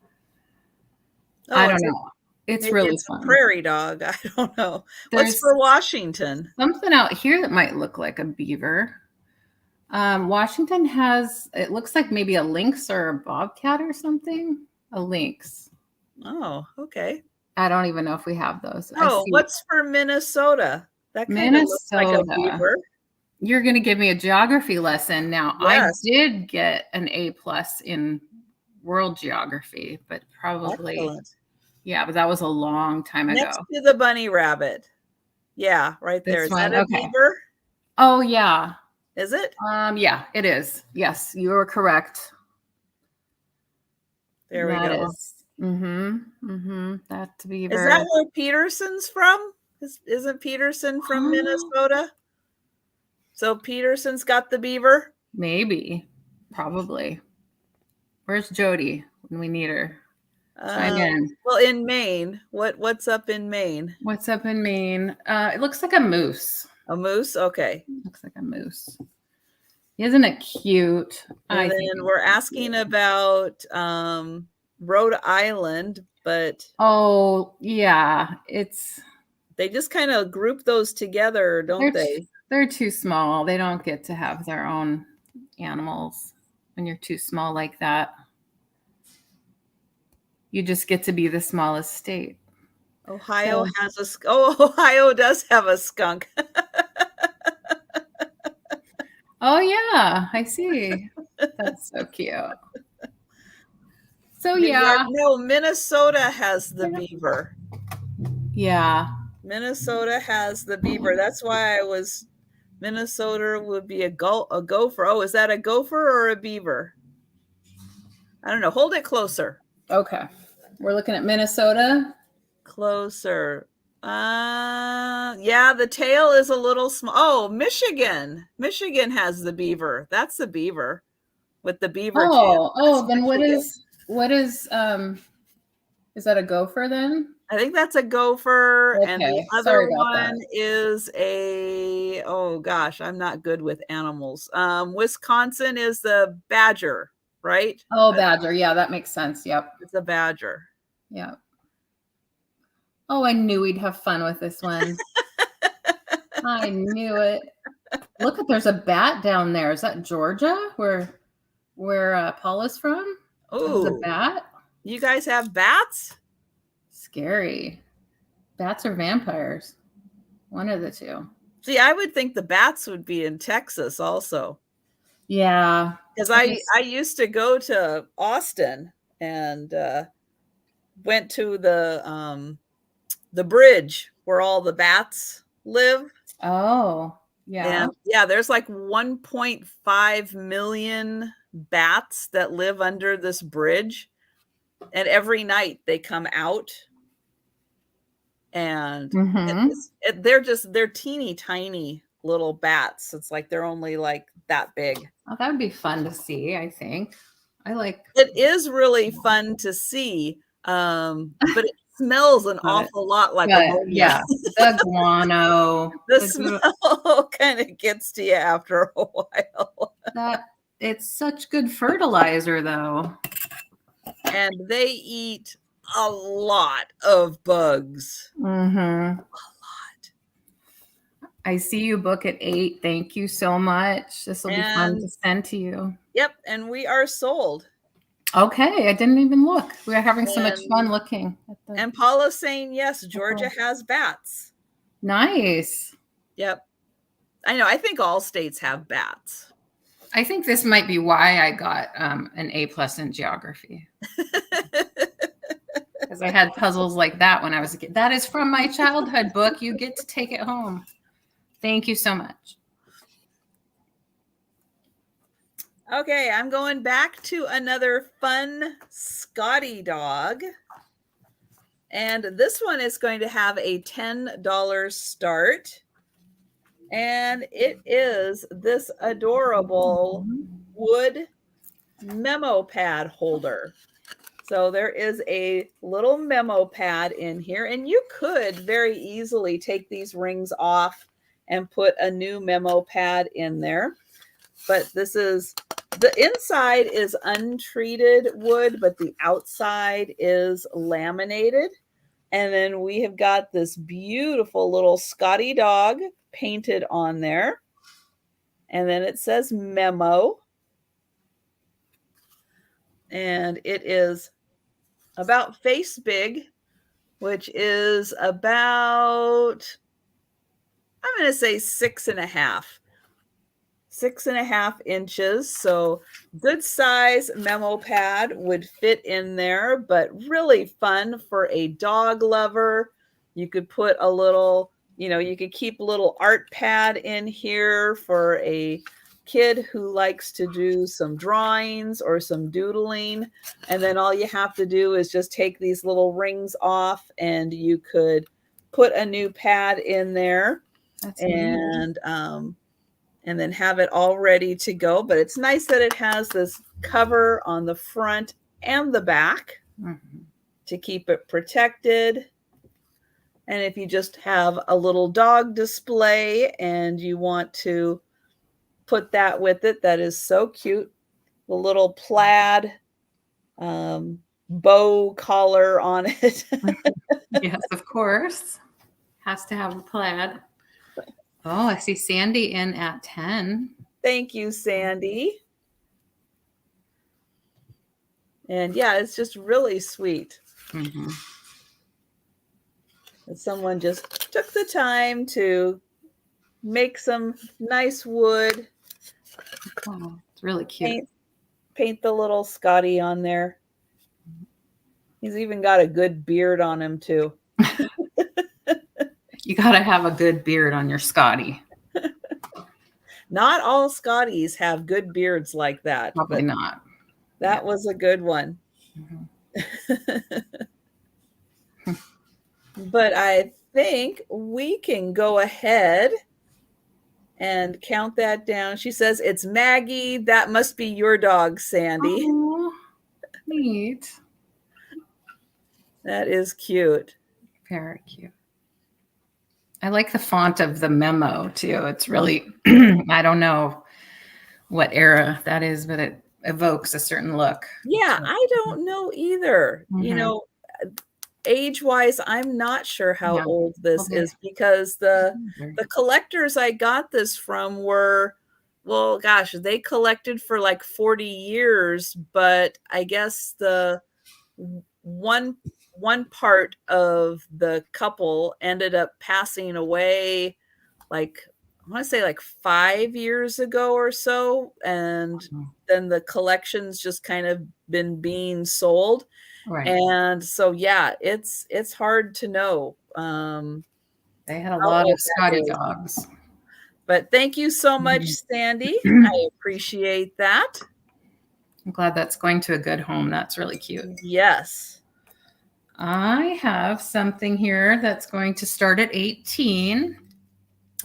don't know. It's really fun. A prairie dog. I don't know. What's for Washington? Something out here that might look like a beaver. Washington has, it looks like maybe a lynx or a bobcat or something. A lynx. Oh, okay. I don't even know if we have those. Oh, what's for Minnesota? That kind of looks like a beaver. You're going to give me a geography lesson now. Yes. I did get an A+ in world geography, but probably, excellent. Yeah, but that was a long time ago. Next to the bunny rabbit. Yeah, right there. Is that a beaver? Oh, yeah. Is it? Yeah, it is. Yes, you are correct. There we go. That's beaver. Is that where Peterson's from? Isn't Peterson from Minnesota? So Peterson's got the beaver? Maybe. Probably. Where's Jody when we need her? Again. Well, in Maine. What's up in Maine? What's up in Maine? It looks like a moose. A moose? Okay. Looks like a moose. Isn't it cute? And then we're asking about Rhode Island, but oh yeah, they just kind of group those together, don't they? They're too small. They don't get to have their own animals when you're too small like that. You just get to be the smallest state. Ohio Ohio does have a skunk. Oh yeah, I see. That's so cute. So yeah. No, Minnesota has the beaver. Yeah. Minnesota has the beaver. That's why Minnesota would be a gopher. Oh, is that a gopher or a beaver? I don't know. Hold it closer. Okay. We're looking at Minnesota. Closer. Yeah, the tail is a little small. Oh, Michigan. Michigan has the beaver. That's the beaver with the beaver tail. Oh, then what is that a gopher then? I think that's a gopher. Okay, And the sorry other about one that. is oh gosh, I'm not good with animals. Wisconsin is the badger, right? Oh, badger. Yeah, that makes sense. Yep. It's a badger. Yep. Oh, I knew we'd have fun with this one. I knew it. Look, there's a bat down there. Is that Georgia, where Paula's from? Oh, a bat. You guys have bats? Scary. Bats or vampires? One of the two. See, I would think the bats would be in Texas also. Yeah. Because I used to go to Austin and went to the bridge where all the bats live. Oh, yeah. And yeah, there's like 1.5 million bats that live under this bridge. And every night they come out. And they're teeny tiny little bats. It's like they're only like that big. Oh, that would be fun to see, I think. It is really fun to see, but it smells an awful lot like ammonia. Yeah, the guano. The smell kind of gets to you after a while. It's such good fertilizer, though. And they eat a lot of bugs. Mm-hmm. A lot. I see you book at 8. Thank you so much. This will be fun to send to you. Yep, and we are sold. Okay, I didn't even look. We are having so much fun looking. And Paula's saying, yes, Georgia has bats. Nice. Yep. I know. I think all states have bats. I think this might be why I got an A+ in geography. Because I had puzzles like that when I was a kid. That is from my childhood book. You get to take it home. Thank you so much. Okay, I'm going back to another fun Scotty dog. And this one is going to have a $10 start. And it is this adorable wood memo pad holder. So there is a little memo pad in here. And you could very easily take these rings off and put a new memo pad in there. But the inside is untreated wood, but the outside is laminated. And then we have got this beautiful little Scotty dog painted on there. And then it says memo. And it is about face big, which is about, I'm going to say 6.5 inches. So good size memo pad would fit in there, but really fun for a dog lover. You could put a little, you could keep a little art pad in here for a kid who likes to do some drawings or some doodling. And then all you have to do is just take these little rings off and you could put a new pad in there. That's and then have it all ready to go. But it's nice that it has this cover on the front and the back to keep it protected. And if you just have a little dog display and you want to put that with it, that is so cute. The little plaid bow collar on it. Yes, of course. Has to have a plaid. Oh, I see Sandy in at 10. Thank you, Sandy. And yeah, it's just really sweet. Mm-hmm. That someone just took the time to make some nice wood. Oh, it's really cute. Paint the little Scotty on there. He's even got a good beard on him too. You got to have a good beard on your Scotty. Not all Scotties have good beards like that. Probably not. That was a good one. But I think we can go ahead and count that down. She says, it's Maggie. That must be your dog, Sandy. Oh, neat. That is cute. Very cute. I like the font of the memo too. It's really, I don't know what era that is, but it evokes a certain look. Yeah, I don't know either. You know, age-wise, I'm not sure how old this is, because the collectors I got this from were, well, gosh, they collected for like 40 years, but I guess the one part of the couple ended up passing away, like, I want to say like 5 years ago or so, and then the collection's just kind of been being sold. Right. And so, yeah, it's hard to know. They had a lot of Scotty dogs. But thank you so much, Sandy. I appreciate that. I'm glad that's going to a good home. That's really cute. Yes. I have something here that's going to start at 18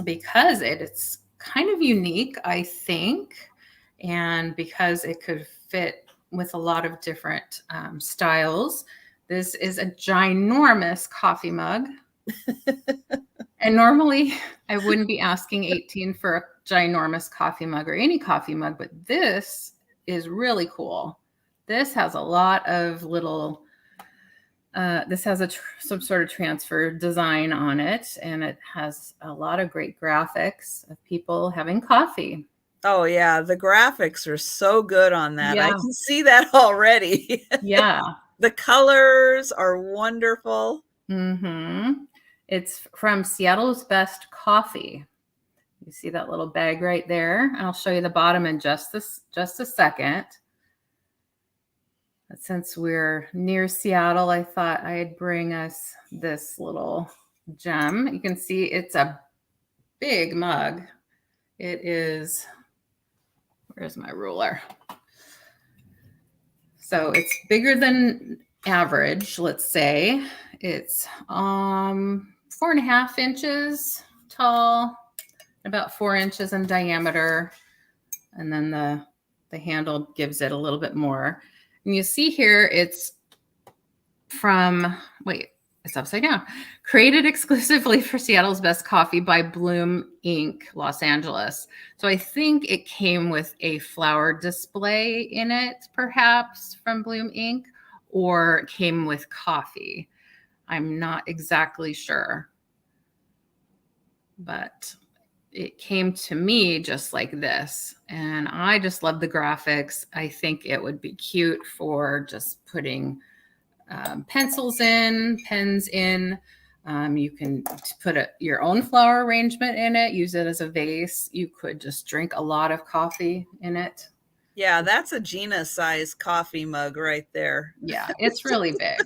because it's kind of unique, I think, and because it could fit with a lot of different styles. This is a ginormous coffee mug. And normally I wouldn't be asking 18 for a ginormous coffee mug or any coffee mug, but this is really cool. This has a lot of little, this has some sort of transfer design on it, and it has a lot of great graphics of people having coffee. Oh, yeah. The graphics are so good on that. Yeah. I can see that already. Yeah. The colors are wonderful. It's from Seattle's Best Coffee. You see that little bag right there? I'll show you the bottom in just a second. But since we're near Seattle, I thought I'd bring us this little gem. You can see it's a big mug. It is, where's my ruler? So it's bigger than average, let's say. It's 4.5 inches tall, about 4 inches in diameter. And then the handle gives it a little bit more. And you see here, it's from, wait, it's upside down. Created exclusively for Seattle's Best Coffee by Bloom Inc., Los Angeles. So I think it came with a flower display in it, perhaps from Bloom Inc., or it came with coffee. I'm not exactly sure. But it came to me just like this. And I just love the graphics. I think it would be cute for just putting pencils in, pens in. You can put your own flower arrangement in it, use it as a vase. You could just drink a lot of coffee in it. Yeah, that's a Gina size coffee mug right there. Yeah, it's really big.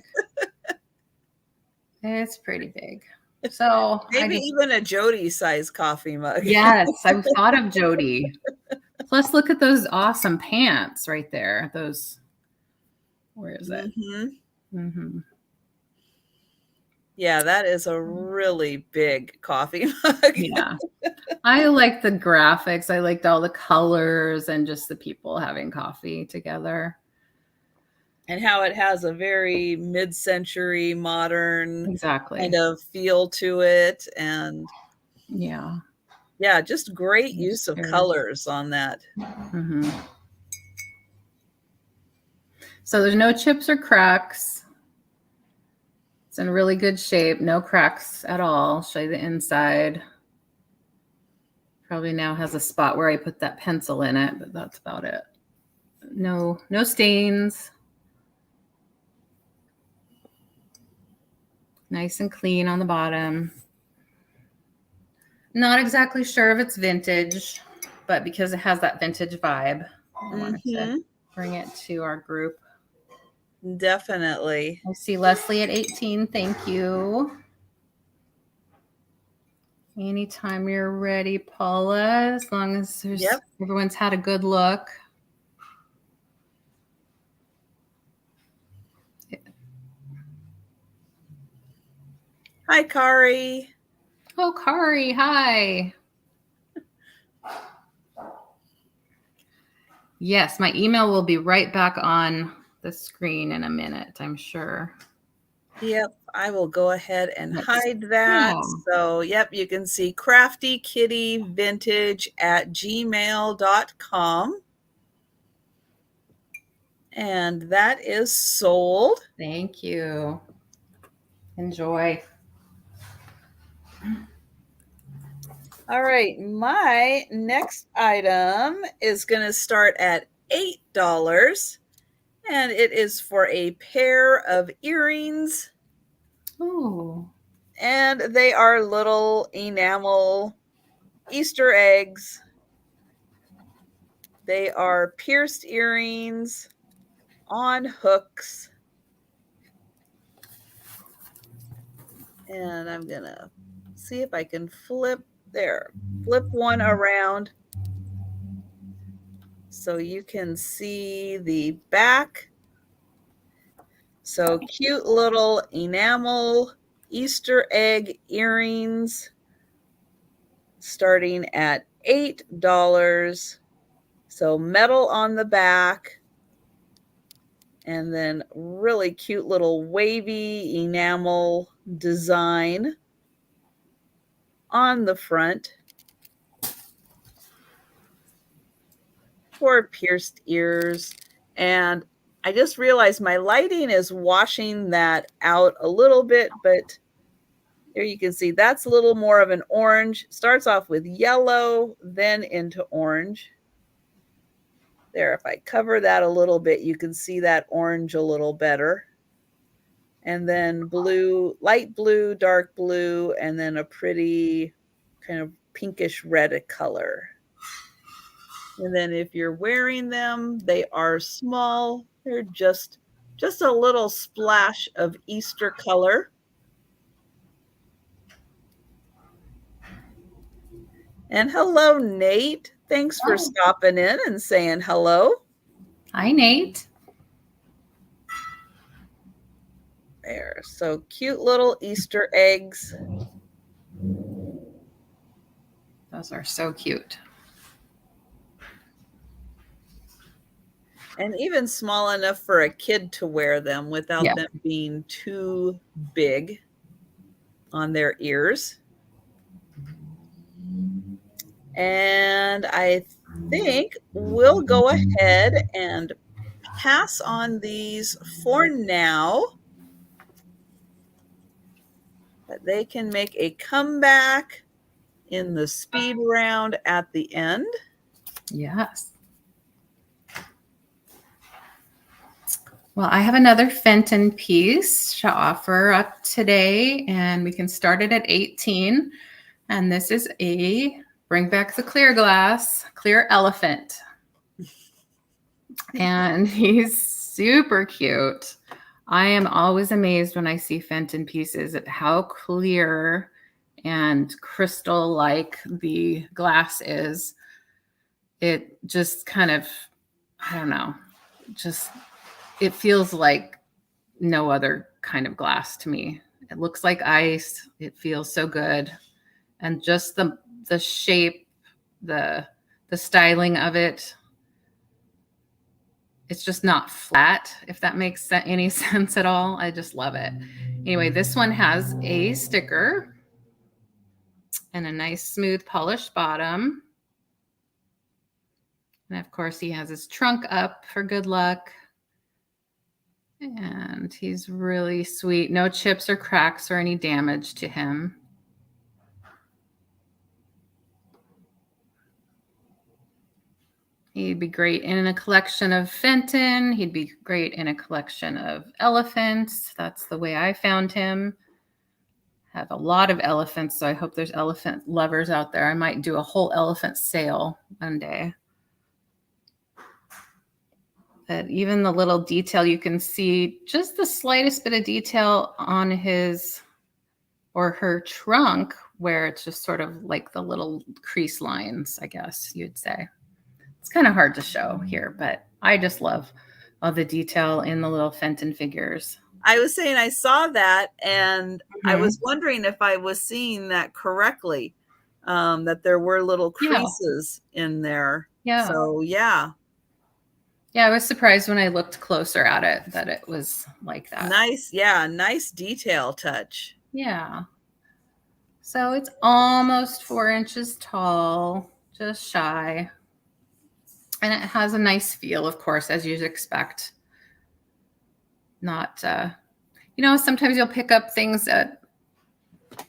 It's pretty big. So maybe even a Jody size coffee mug. Yes, I've thought of Jody. Plus, look at those awesome pants right there. Those, where is it? Yeah, that is a really big coffee mug. Yeah. I like the graphics. I liked all the colors and just the people having coffee together. And how it has a very mid-century modern kind of feel to it. And yeah, just great use of colors on that. So there's no chips or cracks. It's in really good shape. No cracks at all. I'll show you the inside. Probably now has a spot where I put that pencil in it, but that's about it. No stains. Nice and clean on the bottom. Not exactly sure if it's vintage, but because it has that vintage vibe, I wanted to bring it to our group. Definitely. I see Leslie at 18. Thank you. Anytime you're ready, Paula, as long as everyone's had a good look. Hi, Kari. Oh, Kari, hi. Yes, my email will be right back on the screen in a minute, I'm sure. Yep, I will go ahead and hide that. Yeah. So, yep, you can see craftykittyvintage@gmail.com. And that is sold. Thank you. Enjoy. All right, my next item is going to start at $8, and it is for a pair of earrings. Oh. And they are little enamel Easter eggs. They are pierced earrings on hooks. And I'm going to see if I can flip one around so you can see the back. So cute little enamel Easter egg earrings starting at $8. So metal on the back, and then really cute little wavy enamel design on the front for pierced ears. And I just realized my lighting is washing that out a little bit, but there you can see that's a little more of an orange. Starts off with yellow, then into orange. There, if I cover that a little bit, you can see that orange a little better. And then blue, light blue, dark blue, and then a pretty kind of pinkish red color. And then if you're wearing them, they are small. They're just a little splash of Easter color. And hello, Nate. Thanks for stopping in and saying hello. Hi, Nate. There, so cute little Easter eggs. Those are so cute. And even small enough for a kid to wear them without them being too big on their ears. And I think we'll go ahead and pass on these for now. But they can make a comeback in the speed round at the end. Yes. Well, I have another Fenton piece to offer up today, and we can start it at 18. And this is a bring back the clear glass, clear elephant. And he's super cute. I am always amazed when I see Fenton pieces at how clear and crystal-like the glass is. It just kind of, I don't know, just it feels like no other kind of glass to me. It looks like ice. It feels so good. And just the shape, the styling of it, it's just not flat, if that makes any sense at all. I just love it. Anyway, this one has a sticker and a nice smooth polished bottom. And of course, he has his trunk up for good luck. And he's really sweet. No chips or cracks or any damage to him. He'd be great in a collection of Fenton. He'd be great in a collection of elephants. That's the way I found him. Have a lot of elephants, so I hope there's elephant lovers out there. I might do a whole elephant sale one day. But even the little detail, you can see just the slightest bit of detail on his or her trunk where it's just sort of like the little crease lines, I guess you'd say. It's kind of hard to show here, but I just love all the detail in the little Fenton figures. I was saying I saw that, and I Mhm. was wondering if I was seeing that correctly, that there were little Yeah. creases in there. Yeah. So yeah, Yeah, I was surprised when I looked closer at it that it was like that. nice. Yeah, nice detail touch. Yeah. So it's almost 4 inches tall, just shy. And it has a nice feel, of course, as you'd expect. Not, sometimes you'll pick up things at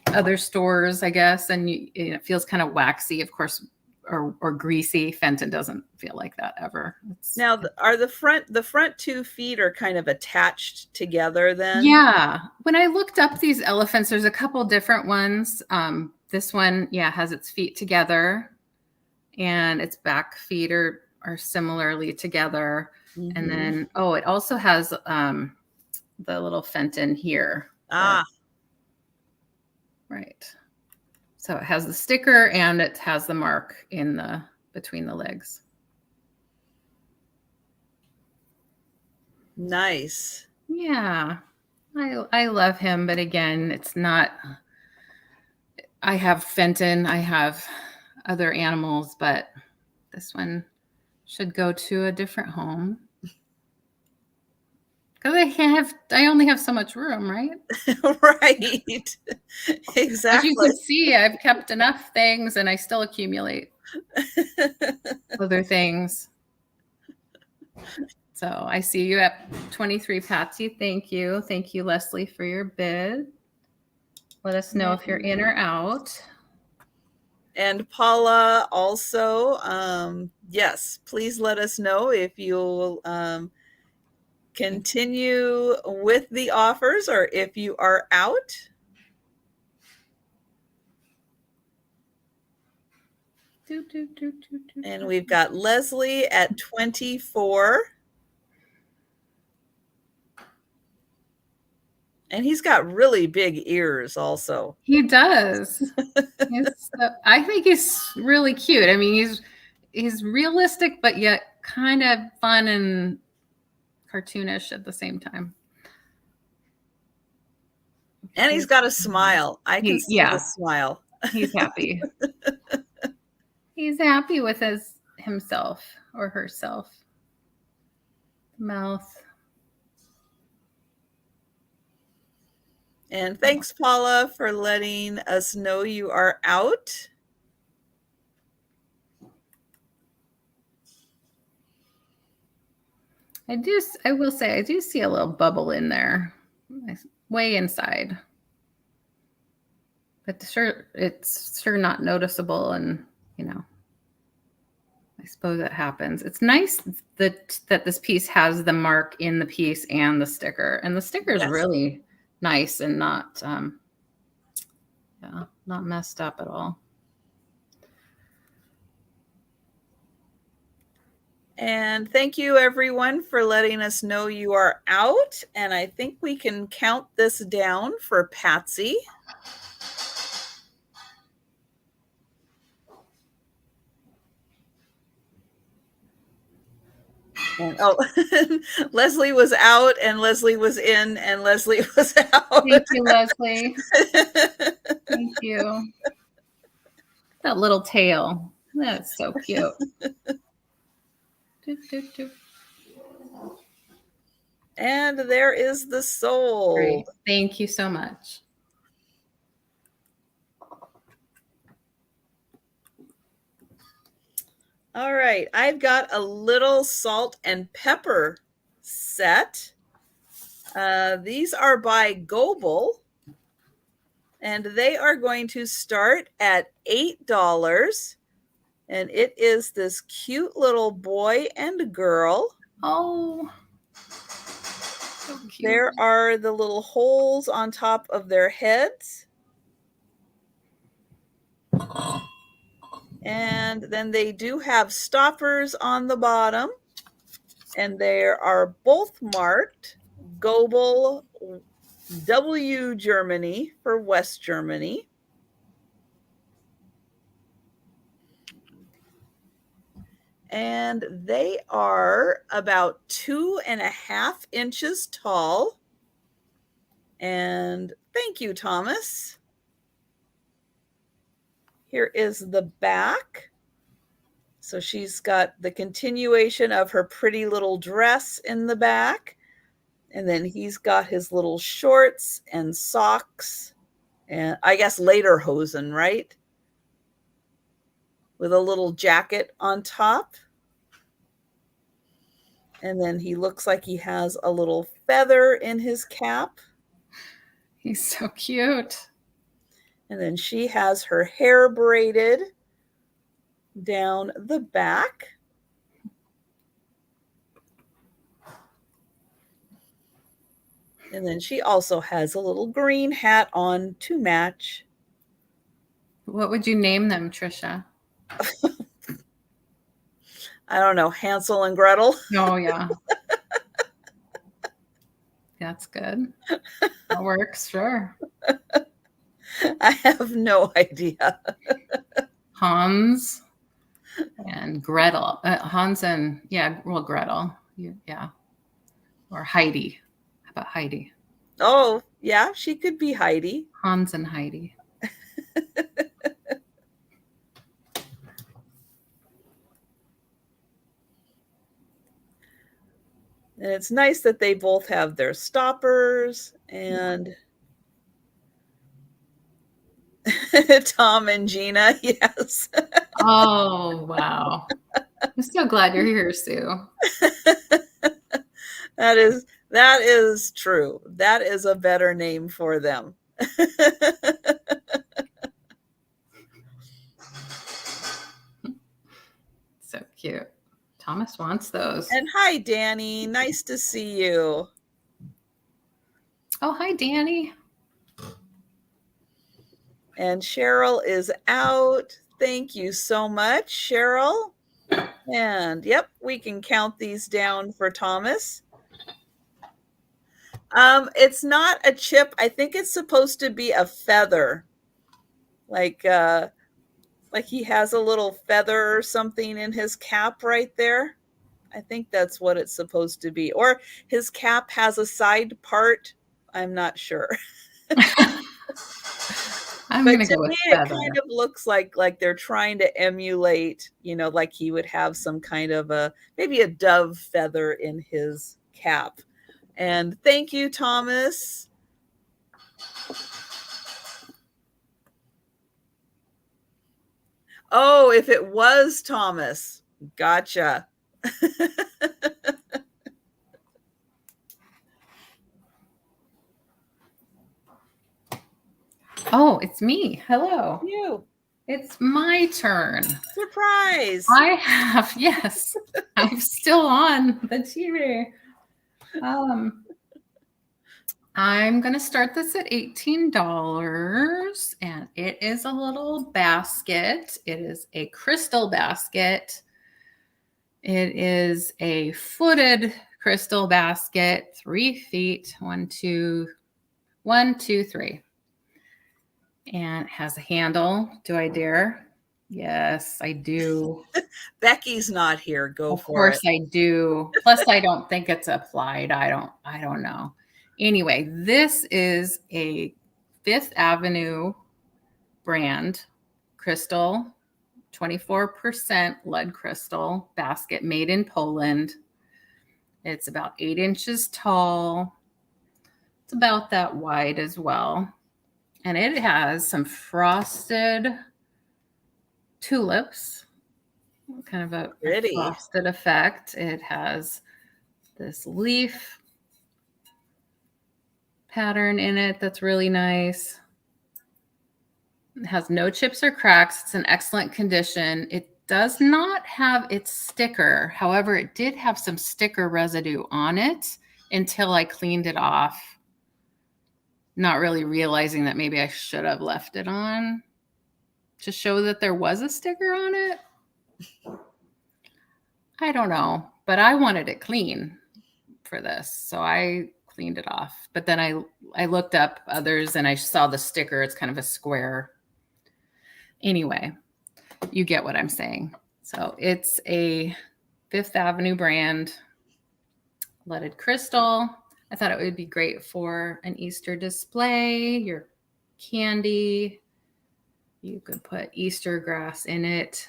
other stores, I guess, and it feels kind of waxy, of course, or greasy. Fenton doesn't feel like that ever. Now, are the front 2 feet are kind of attached together then? Yeah. When I looked up these elephants, there's a couple different ones. This one, has its feet together, and its back feet are similarly together. Mm-hmm. And then, it also has the little Fenton here. Ah. Right. So it has the sticker and it has the mark between the legs. Nice. Yeah. I love him, but again, it's not. I have Fenton, I have other animals, but this one should go to a different home. Because I only have so much room, right? Right. Exactly. As you can see, I've kept enough things and I still accumulate other things. So I see you at 23, Patsy. Thank you. Thank you, Leslie, for your bid. Let us know if you're in or out. And Paula also, yes, please let us know if you'll continue with the offers or if you are out. And we've got Leslie at 24. And he's got really big ears also. He does. I think he's really cute. I mean, he's realistic, but yet kind of fun and cartoonish at the same time. And he's got a smile. I can see the smile. He's happy. He's happy with himself or herself. Mouth. And thanks, Paula, for letting us know you are out. I will say, I do see a little bubble in there, way inside. But it's sure not noticeable, and I suppose it happens. It's nice that this piece has the mark in the piece and the sticker, and the sticker is really nice and not messed up at all. And thank you, everyone, for letting us know you are out. And I think we can count this down for Patsy. And, Leslie was out, and Leslie was in, and Leslie was out. Thank you, Leslie. Thank you. That little tail. That's so cute. And there is the soul. Great. Thank you so much. All right, I've got a little salt and pepper set. These are by Cobalt, and they are going to start at $8. And it is this cute little boy and girl. Oh, so cute. There are the little holes on top of their heads. And then they do have stoppers on the bottom. And they are both marked Cobalt W Germany for West Germany. And they are about 2.5 inches tall. And thank you, Thomas. Here is the back. So she's got the continuation of her pretty little dress in the back. And then he's got his little shorts and socks. And I guess lederhosen, right? With a little jacket on top. And then he looks like he has a little feather in his cap. He's so cute. And then she has her hair braided down the back. And then she also has a little green hat on to match. What would you name them, Trisha? I don't know, Hansel and Gretel. Oh, yeah. That's good. That works, sure. I have no idea. Hans and Gretel. Hans and, Gretel. Yeah. Or Heidi. How about Heidi? Oh, yeah, she could be Heidi. Hans and Heidi. And it's nice that they both have their stoppers and Tom and Gina, yes. Oh, wow. I'm so glad you're here, Sue. That is true. That is a better name for them. So cute. Thomas wants those. And hi, Danny. Nice to see you. Oh, hi, Danny. And Cheryl is out. Thank you so much, Cheryl. And yep, we can count these down for Thomas. It's not a chip. I think it's supposed to be a feather. Like he has a little feather or something in his cap right there. I think that's what it's supposed to be. Or his cap has a side part. I'm not sure. I'm But going to to go with me, feather. it kind of looks like they're trying to emulate, like he would have some kind of maybe a dove feather in his cap. And thank you, Thomas. Oh, if it was Thomas. Gotcha. Oh, it's me. Hello. You. It's my turn. Surprise. Yes, I'm still on the TV. I'm going to start this at $18, and it is a little basket. It is a crystal basket. It is a footed crystal basket, 3 feet, 1, 2, 3. And it has a handle. Do I dare? Yes, I do. Becky's not here. Go Of for it. course I do. Plus, I don't think it's applied. I don't know. Anyway, this is a Fifth Avenue brand crystal, 24% lead crystal basket made in Poland. It's about 8 inches tall. It's about that wide as well. And it has some frosted tulips, kind of a frosted effect. It has this leaf pattern in it that's really nice. It has no chips or cracks. It's in excellent condition. It does not have its sticker. However, it did have some sticker residue on it until I cleaned it off, not really realizing that maybe I should have left it on to show that there was a sticker on it. I don't know, but I wanted it clean for this, so I cleaned it off. But then I looked up others and I saw the sticker. It's kind of a square. Anyway, you get what I'm saying. So it's a Fifth Avenue brand leaded crystal. I thought it would be great for an Easter display, your candy. You could put Easter grass in it.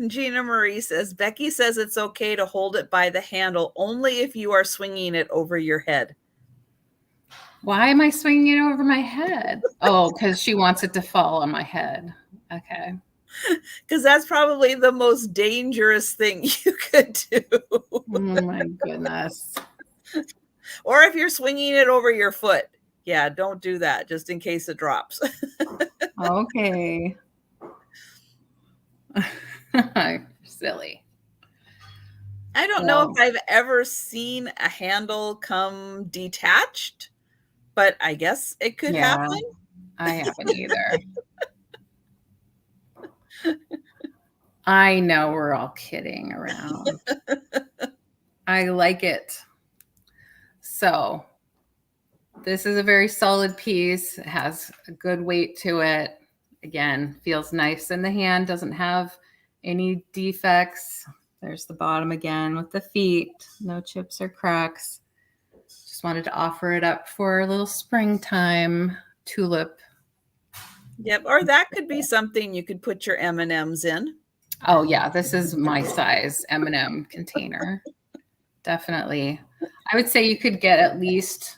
Gina Marie says, Becky says it's okay to hold it by the handle only if you are swinging it over your head. Why am I swinging it over my head? Oh, because she wants it to fall on my head. Okay. Because that's probably the most dangerous thing you could do. Oh my goodness. Or if you're swinging it over your foot. Yeah, don't do that just in case it drops. Okay. Silly. I don't know if I've ever seen a handle come detached, but I guess it could happen. I haven't either. I know we're all kidding around. I like it. So this is a very solid piece. It has a good weight to it. Again, feels nice in the hand, doesn't have any defects. There's the bottom again with the feet, no chips or cracks. Just wanted to offer it up for a little springtime tulip. Yep, or that could be something you could put your M&Ms in. Oh yeah, this is my size M&M container. Definitely. I would say you could get at least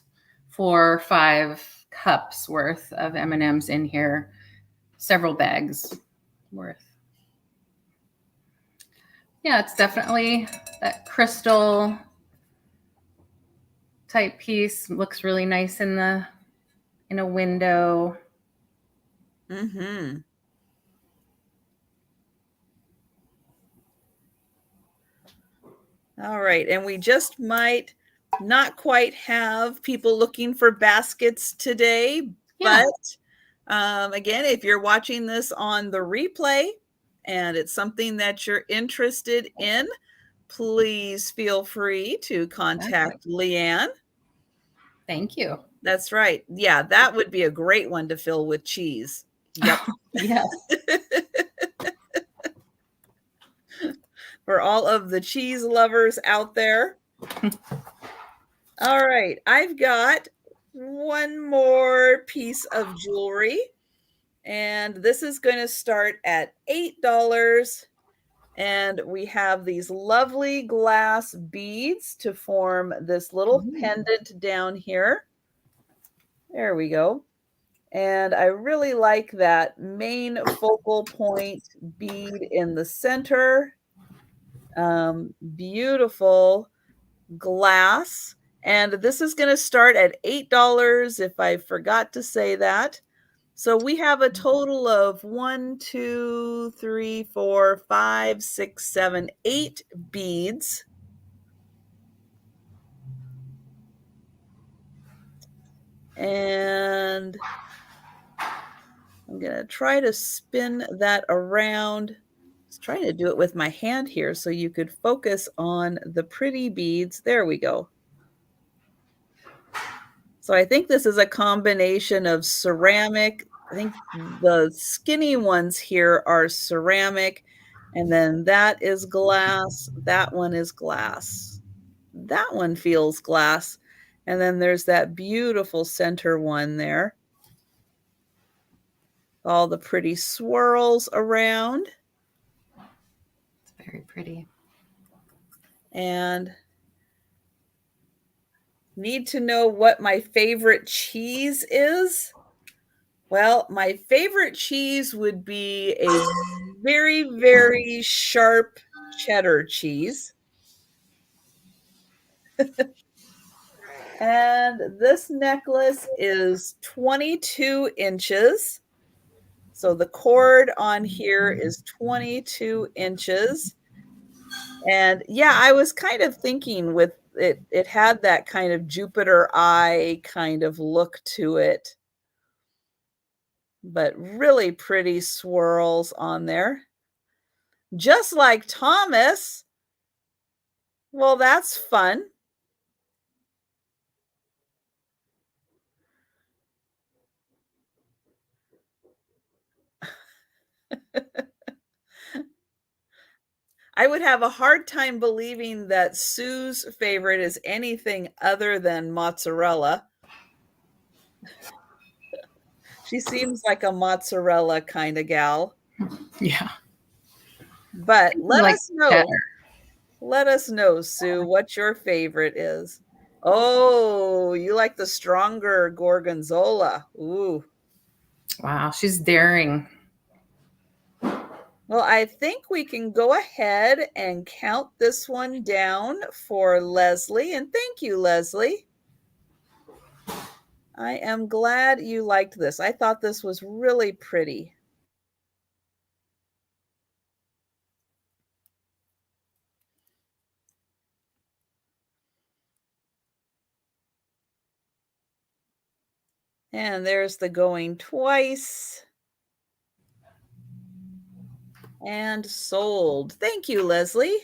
4 or 5 cups worth of M&Ms in here, several bags worth. Yeah, it's definitely that crystal type piece. Looks really nice in a window. Mm-hmm. All right, and we just might not quite have people looking for baskets today, but again, if you're watching this on the replay and it's something that you're interested in, please feel free to contact LeAnne. Thank you. That's right. Yeah, that would be a great one to fill with cheese. Yep. Yes. For all of the cheese lovers out there. All right, I've got one more piece of jewelry, and this is going to start at $8. And we have these lovely glass beads to form this little pendant down here. There we go. And I really like that main focal point bead in the center. Beautiful glass. And this is going to start at $8 if I forgot to say that. So we have a total of 1, 2, 3, 4, 5, 6, 7, 8 beads. And I'm going to try to spin that around. I was trying to do it with my hand here so you could focus on the pretty beads. There we go. So I think this is a combination of ceramic. I think the skinny ones here are ceramic, and then that is glass. That one is glass. That one feels glass. And then there's that beautiful center one there. All the pretty swirls around. It's very pretty. And need to know what my favorite cheese is? Well, my favorite cheese would be a very, very sharp cheddar cheese. And this necklace is 22 inches. So the cord on here is 22 inches. And yeah, I was kind of thinking with it, it had that kind of Jupiter eye kind of look to it. But really pretty swirls on there. Just like Thomas. Well, that's fun. I would have a hard time believing that Sue's favorite is anything other than mozzarella. She seems like a mozzarella kind of gal. Yeah. But let Like us know. cheddar. Let us know, Sue, what your favorite is. Oh, you like the stronger gorgonzola. Ooh. Wow, she's daring. Well, I think we can go ahead and count this one down for Leslie. And thank you, Leslie. I am glad you liked this. I thought this was really pretty. And there's the going twice. And sold. Thank you, Leslie.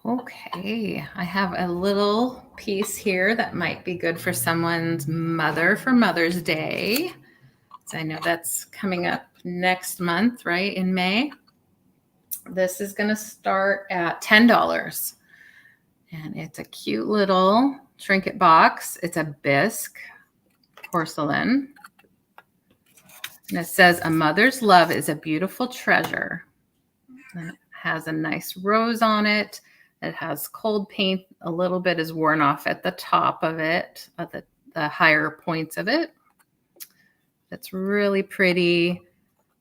Okay, I have a little piece here that might be good for someone's mother for Mother's Day. So I know that's coming up next month, right, in May. This is going to start at $10. And it's a cute little trinket box. It's a bisque porcelain. And it says, "A mother's love is a beautiful treasure." And it has a nice rose on it. It has cold paint. A little bit is worn off at the top of it, at the higher points of it. It's really pretty.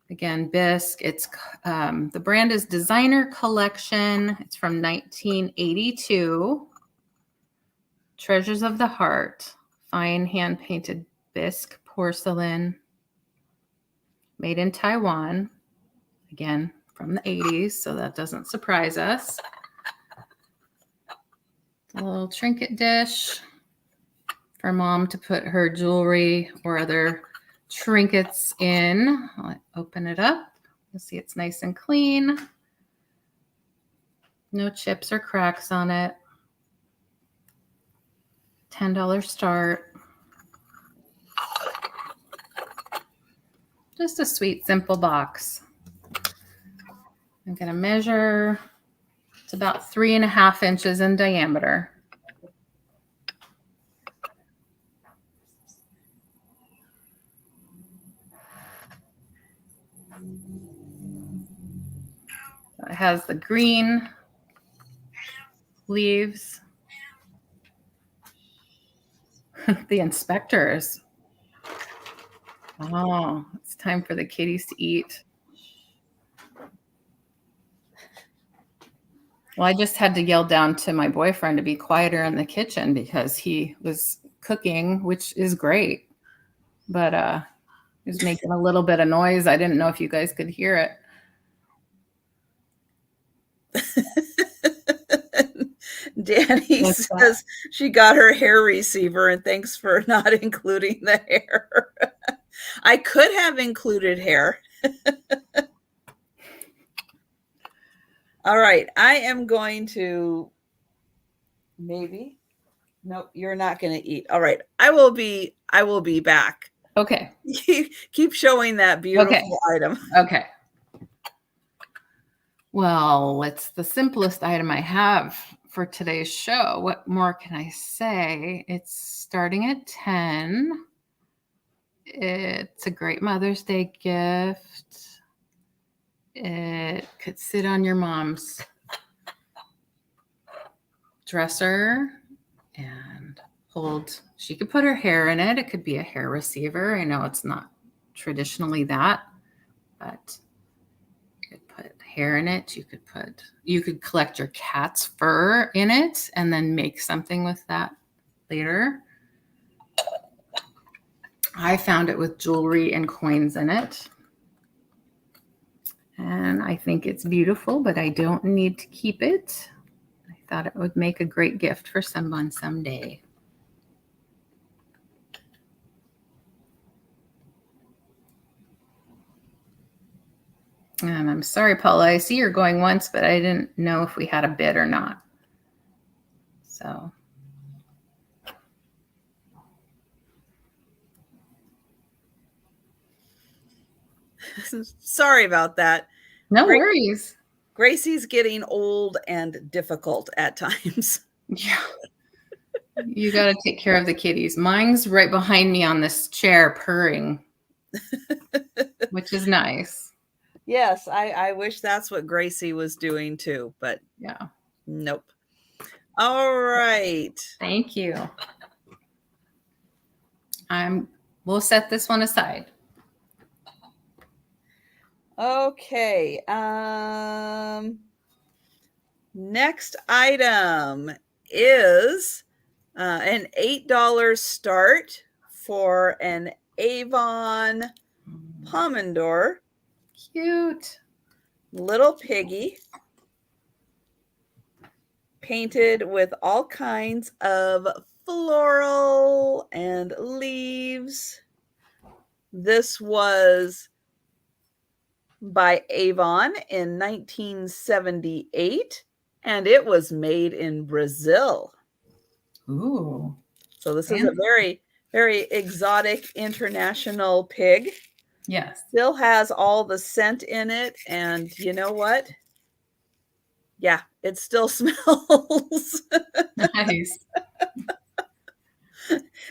Again, bisque. It's the brand is Designer Collection. It's from 1982. Treasures of the Heart. Fine hand-painted bisque porcelain. Made in Taiwan. Again, from the 80s, so that doesn't surprise us. A little trinket dish for mom to put her jewelry or other trinkets in. I'll open it up. You'll see it's nice and clean. No chips or cracks on it. $10 start. Just a sweet, simple box. I'm going to measure. It's about 3.5 inches in diameter. It has the green leaves. The inspectors. Oh, it's time for the kitties to eat. Well, I just had to yell down to my boyfriend to be quieter in the kitchen because he was cooking, which is great. But he was making a little bit of noise. I didn't know if you guys could hear it. Danny What's says that? she got her hair receiver and thanks for not including the hair. I could have included hair. All right, I am going to maybe. No, you're not going to eat. All right, I will be back. Okay. Keep showing that beautiful item. Okay. Well, it's the simplest item I have for today's show. What more can I say? It's starting at 10. It's a great Mother's Day gift. It could sit on your mom's dresser and hold. She could put her hair in it. It could be a hair receiver. I know it's not traditionally that, but you could put hair in it. You could collect your cat's fur in it and then make something with that later. I found it with jewelry and coins in it. And I think it's beautiful, but I don't need to keep it. I thought it would make a great gift for someone someday. And I'm sorry, Paula, I see you're going once, but I didn't know if we had a bid or not. So. Sorry about that. No worries. Gracie's getting old and difficult at times. Yeah. You got to take care of the kitties. Mine's right behind me on this chair purring, which is nice. Yes, I wish that's what Gracie was doing too, but yeah. Nope. All right. Thank you. We'll set this one aside. Okay. Next item is an $8 start for an Avon pomander. Cute. Little piggy. Painted with all kinds of floral and leaves. This was by Avon in 1978, and it was made in Brazil. Ooh. So this is a very, very exotic international pig. Yes. Still has all the scent in it, and you know what? Yeah, it still smells. Nice.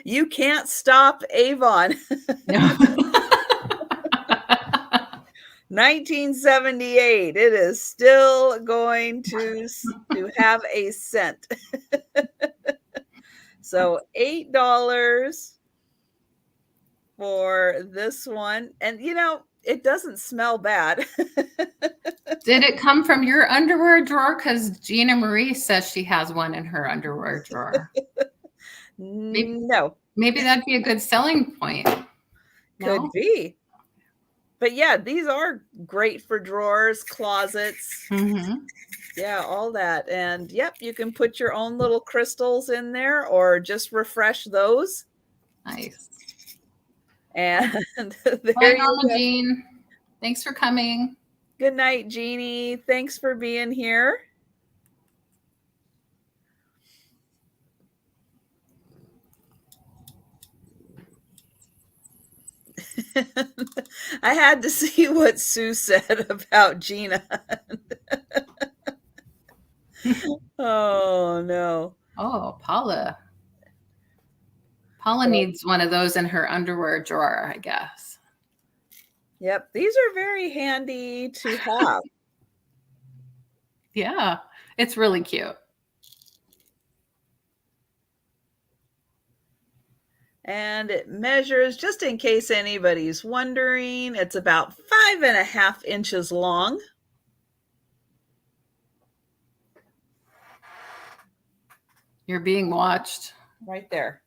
You can't stop Avon. No. 1978. It is still going to have a scent. So $8 for this one. And you know, it doesn't smell bad. Did it come from your underwear drawer? Because Gina Marie says she has one in her underwear drawer. No. Maybe that'd be a good selling point. Could be. But yeah, these are great for drawers, closets. Mm-hmm. Yeah, all that. And yep, you can put your own little crystals in there or just refresh those. Nice. And there Bye, you Mama go. Jean. Thanks for coming. Good night, Jeannie. Thanks for being here. I had to see what Sue said about Gina. Oh, no. Oh, Paula. Paula needs one of those in her underwear drawer, I guess. Yep. These are very handy to have. Yeah, it's really cute. And it measures, just in case anybody's wondering, it's about 5.5 inches long. You're being watched. Right there.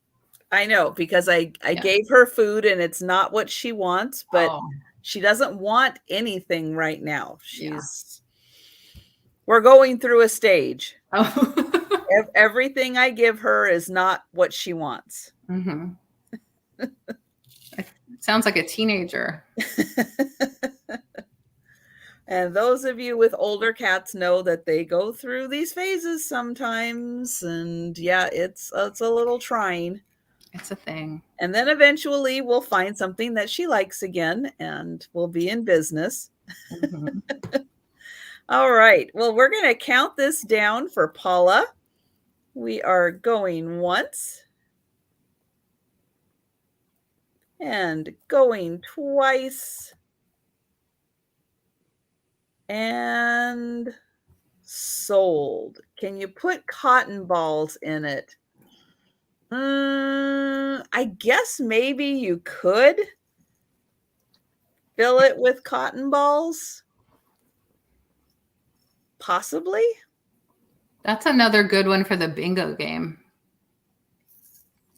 I know, because I gave her food and it's not what she wants, but she doesn't want anything right now. We're going through a stage. Everything I give her is not what she wants. Mm-hmm. Sounds like a teenager. And those of you with older cats know that they go through these phases sometimes. And yeah, it's a little trying. It's a thing. And then eventually we'll find something that she likes again and we'll be in business. Mm-hmm. All right. Well, we're going to count this down for Paula. We are going once. And going twice. And sold. Can you put cotton balls in it? I guess maybe you could fill it with cotton balls. Possibly. That's another good one for the bingo game.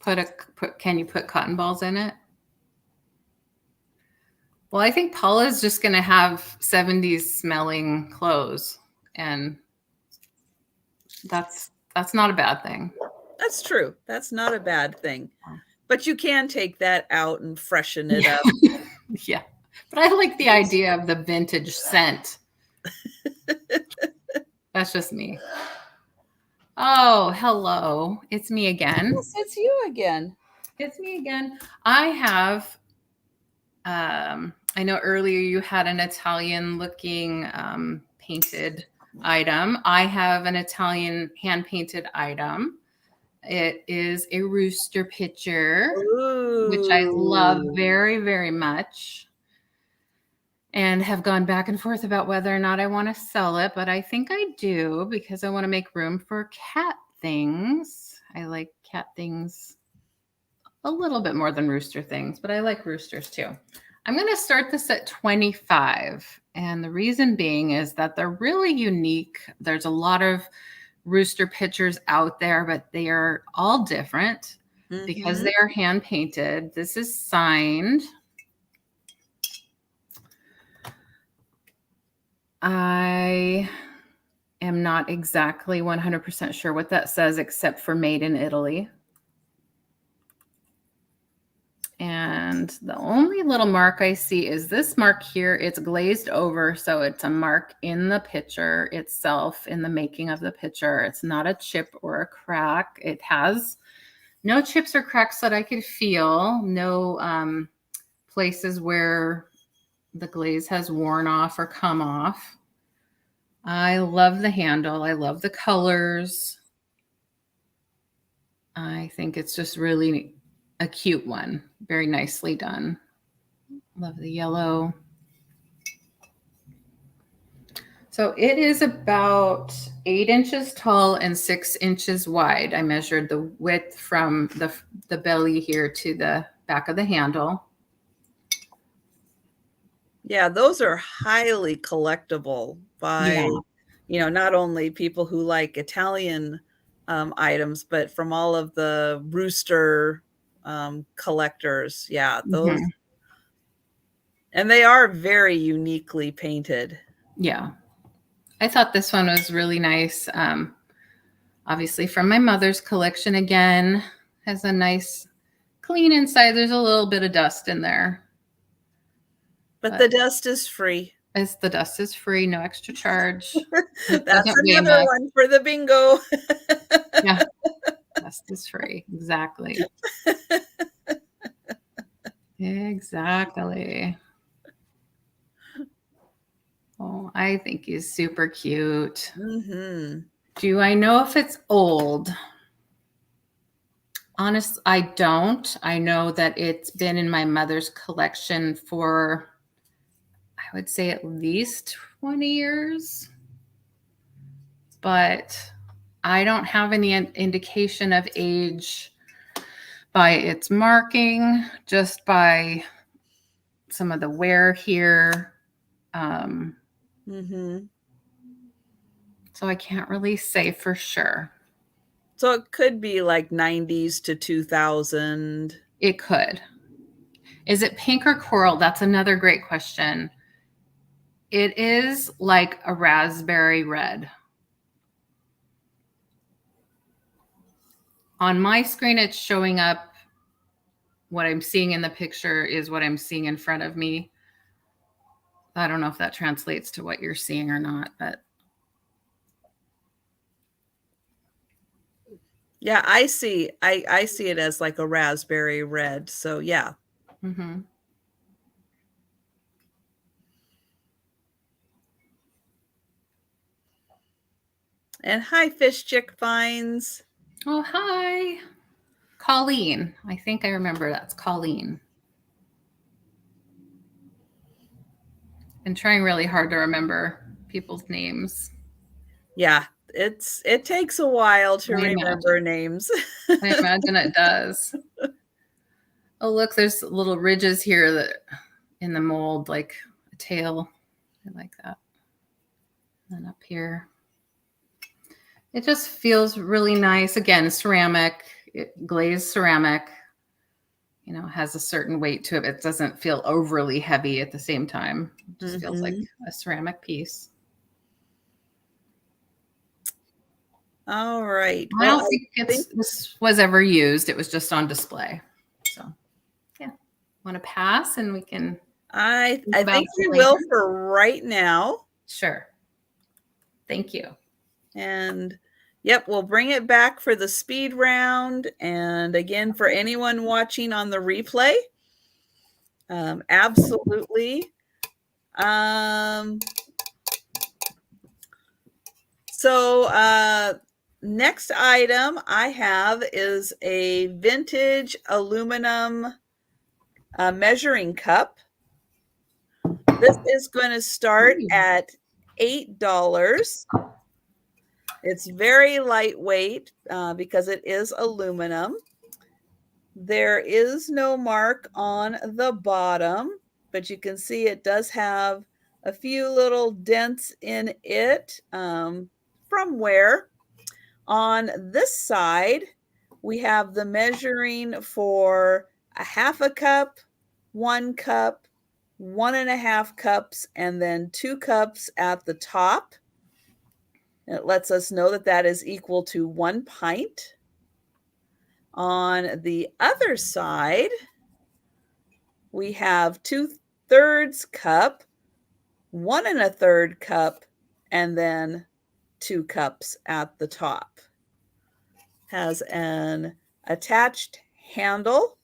Can you put cotton balls in it? Well, I think Paula's just going to have 70s smelling clothes, and that's not a bad thing. That's true. That's not a bad thing. But you can take that out and freshen it up. Yeah. But I like the idea of the vintage scent. That's just me. Oh, hello. It's me again. Yes, it's you again. It's me again. I have I know earlier you had an Italian looking painted item. I have an Italian hand painted item. It is a rooster picture, which I love Ooh. very, very much, and have gone back and forth about whether or not I want to sell it, but I think I do because I want to make room for cat things. I like cat things a little bit more than rooster things, but I like roosters too. I'm going to start this at 25. And the reason being is that they're really unique. There's a lot of rooster pictures out there, but they are all different because they are hand painted. This is signed. I am not exactly 100% sure what that says, except for made in Italy. And the only little mark I see is this mark here. It's glazed over, so it's a mark in the picture itself, in the making of the picture. It's not a chip or a crack. It has no chips or cracks that I could feel. No places where the glaze has worn off or come off. I love the handle. I love the colors. I think it's just really a cute one. Very nicely done. Love the yellow. So it is about 8 inches tall and 6 inches wide. I measured the width from the belly here to the back of the handle. Yeah, those are highly collectible by, not only people who like Italian items, but from all of the rooster collectors. Yeah, those. And they are very uniquely painted. Yeah. I thought this one was really nice. Obviously from my mother's collection again. Has a nice clean inside. There's a little bit of dust in there. But the dust is free. The dust is free, no extra charge. That's another one for the bingo. Yeah, dust is free. Exactly. Exactly. Oh, I think he's super cute. Do I know if it's old? Honest, I don't. I know that it's been in my mother's collection for, I would say, at least 20 years. But I don't have any indication of age by its marking, just by some of the wear here. So I can't really say for sure. So it could be like 90s to 2000. It could. Is it pink or coral? That's another great question. It is like a raspberry red. On my screen, it's showing up. What I'm seeing in the picture is what I'm seeing in front of me. I don't know if that translates to what you're seeing or not, but. Yeah, I see it as like a raspberry red. So yeah. And hi, Fish Chick Finds. Oh, hi. Colleen. I think I remember that's Colleen. Been trying really hard to remember people's names. Yeah, it takes a while to remember names. I imagine it does. Oh, look, there's little ridges here that in the mold, like a tail. I like that. And up here. It just feels really nice. Again, ceramic, glazed ceramic, has a certain weight to it. It doesn't feel overly heavy at the same time. It just feels like a ceramic piece. All right. I don't think this was ever used. It was just on display. So, yeah. Want to pass and we can. I think we will for right now. Sure. Thank you. And yep, we'll bring it back for the speed round. And again, for anyone watching on the replay, Absolutely. So next item I have is a vintage aluminum measuring cup. This is going to start at $8. It's very lightweight because it is aluminum. There is no mark on the bottom, but you can see it does have a few little dents in it from wear. On this side, we have the measuring for a half a cup, 1 cup, 1.5 cups, and then 2 cups at the top. It lets us know that that is equal to 1 pint. On the other side, we have 2/3 cup, 1 1/3 cup, and then 2 cups at the top. Has an attached handle.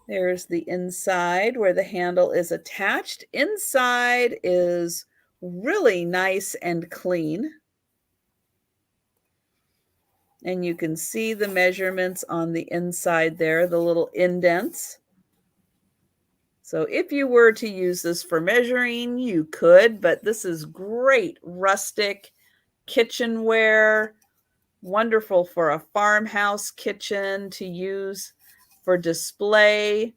There's the inside where the handle is attached. Inside is really nice and clean. And you can see the measurements on the inside there, the little indents. So if you were to use this for measuring, you could, but this is great rustic kitchenware, wonderful for a farmhouse kitchen to use for display.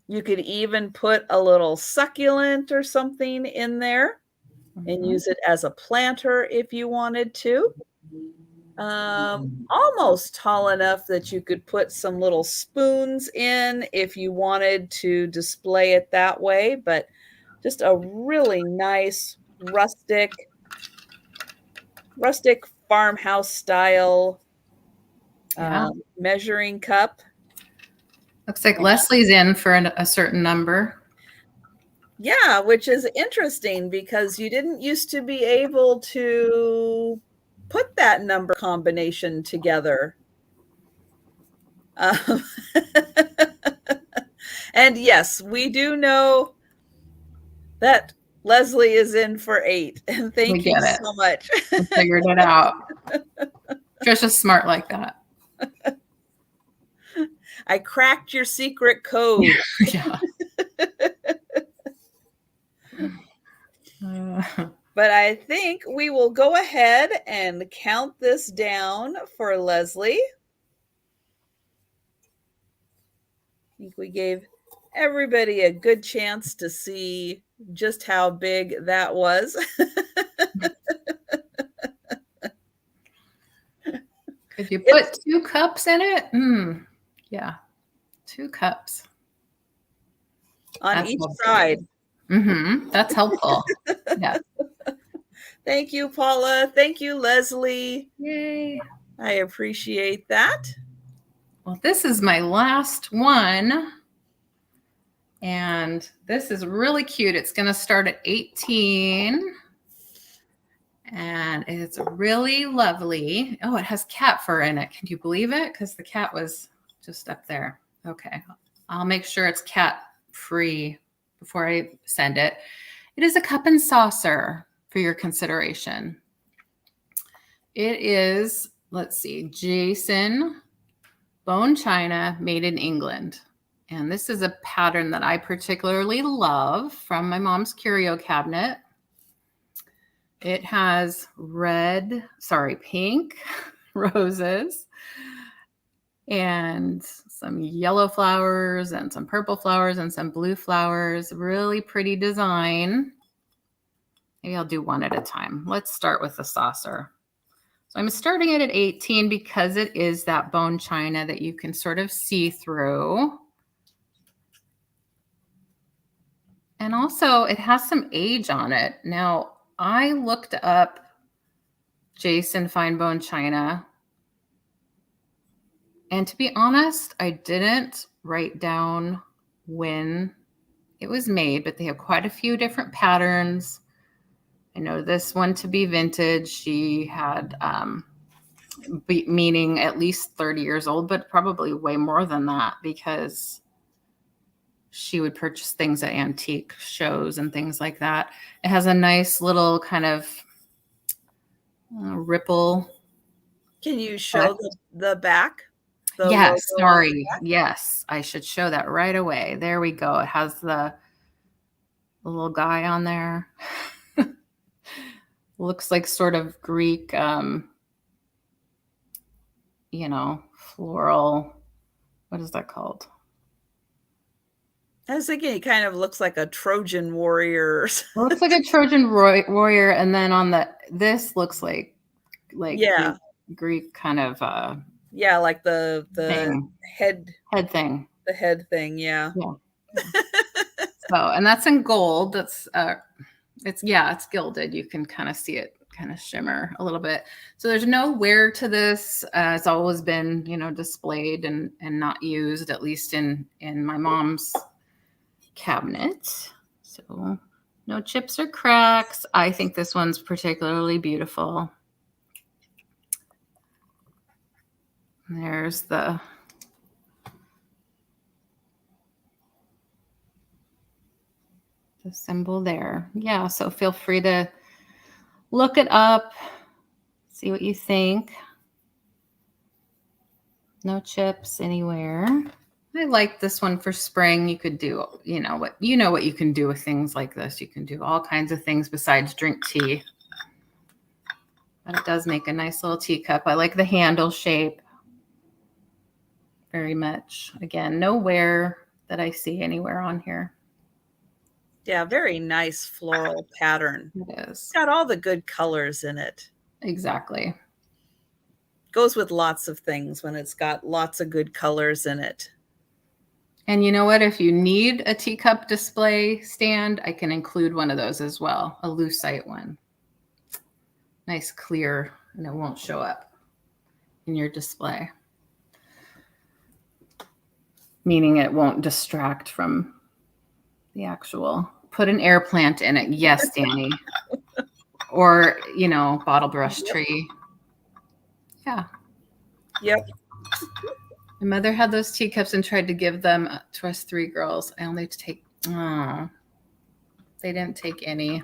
You could even put a little succulent or something in there and use it as a planter if you wanted to. Almost tall enough that you could put some little spoons in if you wanted to display it that way, but just a really nice rustic farmhouse style measuring cup. Looks like Leslie's in for a certain number. Yeah, which is interesting because you didn't used to be able to put that number combination together. And yes, we do know that Leslie is in for 8. And thank you so much. I figured it out. Trisha's smart like that. I cracked your secret code. Yeah. But I think we will go ahead and count this down for Leslie. I think we gave everybody a good chance to see just how big that was. Could you put 2 cups in it? Yeah, 2 cups. On each side. That's helpful. Yeah. Thank you, Paula. Thank you, Leslie. Yay. I appreciate that. Well, this is my last one. And this is really cute. It's going to start at 18. And it's really lovely. Oh, it has cat fur in it. Can you believe it? Because the cat was just up there. Okay. I'll make sure it's cat free before I send it. It is a cup and saucer for your consideration. It is, let's see, Jason bone china made in England. And this is a pattern that I particularly love from my mom's curio cabinet. It has pink roses and some yellow flowers and some purple flowers and some blue flowers. Really pretty design. Maybe I'll do one at a time. Let's start with the saucer. So I'm starting it at 18 because it is that bone china that you can sort of see through. And also it has some age on it. Now, I looked up Jason fine bone china. And to be honest, I didn't write down when it was made, but they have quite a few different patterns. I know this one to be vintage. She had, meaning at least 30 years old, but probably way more than that because she would purchase things at antique shows and things like that. It has a nice little kind of ripple. Can you show the back? The yes, logo on the sorry. back? Yes, I should show that right away. There we go. It has the little guy on there. Looks like sort of Greek, floral. What is that called? I was thinking he kind of looks like a Trojan warrior. Looks like a Trojan warrior, and then on this looks like yeah, Greek kind of yeah, like the thing. head thing. The head thing, yeah. So, and that's in gold. That's it's gilded. You can kind of see it kind of shimmer a little bit. So there's no wear to this. It's always been, displayed and not used, at least in my mom's cabinet. So no chips or cracks. I think this one's particularly beautiful. There's the symbol there. Yeah, so feel free to look it up, see what you think. No chips anywhere. I like this one for spring. You could do, what you can do with things like this. You can do all kinds of things besides drink tea. But it does make a nice little teacup. I like the handle shape very much. Again, no wear that I see anywhere on here. Yeah, very nice floral pattern. It is. It's got all the good colors in it. Exactly. Goes with lots of things when it's got lots of good colors in it. And you know what? If you need a teacup display stand, I can include one of those as well, a lucite one. Nice clear, and it won't show up in your display. Meaning it won't distract from the actual. Put an air plant in it. Yes, Danny. Or, bottle brush tree. Yeah. Yep. My mother had those teacups and tried to give them to us 3 girls. I only they didn't take any.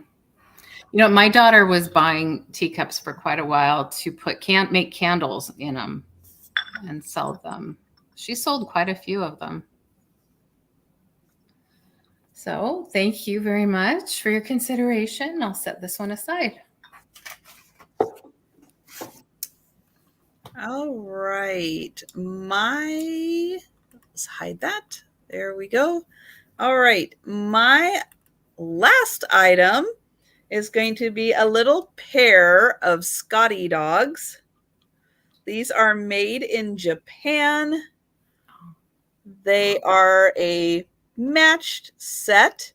My daughter was buying teacups for quite a while to make candles in them and sell them. She sold quite a few of them. So thank you very much for your consideration. I'll set this one aside. All right. Let's hide that. There we go. All right. My last item is going to be a little pair of Scotty dogs. These are made in Japan. They are a matched set.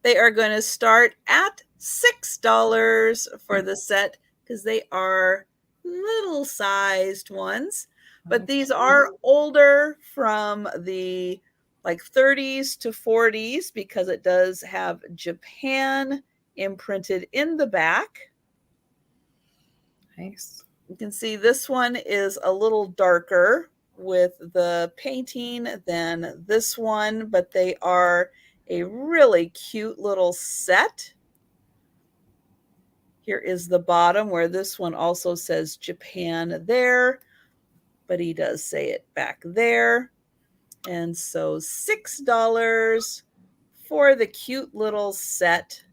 They are going to start at $6 for the set because they are little sized ones, but these are older, from the 30s to 40s, because it does have Japan imprinted in the back. Nice. You can see this one is a little darker with the painting than this one, but they are a really cute little set. Here is the bottom, where this one also says Japan there, but he does say it back there. And so $6 for the cute little set.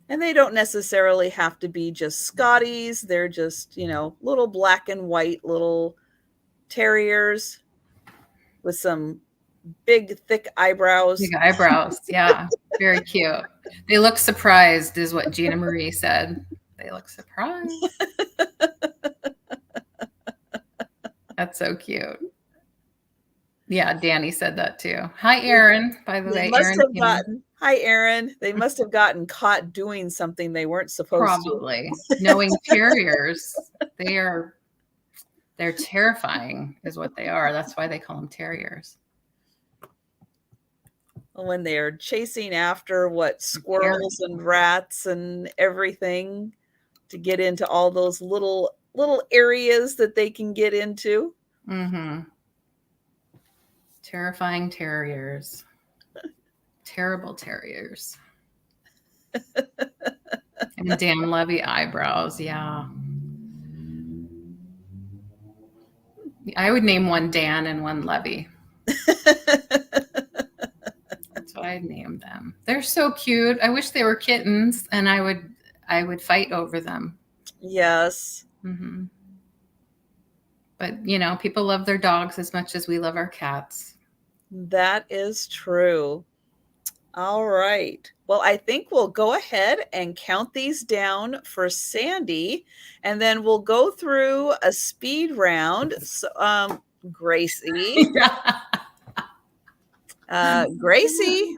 And they don't necessarily have to be just Scotties. They're just, little black and white little terriers with some big, thick eyebrows. Big eyebrows. Yeah. Very cute. They look surprised, is what Gina Marie said. They look surprised. That's so cute. Yeah, Danny said that too. Hi, Erin. By the way, Hi, Erin. They must have gotten caught doing something they weren't supposed to. Probably. Knowing terriers, they're terrifying, is what they are. That's why they call them terriers. When they're chasing after squirrels and rats and everything to get into all those little areas that they can get into. Mm-hmm. Terrifying terriers. Terrible terriers. And Dan Levy eyebrows. Yeah. I would name one Dan and one Levy. That's what I'd name them. They're so cute. I wish they were kittens, and I would fight over them. Yes. Mm-hmm. But, you know, people love their dogs as much as we love our cats. That is true. All right. Well, I think we'll go ahead and count these down for Sandy, and then we'll go through a speed round. So, Gracie. Gracie,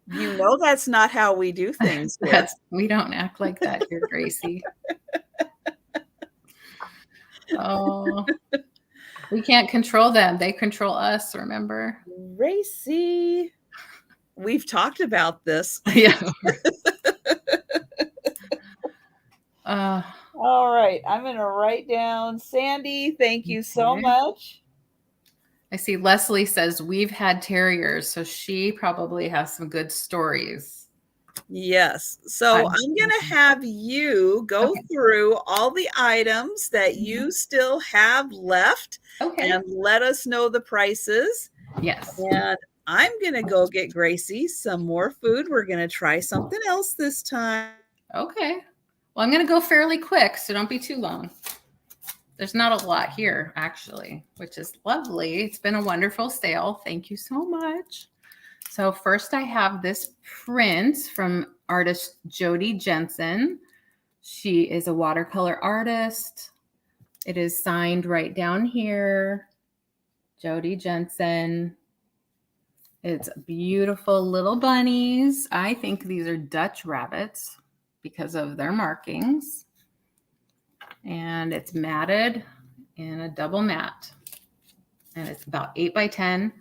you know that's not how we do things here. We don't act like that here, Gracie. Oh, we can't control them. They control us, remember? Gracie. We've talked about this. Yeah. All right. I'm going to write down Sandy. Thank you so much. I see Leslie says we've had terriers, so she probably has some good stories. Yes. So I'm going to have you go through all the items that you still have left and let us know the prices. Yes. And I'm going to go get Gracie some more food. We're going to try something else this time. Okay. Well, I'm going to go fairly quick, so don't be too long. There's not a lot here, actually, which is lovely. It's been a wonderful sale. Thank you so much. So first I have this print from artist Jody Jensen. She is a watercolor artist. It is signed right down here. Jody Jensen. It's beautiful little bunnies. I think these are Dutch rabbits because of their markings. And it's matted in a double matte. And it's about 8 by 10.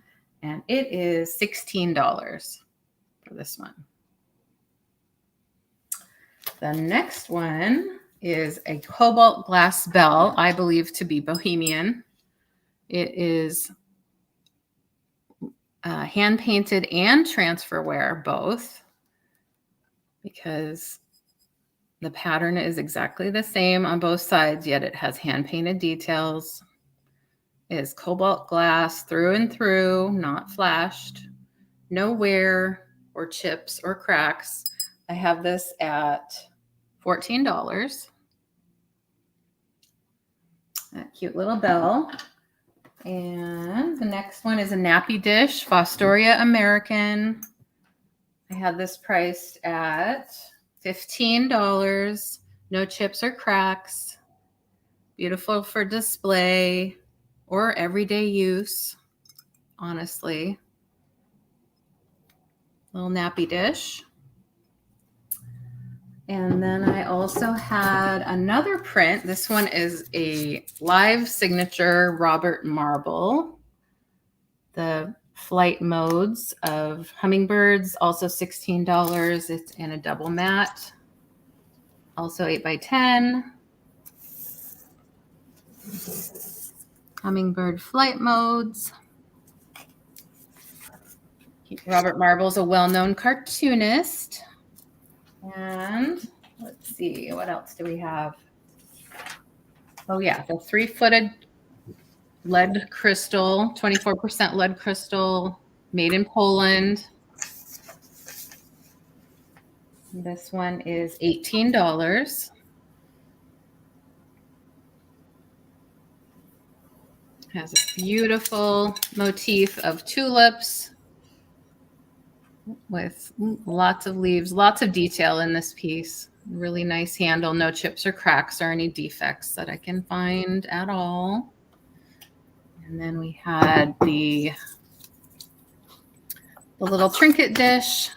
And it is $16 for this one. The next one is a cobalt glass bell, I believe to be Bohemian. It is hand painted and transfer wear both, because the pattern is exactly the same on both sides, yet it has hand painted details. It is cobalt glass through and through, not flashed, no wear or chips or cracks. I have this at $14. That cute little bell. And the next one is a nappy dish, Fostoria American. I had this priced at $15. No chips or cracks. Beautiful for display or everyday use, honestly. Little nappy dish. And then I also had another print. This one is a live signature Robert Marble. The flight modes of hummingbirds, also $16. It's in a double matte. Also 8 by 10. Hummingbird flight modes. Robert Marble's a well-known cartoonist. And let's see, what else do we have? Oh yeah, the 3-footed lead crystal, 24% lead crystal, made in Poland. This one is $18. Has a beautiful motif of tulips with lots of leaves, lots of detail in this piece. Really nice handle, no chips or cracks or any defects that I can find at all. And then we had the little trinket dish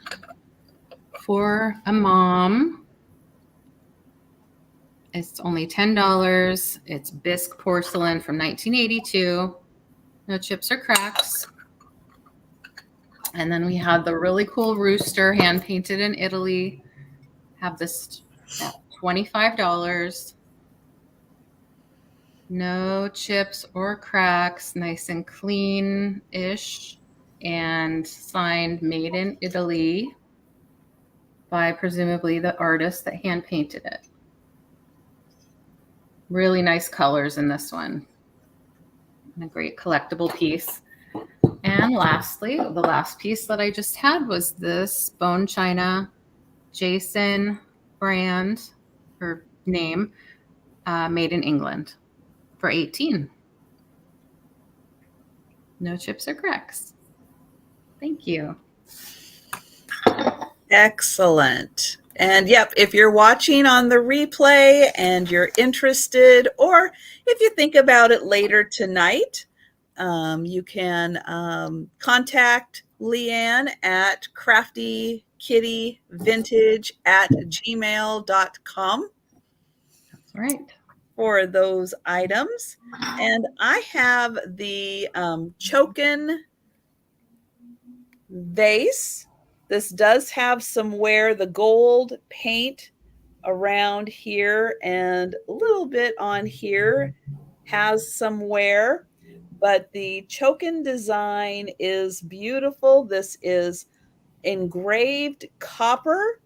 for a mom. It's only $10. It's bisque porcelain from 1982. No chips or cracks. And then we had the really cool rooster, hand painted in Italy. Have this at $25. No chips or cracks, nice and clean-ish, and signed Made in Italy by presumably the artist that hand painted it. Really nice colors in this one. And a great collectible piece. And lastly, the last piece that I just had was this bone china Jason brand or name, made in England for 18. No chips or cracks. Thank you. Excellent. And yep, if you're watching on the replay and you're interested, or if you think about it later tonight, you can contact LeAnne at craftykittyvintage@gmail.com. That's right. For those items. And I have the Chokin vase. This does have some wear, the gold paint around here and a little bit on here has some wear, but the Chokin design is beautiful. This is engraved copper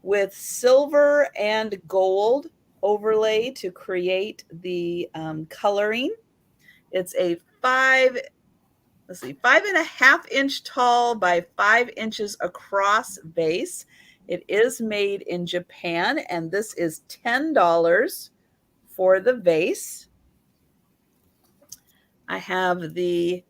with silver and gold overlay to create the coloring. It's a 5.5 inch tall by 5 inches across vase. It is made in Japan, and this is $10 for the vase. I have the,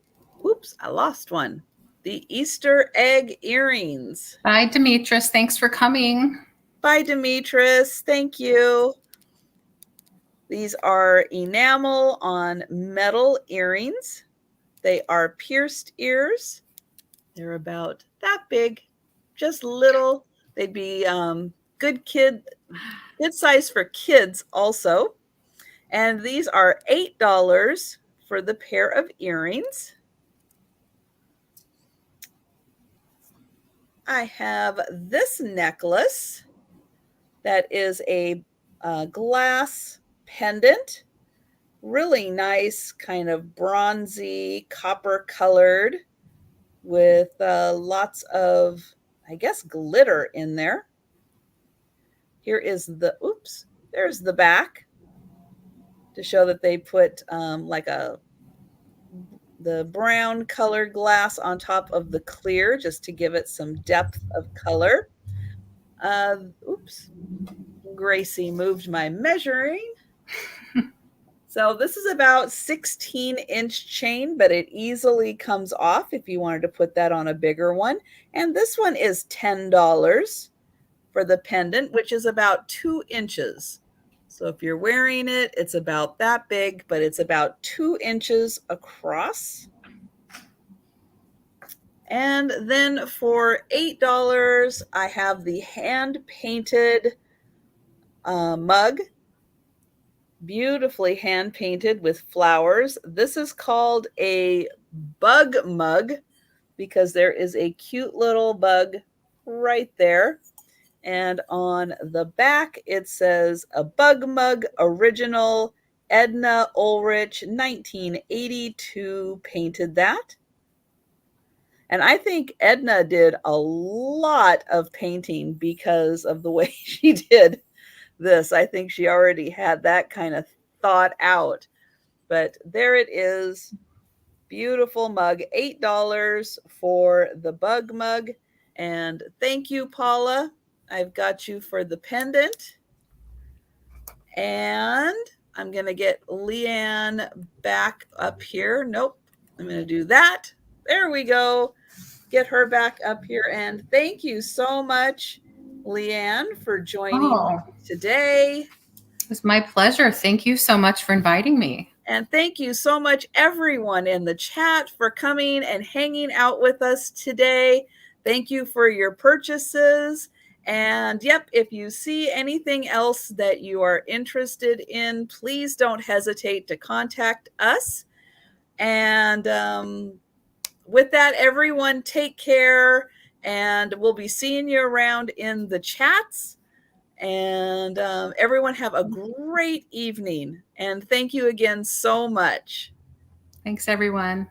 oops, I lost one. The Easter egg earrings. Bye, Demetris. Thanks for coming. Bye, Demetris. Thank you. These are enamel on metal earrings. They are pierced ears. They're about that big, just little. They'd be good size for kids also. And these are $8 for the pair of earrings. I have this necklace that is a glass pendant. Really nice, kind of bronzy, copper colored with lots of, I guess, glitter in there. Here is the, oops, there's the back to show that they put the brown colored glass on top of the clear just to give it some depth of color. Oops, Gracie moved my measuring. So this is about 16-inch chain, but it easily comes off if you wanted to put that on a bigger one. And this one is $10 for the pendant, which is about 2 inches. So if you're wearing it, it's about that big, but it's about 2 inches across. And then for $8, I have the hand-painted mug. Beautifully hand painted with flowers. This is called a bug mug because there is a cute little bug right there. And on the back, it says a bug mug original, Edna Ulrich, 1982 painted that. And I think Edna did a lot of painting because of the way she did this. I think she already had that kind of thought out. But there it is. Beautiful mug. $8 for the bug mug. And thank you, Paula. I've got you for the pendant. And I'm going to get LeAnne back up here. Nope. I'm going to do that. There we go. Get her back up here. And thank you so much, LeAnne, for joining me today. It was my pleasure. Thank you so much for inviting me. And thank you so much, everyone in the chat, for coming and hanging out with us today. Thank you for your purchases. And yep, if you see anything else that you are interested in, please don't hesitate to contact us. And with that, everyone, take care. And we'll be seeing you around in the chats. And everyone have a great evening. And thank you again so much. Thanks, everyone.